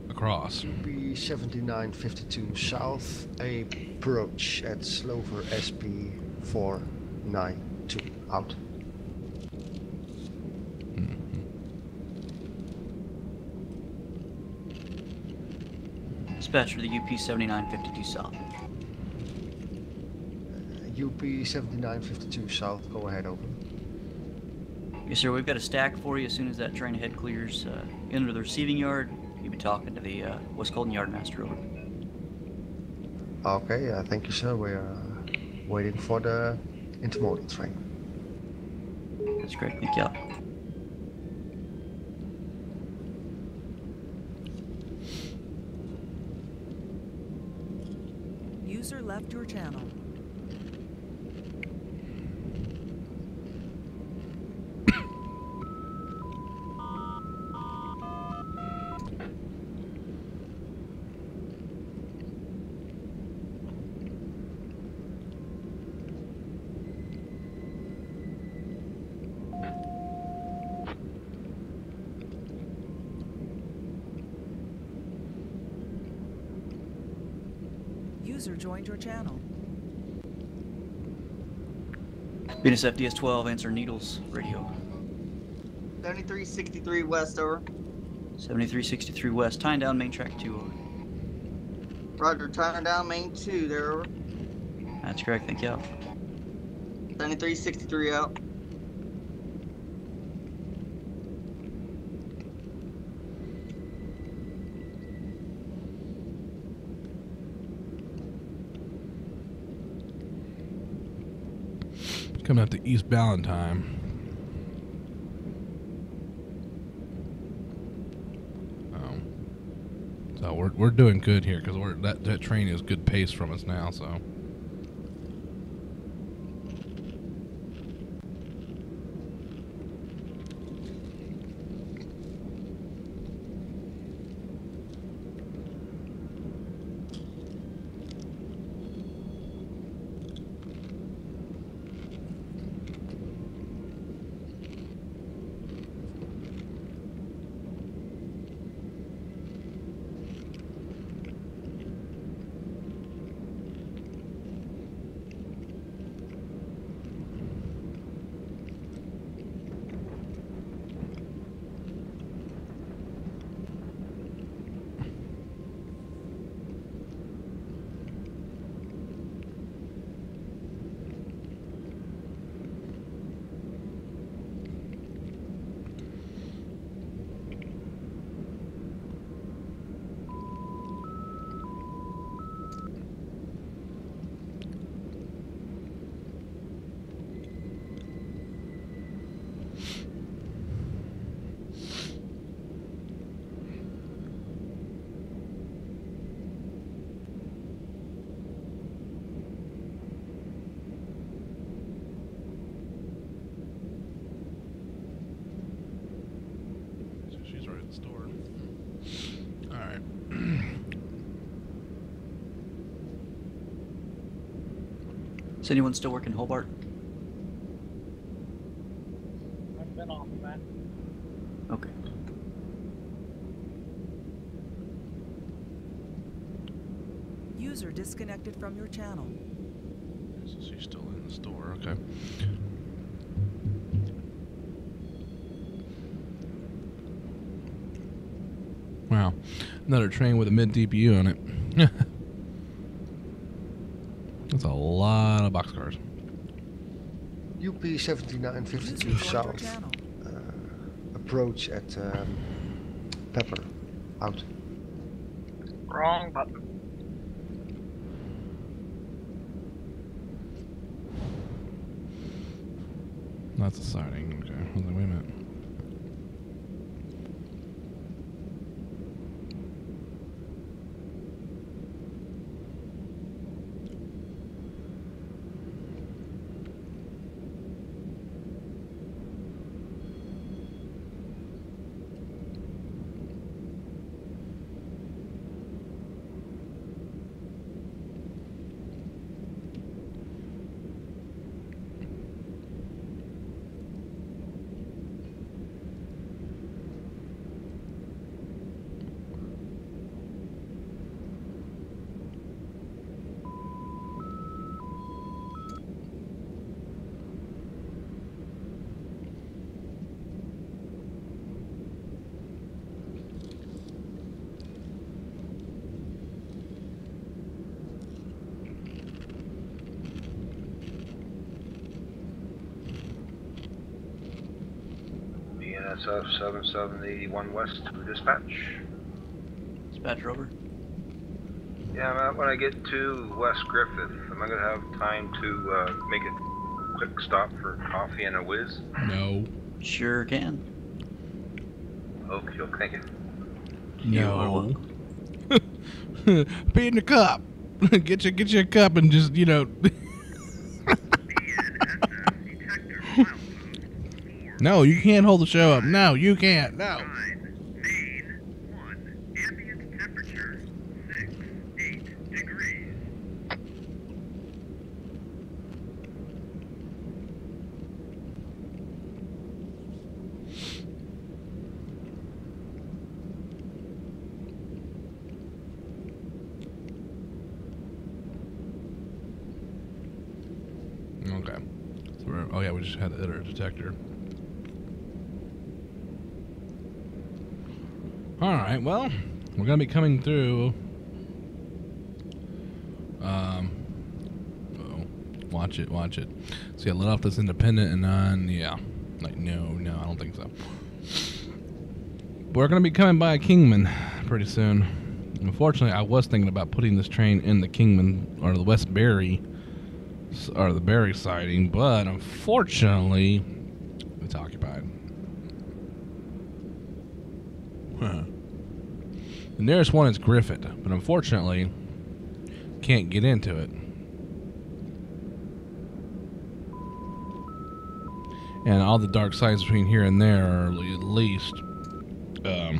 across. UP 7952 south, approach at Slover SP 492 out. Dispatcher, the UP 7952 south. UP 7952 south, go ahead, over. Yes, sir. We've got a stack for you as soon as that train ahead clears into the receiving yard. You'll be talking to the West Colton Yardmaster. Over. Okay, thank you, sir. We are waiting for the intermodal train. That's correct. Thank you. User left your channel. User joined your channel. Venus FDS 12, answer Needles radio. 7363 West, over. 7363 West, tying down main track 2, over. Roger, tying down main 2, there, over. That's correct, thank you. 7363 out. Coming up to East Ballantyne. So we're doing good here because that train is good pace from us now. So. Store. All right. Is anyone still working Hobart? I've been off that. Okay. User disconnected from your channel. So she's still in the store. Okay. Wow, another train with a mid DPU on it. That's a lot of boxcars. UP 7952 south. Approach at Pepper. Out. Wrong button. That's a sighting. Okay, hold on, wait a minute. SF 7781 West to dispatch. Dispatch over. Yeah, Matt, when I get to West Griffith, am I going to have time to make a quick stop for coffee and a whiz? No. Sure can. Okay, thank you. No. Be in the cup. get your cup and just, you know. No, you can't hold the show up. No, you can't. No. Okay. So oh yeah, we just had to hit our detector. All right. Well, we're gonna be coming through. Watch it. See, I let off this independent and on. Yeah. Like no, I don't think so. We're gonna be coming by a Kingman pretty soon. Unfortunately, I was thinking about putting this train in the Kingman or the West Barry. Or the Barry siding, but unfortunately, it's occupied. Huh. The nearest one is Griffith, but unfortunately, can't get into it. And all the dark sides between here and there are at least, yeah.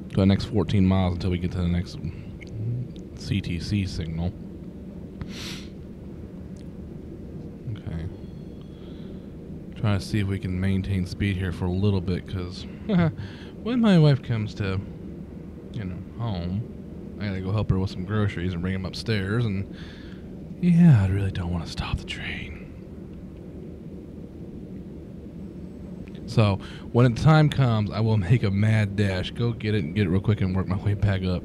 For the next 14 miles until we get to the next CTC signal. Okay. Trying to see if we can maintain speed here for a little bit, because when my wife comes to, you know, home, I gotta go help her with some groceries and bring them upstairs, and yeah, I really don't want to stop the train. So, when the time comes, I will make a mad dash, go get it and get it real quick and work my way back up.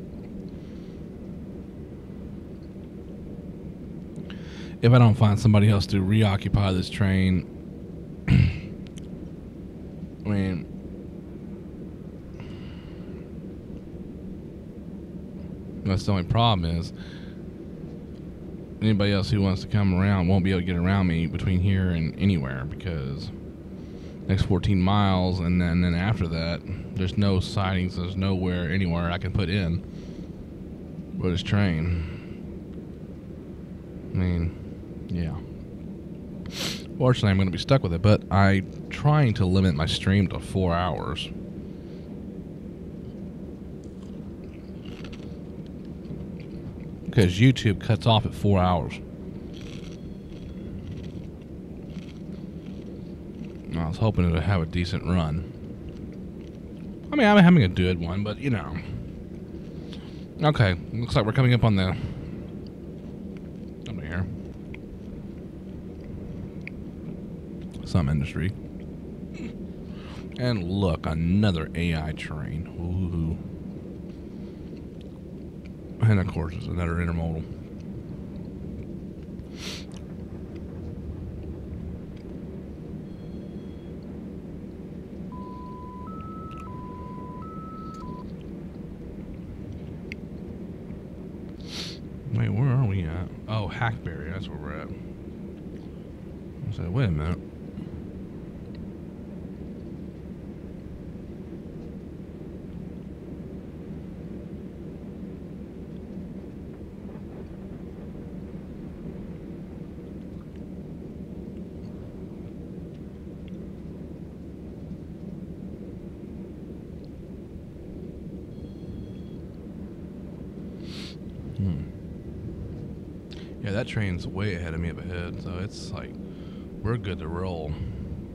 If I don't find somebody else to reoccupy this train, I mean, that's the only problem is anybody else who wants to come around won't be able to get around me between here and anywhere, because next 14 miles and then after that, there's no sidings, there's nowhere, anywhere I can put in for this train. I mean, yeah. Fortunately, I'm going to be stuck with it, but I'm trying to limit my stream to 4 hours. Because YouTube cuts off at 4 hours. I was hoping to have a decent run. I mean, I'm having a good one, but you know. Okay, looks like we're coming up on the... over here. Some industry. And look, another AI train. Ooh. And of course, it's another intermodal. Wait, where are we at? Oh, Hackberry, that's where we're at. I said, wait a minute. Yeah, that train's way ahead of me up ahead, so it's like, we're good to roll.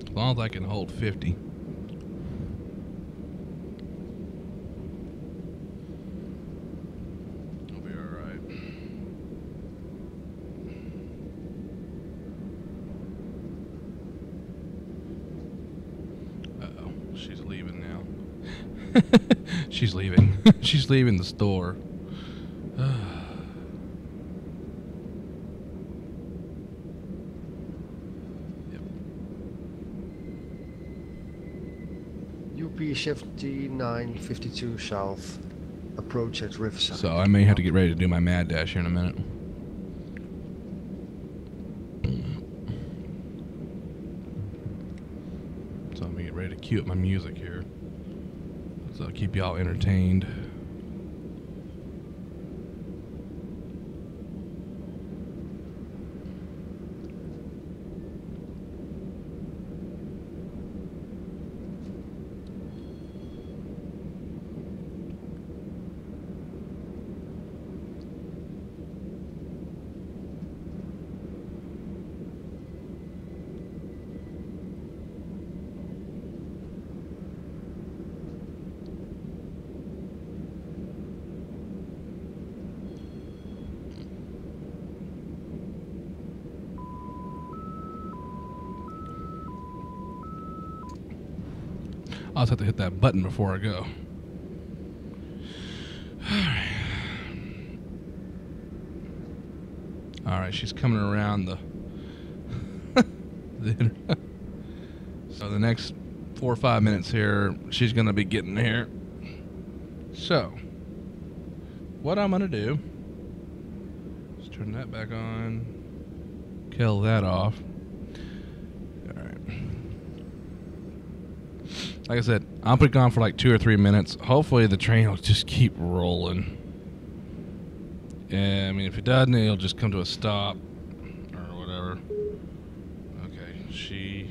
As long as I can hold 50. I'll be alright. Uh-oh, she's leaving now. She's leaving. She's leaving the store. UP 7952 south. Approach at Riverside. So I may have to get ready to do my mad dash here in a minute. So I'm gonna get ready to cue up my music here. So I'll keep y'all entertained. I'll just have to hit that button before I go. Alright, she's coming around the... So the next 4 or 5 minutes here, she's going to be getting here. So, what I'm going to do is turn that back on, kill that off. Like I said, I'll be gone for like 2 or 3 minutes. Hopefully the train will just keep rolling. Yeah, I mean, if it doesn't, it'll just come to a stop or whatever. Okay, she...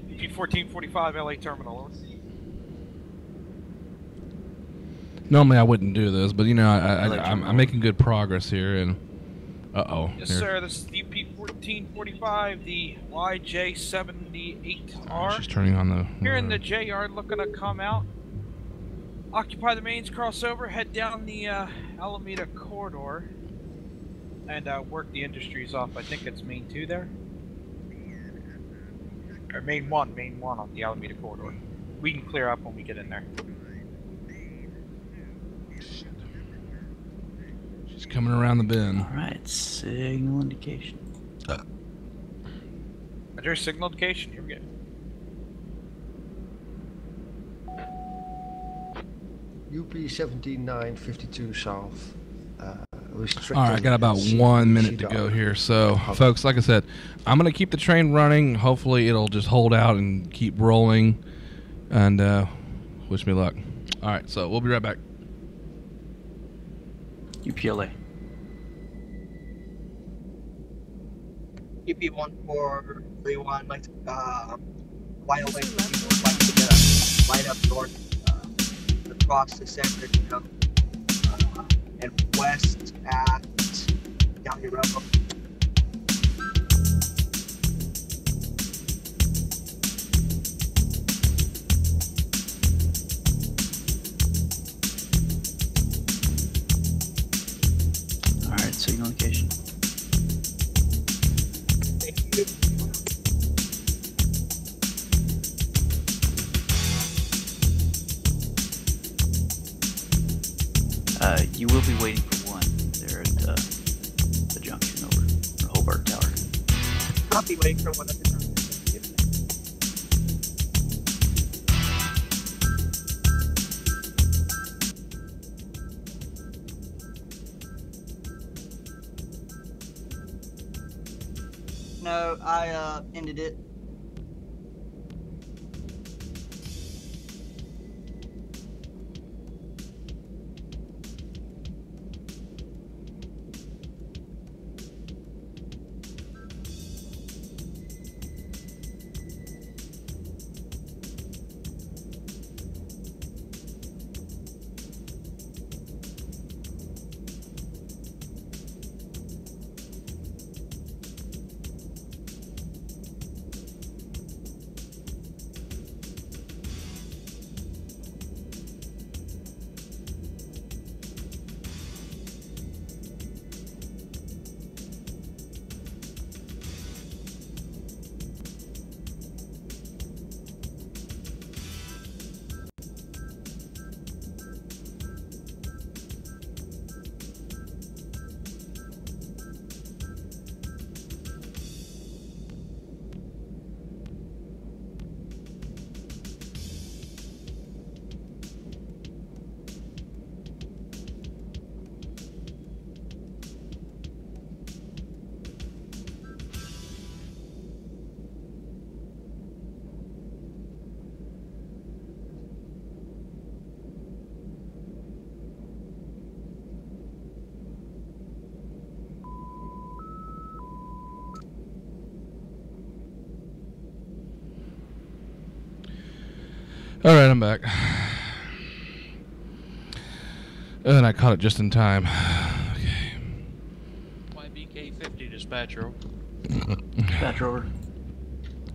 P1445 LA Terminal. Normally I wouldn't do this, but you know, I'm making good progress here, and... Uh-oh. Yes, sir. This is the P1445, the YJ78R. She's turning on the... Here in the J yard, looking to come out. Occupy the mains crossover, head down the Alameda corridor, and work the industries off. I think it's main 2 there. Or main 1 on the Alameda corridor. We can clear up when we get in there. She's coming around the bend. Alright, signal indication. Roger, signal indication. Here we go. UP 17952 south. All right, I got about 1 minute to go here. So, folks, like I said, I'm going to keep the train running. Hopefully, it'll just hold out and keep rolling. And wish me luck. All right, so we'll be right back. UPLA. UP1431, like, wide awake, people would like to get a light up north, across the San Bernardino, and west at Downey Road. Alright, signal location. Thank you. You will be waiting for one there at the junction over the Hobart Tower. I'll be waiting for one at the junction. No, I ended it. All right, I'm back. And I caught it just in time. YBK50 dispatcher. Dispatcher over.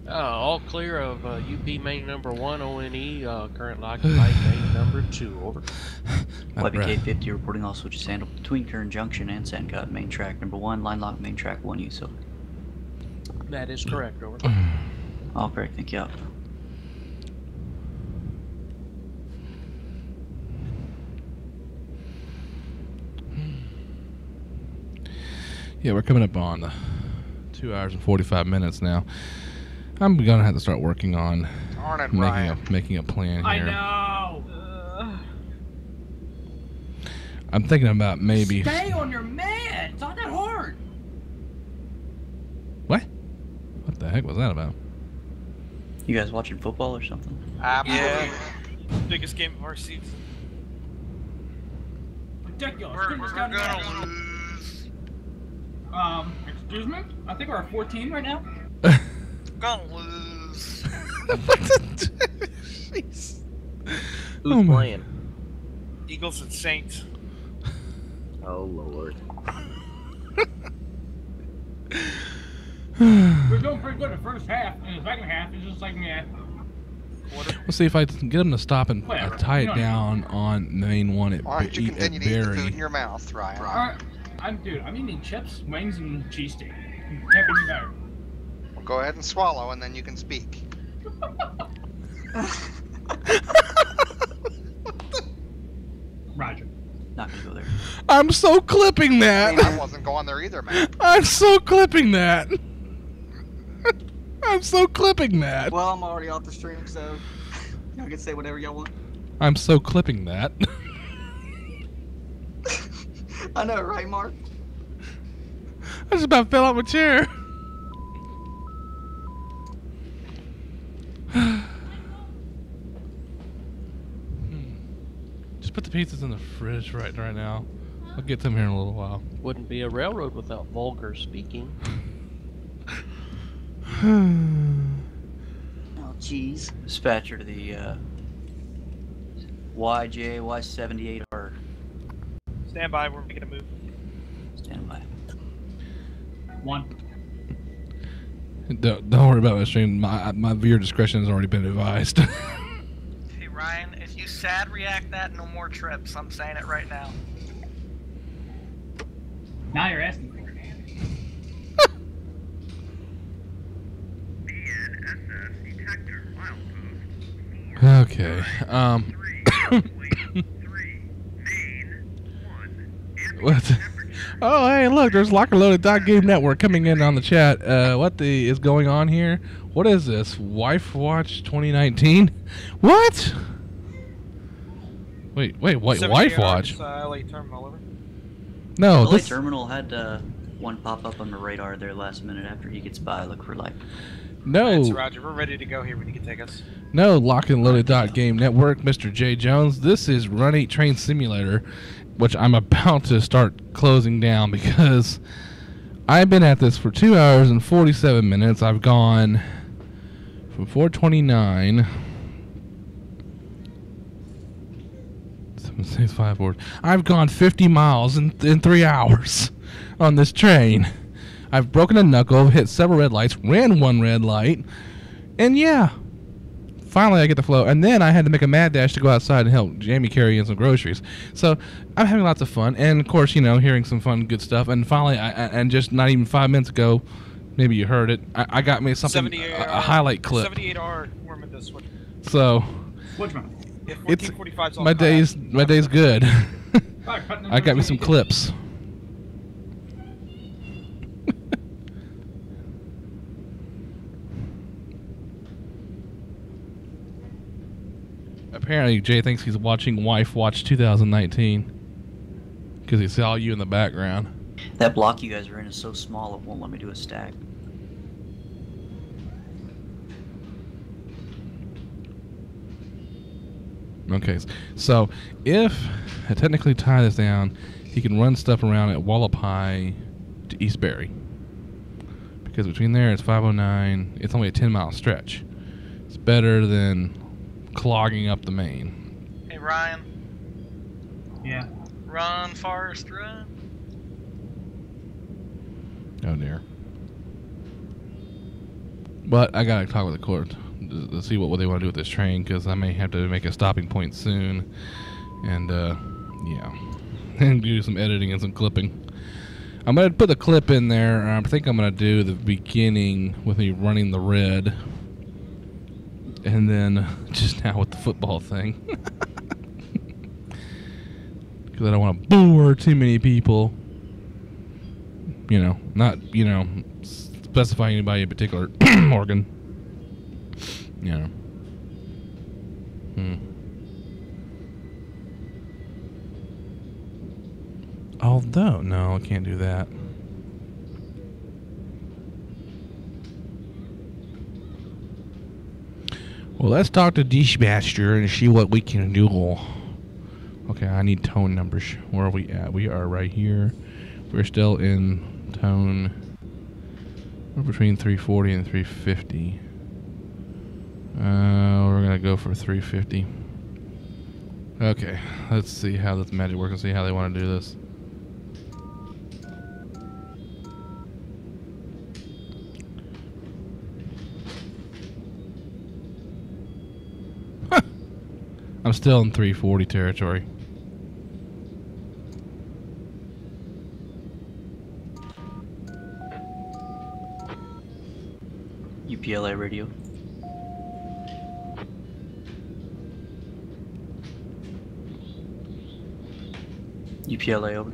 All clear of UP main number 1 ONE, currently occupied main number 2, over. YBK50 reporting all switches handled between Kern Junction and Sandcut, main track number 1, line lock, main track 1 use, over. That is correct, over. All correct, thank you. Out. Yeah, we're coming up on 2 hours and 45 minutes now. I'm gonna have to start working on making a plan here. I know. I'm thinking about maybe. Stay on your man. It's not that hard. What? What the heck was that about? You guys watching football or something? Yeah. Biggest game of our season. Ridiculous. We're gonna lose. Excuse me? I think we're at 14 right now. Gonna lose. Jeez. Who's playing? Eagles and Saints. Oh lord. We're doing pretty good in the first half, and the second half is just like meh. We'll see if I can get them to stop and tie it down on main one at Why don't you continue to eat the food in your mouth, Ryan? Alright, I'm eating chips, wings, and cheese steak. Can't be better. Well, go ahead and swallow, and then you can speak. Roger. Not gonna go there. I'm so clipping that. I wasn't going there either, man. I'm so clipping that. I'm so clipping that. Well, I'm already off the stream, so y'all can say whatever y'all want. I'm so clipping that. I know, right, Mark? I just about fell out my chair. Just put the pizzas in the fridge right now. I'll get them here in a little while. Wouldn't be a railroad without vulgar speaking. Oh, jeez. Dispatcher to the YJ-Y78R. Stand by, we're making a move. Stand by. 1. Don't worry about my stream. My viewer discretion has already been advised. Hey Ryan, if you sad react that, no more trips. I'm saying it right now. Now you're asking for it. Okay. What? Oh, hey, look, there's LockerLoaded.game network coming in on the chat. What is going on here? What is this? Wife Watch 2019? What? Wait, Wife Watch? LA Terminal, over. No, LA Terminal had one pop up on the radar there last minute after he gets by. Look for light. No. That's Roger. We're ready to go here when you can take us. No, LockerLoaded.game network, Mr. J. Jones. This is Run 8 Train Simulator, which I'm about to start closing down because I've been at this for 2 hours and 47 minutes. I've gone from 429. 765. I've gone 50 miles in 3 hours on this train. I've broken a knuckle, hit several red lights, ran one red light, and yeah, finally I get the flow. And then I had to make a mad dash to go outside and help Jamie carry in some groceries. So I'm having lots of fun, and of course, you know, hearing some fun, good stuff. And finally, and just not even 5 minutes ago, maybe you heard it, I got me something, a highlight clip. 78R, we're in this one. So it's my day's good. I got me some clips. Apparently, Jay thinks he's watching Wife Watch 2019 because he saw you in the background. That block you guys are in is so small it won't let me do a stack. Okay, so if I technically tie this down, he can run stuff around at Wallapai to Eastbury. Because between there it's 509, it's only a 10-mile stretch. It's better than clogging up the main. Hey, Ryan. Yeah. Run, Forrest, run. Oh dear. But I gotta talk with the court to see what they want to do with this train, because I may have to make a stopping point soon, and yeah, and do some editing and some clipping. I'm gonna put the clip in there. I think I'm gonna do the beginning with me running the red, and then just now with the football thing, because I don't want to bore too many people. You know, not specifying anybody in particular, Morgan. You know. Although, no, I can't do that. Well, let's talk to Dispatcher and see what we can do. Okay, I need tone numbers. Where are we at? We are right here. We're still in tone. We're between 340 and 350. We're going to go for 350. Okay, let's see how this magic works and see how they want to do this. I'm still in 340 territory. UPLA radio. UPLA over.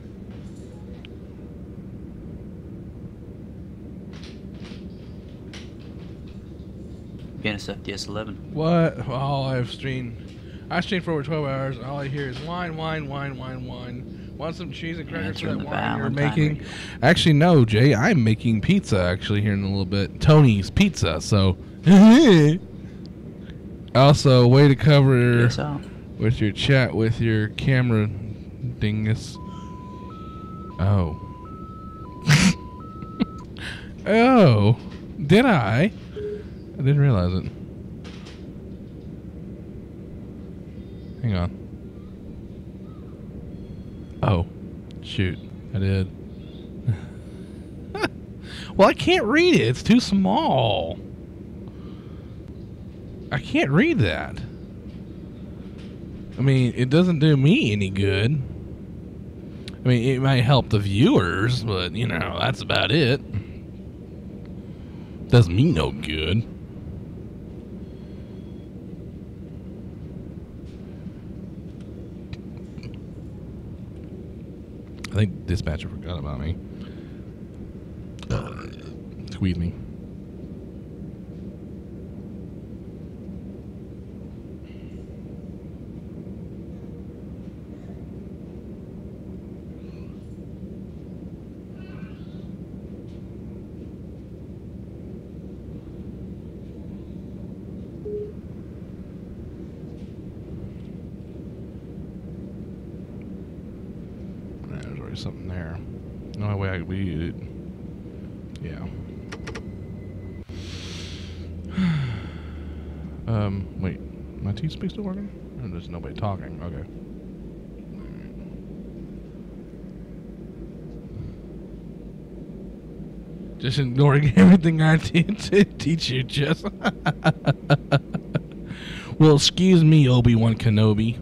BNSF DS11. What? Oh, I streamed for over 12 hours. All I hear is wine. Want some cheese and crackers for that wine you're making? Actually, no, Jay. I'm making pizza actually here in a little bit. Tony's Pizza. So, also, way to cover with your chat with your camera dingus. Oh. Oh. Did I? I didn't realize it. Hang on. Oh, shoot. I did. Well, I can't read it. It's too small. I can't read that. I mean, it doesn't do me any good. I mean, it might help the viewers, but, you know, that's about it. Does me no good. I think Dispatcher forgot about me. Squeeze me. There's already something there. No way I could read it. Yeah. Wait. My TeamSpeak still working? Or there's nobody talking. Okay. Just ignoring everything I teach you, Jess. Well, excuse me, Obi-Wan Kenobi.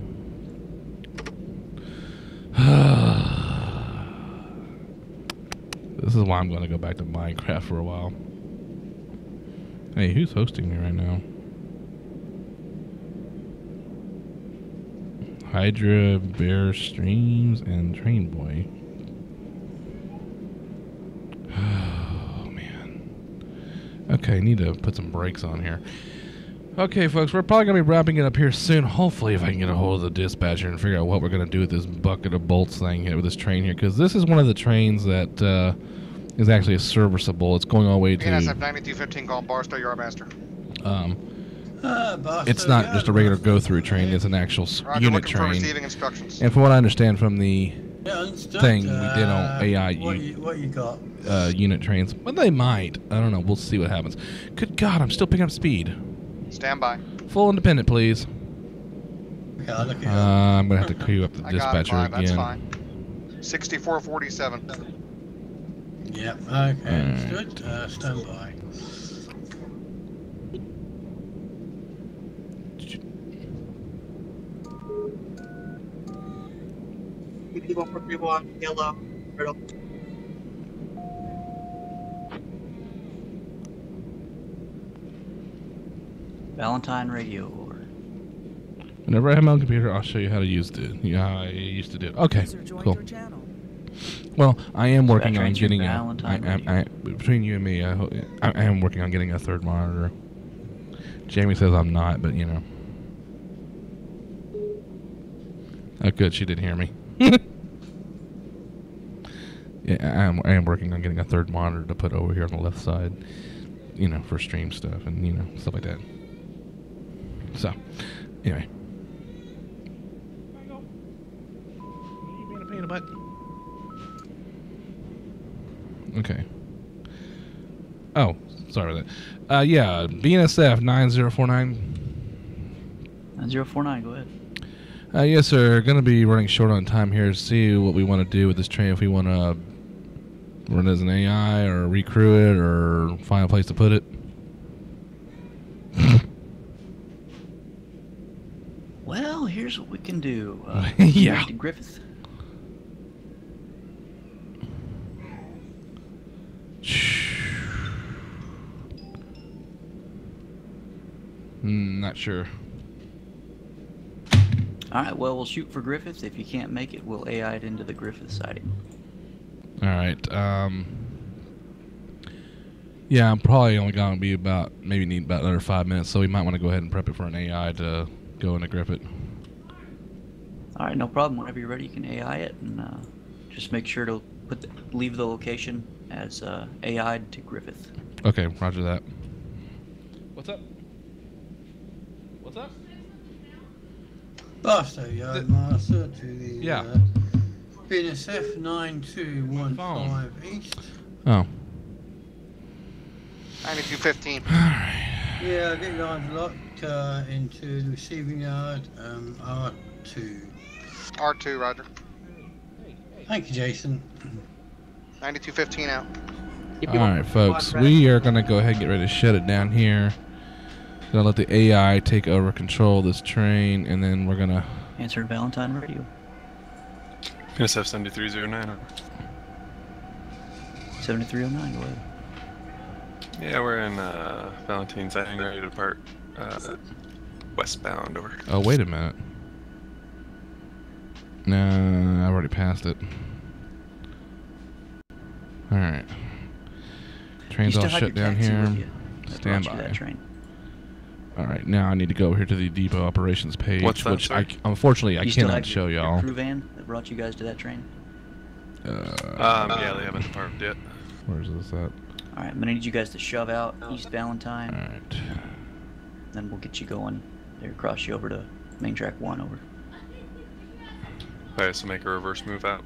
This is why I'm going to go back to Minecraft for a while. Hey, who's hosting me right now? Hydra, Bear Streams, and Train Boy. Oh, man. Okay, I need to put some brakes on here. Okay, folks, we're probably going to be wrapping it up here soon. Hopefully, if I can get a hold of the dispatcher and figure out what we're going to do with this bucket of bolts thing here, with this train here. Because this is one of the trains that is actually serviceable. It's going all the way to... BNSF 9215, call Barstow, you're our master. It's not just a regular go-through train. It's an actual unit train. Receiving instructions. And from what I understand from the thing we did on AI what you got? Unit trains, but they might. I don't know. We'll see what happens. Good God, I'm still picking up speed. Stand by. Full independent, please. Okay, I'll look it up. I'm gonna have to queue up the I got it, dispatcher Clive, that's again. fine. 6447. Yep, okay, understood. Stand by. People on yellow, riddle. Valentine radio. Whenever I have my own computer, I'll show you how to use it. Yeah, how I used to do it. Okay, cool. Well, I am working on getting between you and me. I am working on getting a third monitor. Jamie says I'm not, but you know. Oh, good. She did hear me. Yeah, I am working on getting a third monitor to put over here on the left side. You know, for stream stuff and you know stuff like that. So, anyway. You being a pain in the butt. Okay. Oh, sorry about that. Yeah, BNSF 9049. 9049, go ahead. Yes, sir. Going to be running short on time here to see what we want to do with this train. If we want to run it as an AI or recrew it or find a place to put it. Well, here's what we can do. Yeah. To Griffith. Not sure. Alright, well, we'll shoot for Griffith. If you can't make it, we'll AI it into the Griffith sighting. Alright, yeah, I'm probably only going to be maybe need about another 5 minutes, so we might want to go ahead and prep it for an AI to go into Griffith. Alright, no problem. Whenever you're ready, you can AI it, and just make sure to leave the location as AI'd to Griffith. Okay, roger that. What's up? What's up? Buster, Yard Master to the BNSF 9215 East. Oh. 9215. Yeah, I get lines locked into the receiving yard, R2. R2, roger. Thank you, Jason. 9215 out. Alright, folks, we are going to go ahead and get ready to shut it down here. Gonna let the AI take over control of this train, and then we're gonna answer Valentine radio. BNSF 7309. 7309, go ahead. Yeah, we're in Valentine sighting, ready to depart westbound. Over. Oh, wait a minute. No, I've already passed it. Alright. Train's all shut down here. Stand by. Alright, now I need to go over here to the depot operations page, which unfortunately I cannot show y'all. Crew van that brought you guys to that train? Yeah, they haven't departed yet. Where's this at? Alright, I'm gonna need you guys to shove out East Valentine. Alright. Then we'll get you going. There, cross you over to main track 1, over. Alright, so make a reverse move out.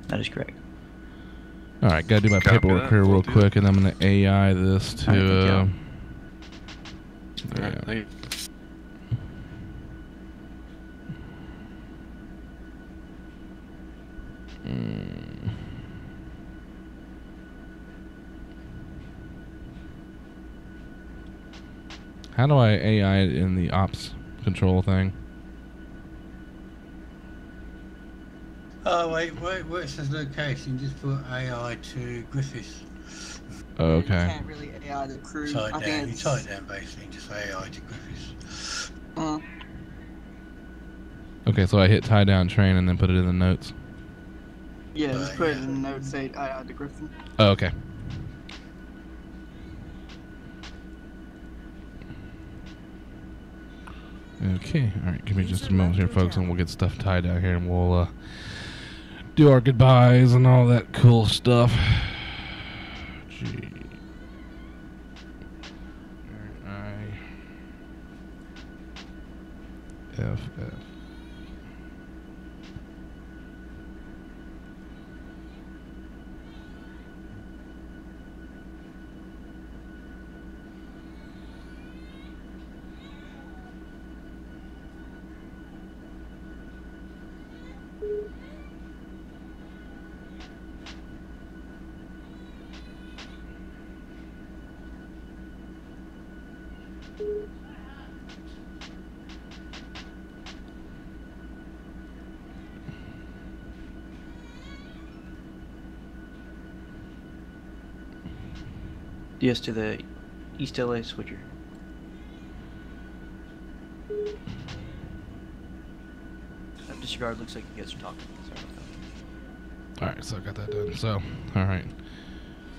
That is correct. Alright, gotta do my paperwork here real quick, and I'm gonna AI this to, Alright, thank you. How do I AI it in the ops control thing? Oh, wait, where it says location, just put AI to Griffiths. Okay. You can't really AI the crew. Tie it down, you tie it down basically, just AI to Griffiths. Okay, so I hit tie down train and then put it in the notes. Yeah, just put it in the notes, say AI to Griffin. Oh, okay. Okay, alright, give me just a moment here, folks, and we'll get stuff tied down here, and we'll do our goodbyes and all that cool stuff. Gee. FF. Yes, to the East LA switcher. Disregard, looks like you guys are talking. Sorry about that. Alright, so I got that done. So, alright.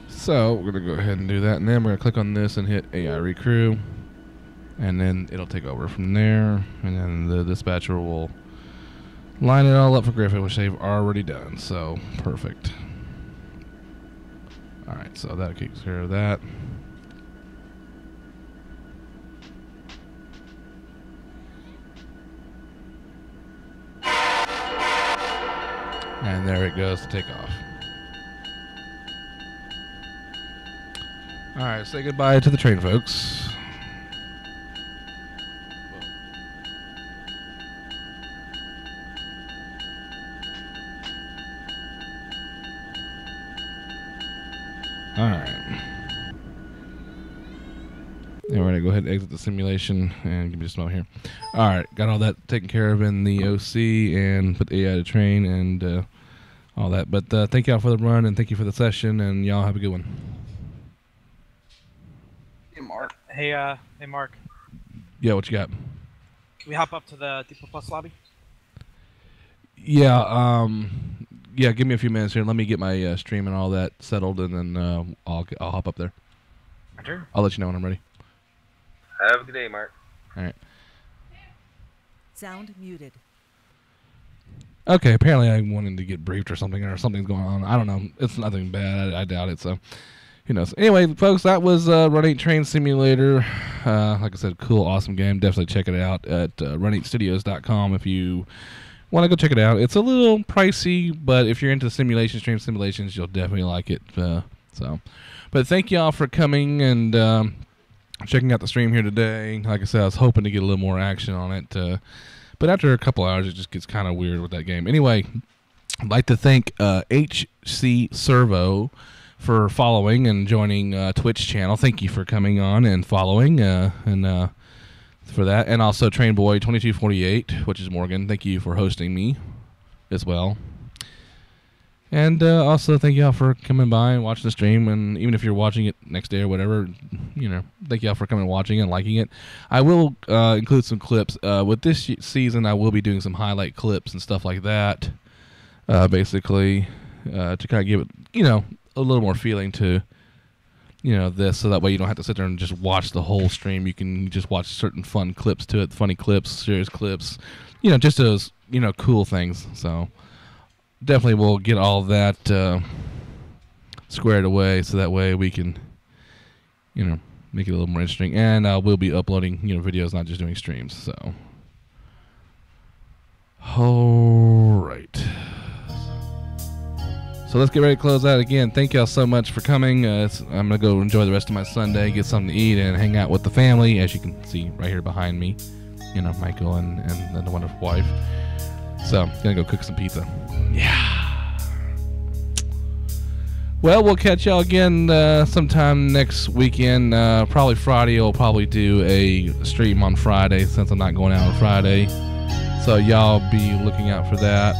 So, we're going to go ahead and do that. And then we're going to click on this and hit AI Recrew. And then it'll take over from there. And then the dispatcher will line it all up for Griffin, which they've already done. So, perfect. Alright, so that takes care of that. And there it goes to take off. Alright, say goodbye to the train, folks. Alright. And we're going to go ahead and exit the simulation and give me just a moment here. Alright, got all that taken care of in the OC and put the AI to train and all that. But thank y'all for the run and thank you for the session, and y'all have a good one. Hey, Mark. Hey, Mark. Yeah, what you got? Can we hop up to the Depot Plus lobby? Yeah, yeah, give me a few minutes here. Let me get my stream and all that settled, and then I'll hop up there. Roger. I'll let you know when I'm ready. Have a good day, Mark. All right. Sound muted. Okay, apparently I wanted to get briefed or something's going on. I don't know. It's nothing bad. I doubt it, so who knows. Anyway, folks, that was Run 8 Train Simulator. Like I said, cool, awesome game. Definitely check it out at run8studios.com if you want to go check it out. It's a little pricey, but if you're into simulations, train simulations, you'll definitely like it. But thank y'all for coming and checking out the stream here today. Like I said, I was hoping to get a little more action on it, but after a couple hours, it just gets kind of weird with that game. Anyway, I'd like to thank HC Servo for following and joining Twitch channel. Thank you for coming on and following and for that. And also Trainboy2248, which is Morgan. Thank you for hosting me as well. And also thank y'all for coming by and watching the stream. And even if you're watching it next day or whatever, you know, thank y'all for coming and watching and liking it. I will include some clips. With this season, I will be doing some highlight clips and stuff like that, basically, to kind of give it, you know, a little more feeling to, you know, this, so that way you don't have to sit there and just watch the whole stream. You can just watch certain fun clips to it, funny clips, serious clips, you know, just those, you know, cool things. So definitely we'll get all that squared away, so that way we can, you know, make it a little more interesting. And we'll be uploading, you know, videos, not just doing streams. So, all right. So let's get ready to close out again. Thank y'all so much for coming. I'm going to go enjoy the rest of my Sunday, get something to eat, and hang out with the family, as you can see right here behind me. You know, Michael and the wonderful wife. So, I'm going to go cook some pizza. Yeah. Well, we'll catch y'all again sometime next weekend. Probably Friday. I'll probably do a stream on Friday, since I'm not going out on Friday. So, y'all be looking out for that.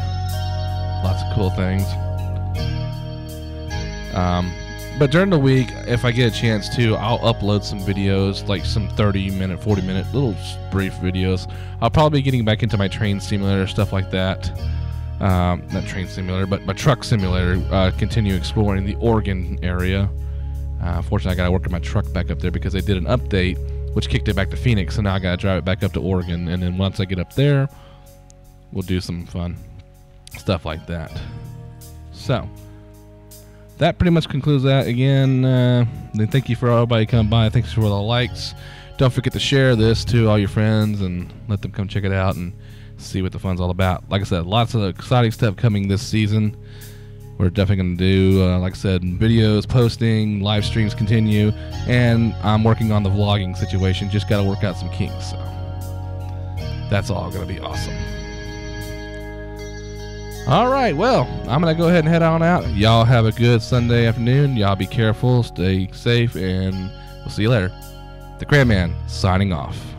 Lots of cool things. But during the week, if I get a chance to, I'll upload some videos, like some 30-minute, 40-minute, little brief videos. I'll probably be getting back into my train simulator, stuff like that. Not train simulator, but my truck simulator. Continue exploring the Oregon area. Fortunately, I got to work on my truck back up there because they did an update, which kicked it back to Phoenix, so now I got to drive it back up to Oregon. And then once I get up there, we'll do some fun stuff like that. So that pretty much concludes that. Again, then thank you for everybody coming by. Thanks for the likes. Don't forget to share this to all your friends and let them come check it out and see what the fun's all about. Like I said, lots of exciting stuff coming this season. We're definitely going to do, like I said, videos, posting, live streams continue, and I'm working on the vlogging situation. Just got to work out some kinks. So that's all going to be awesome. All right, well, I'm going to go ahead and head on out. Y'all have a good Sunday afternoon. Y'all be careful, stay safe, and we'll see you later. TheKramMan signing off.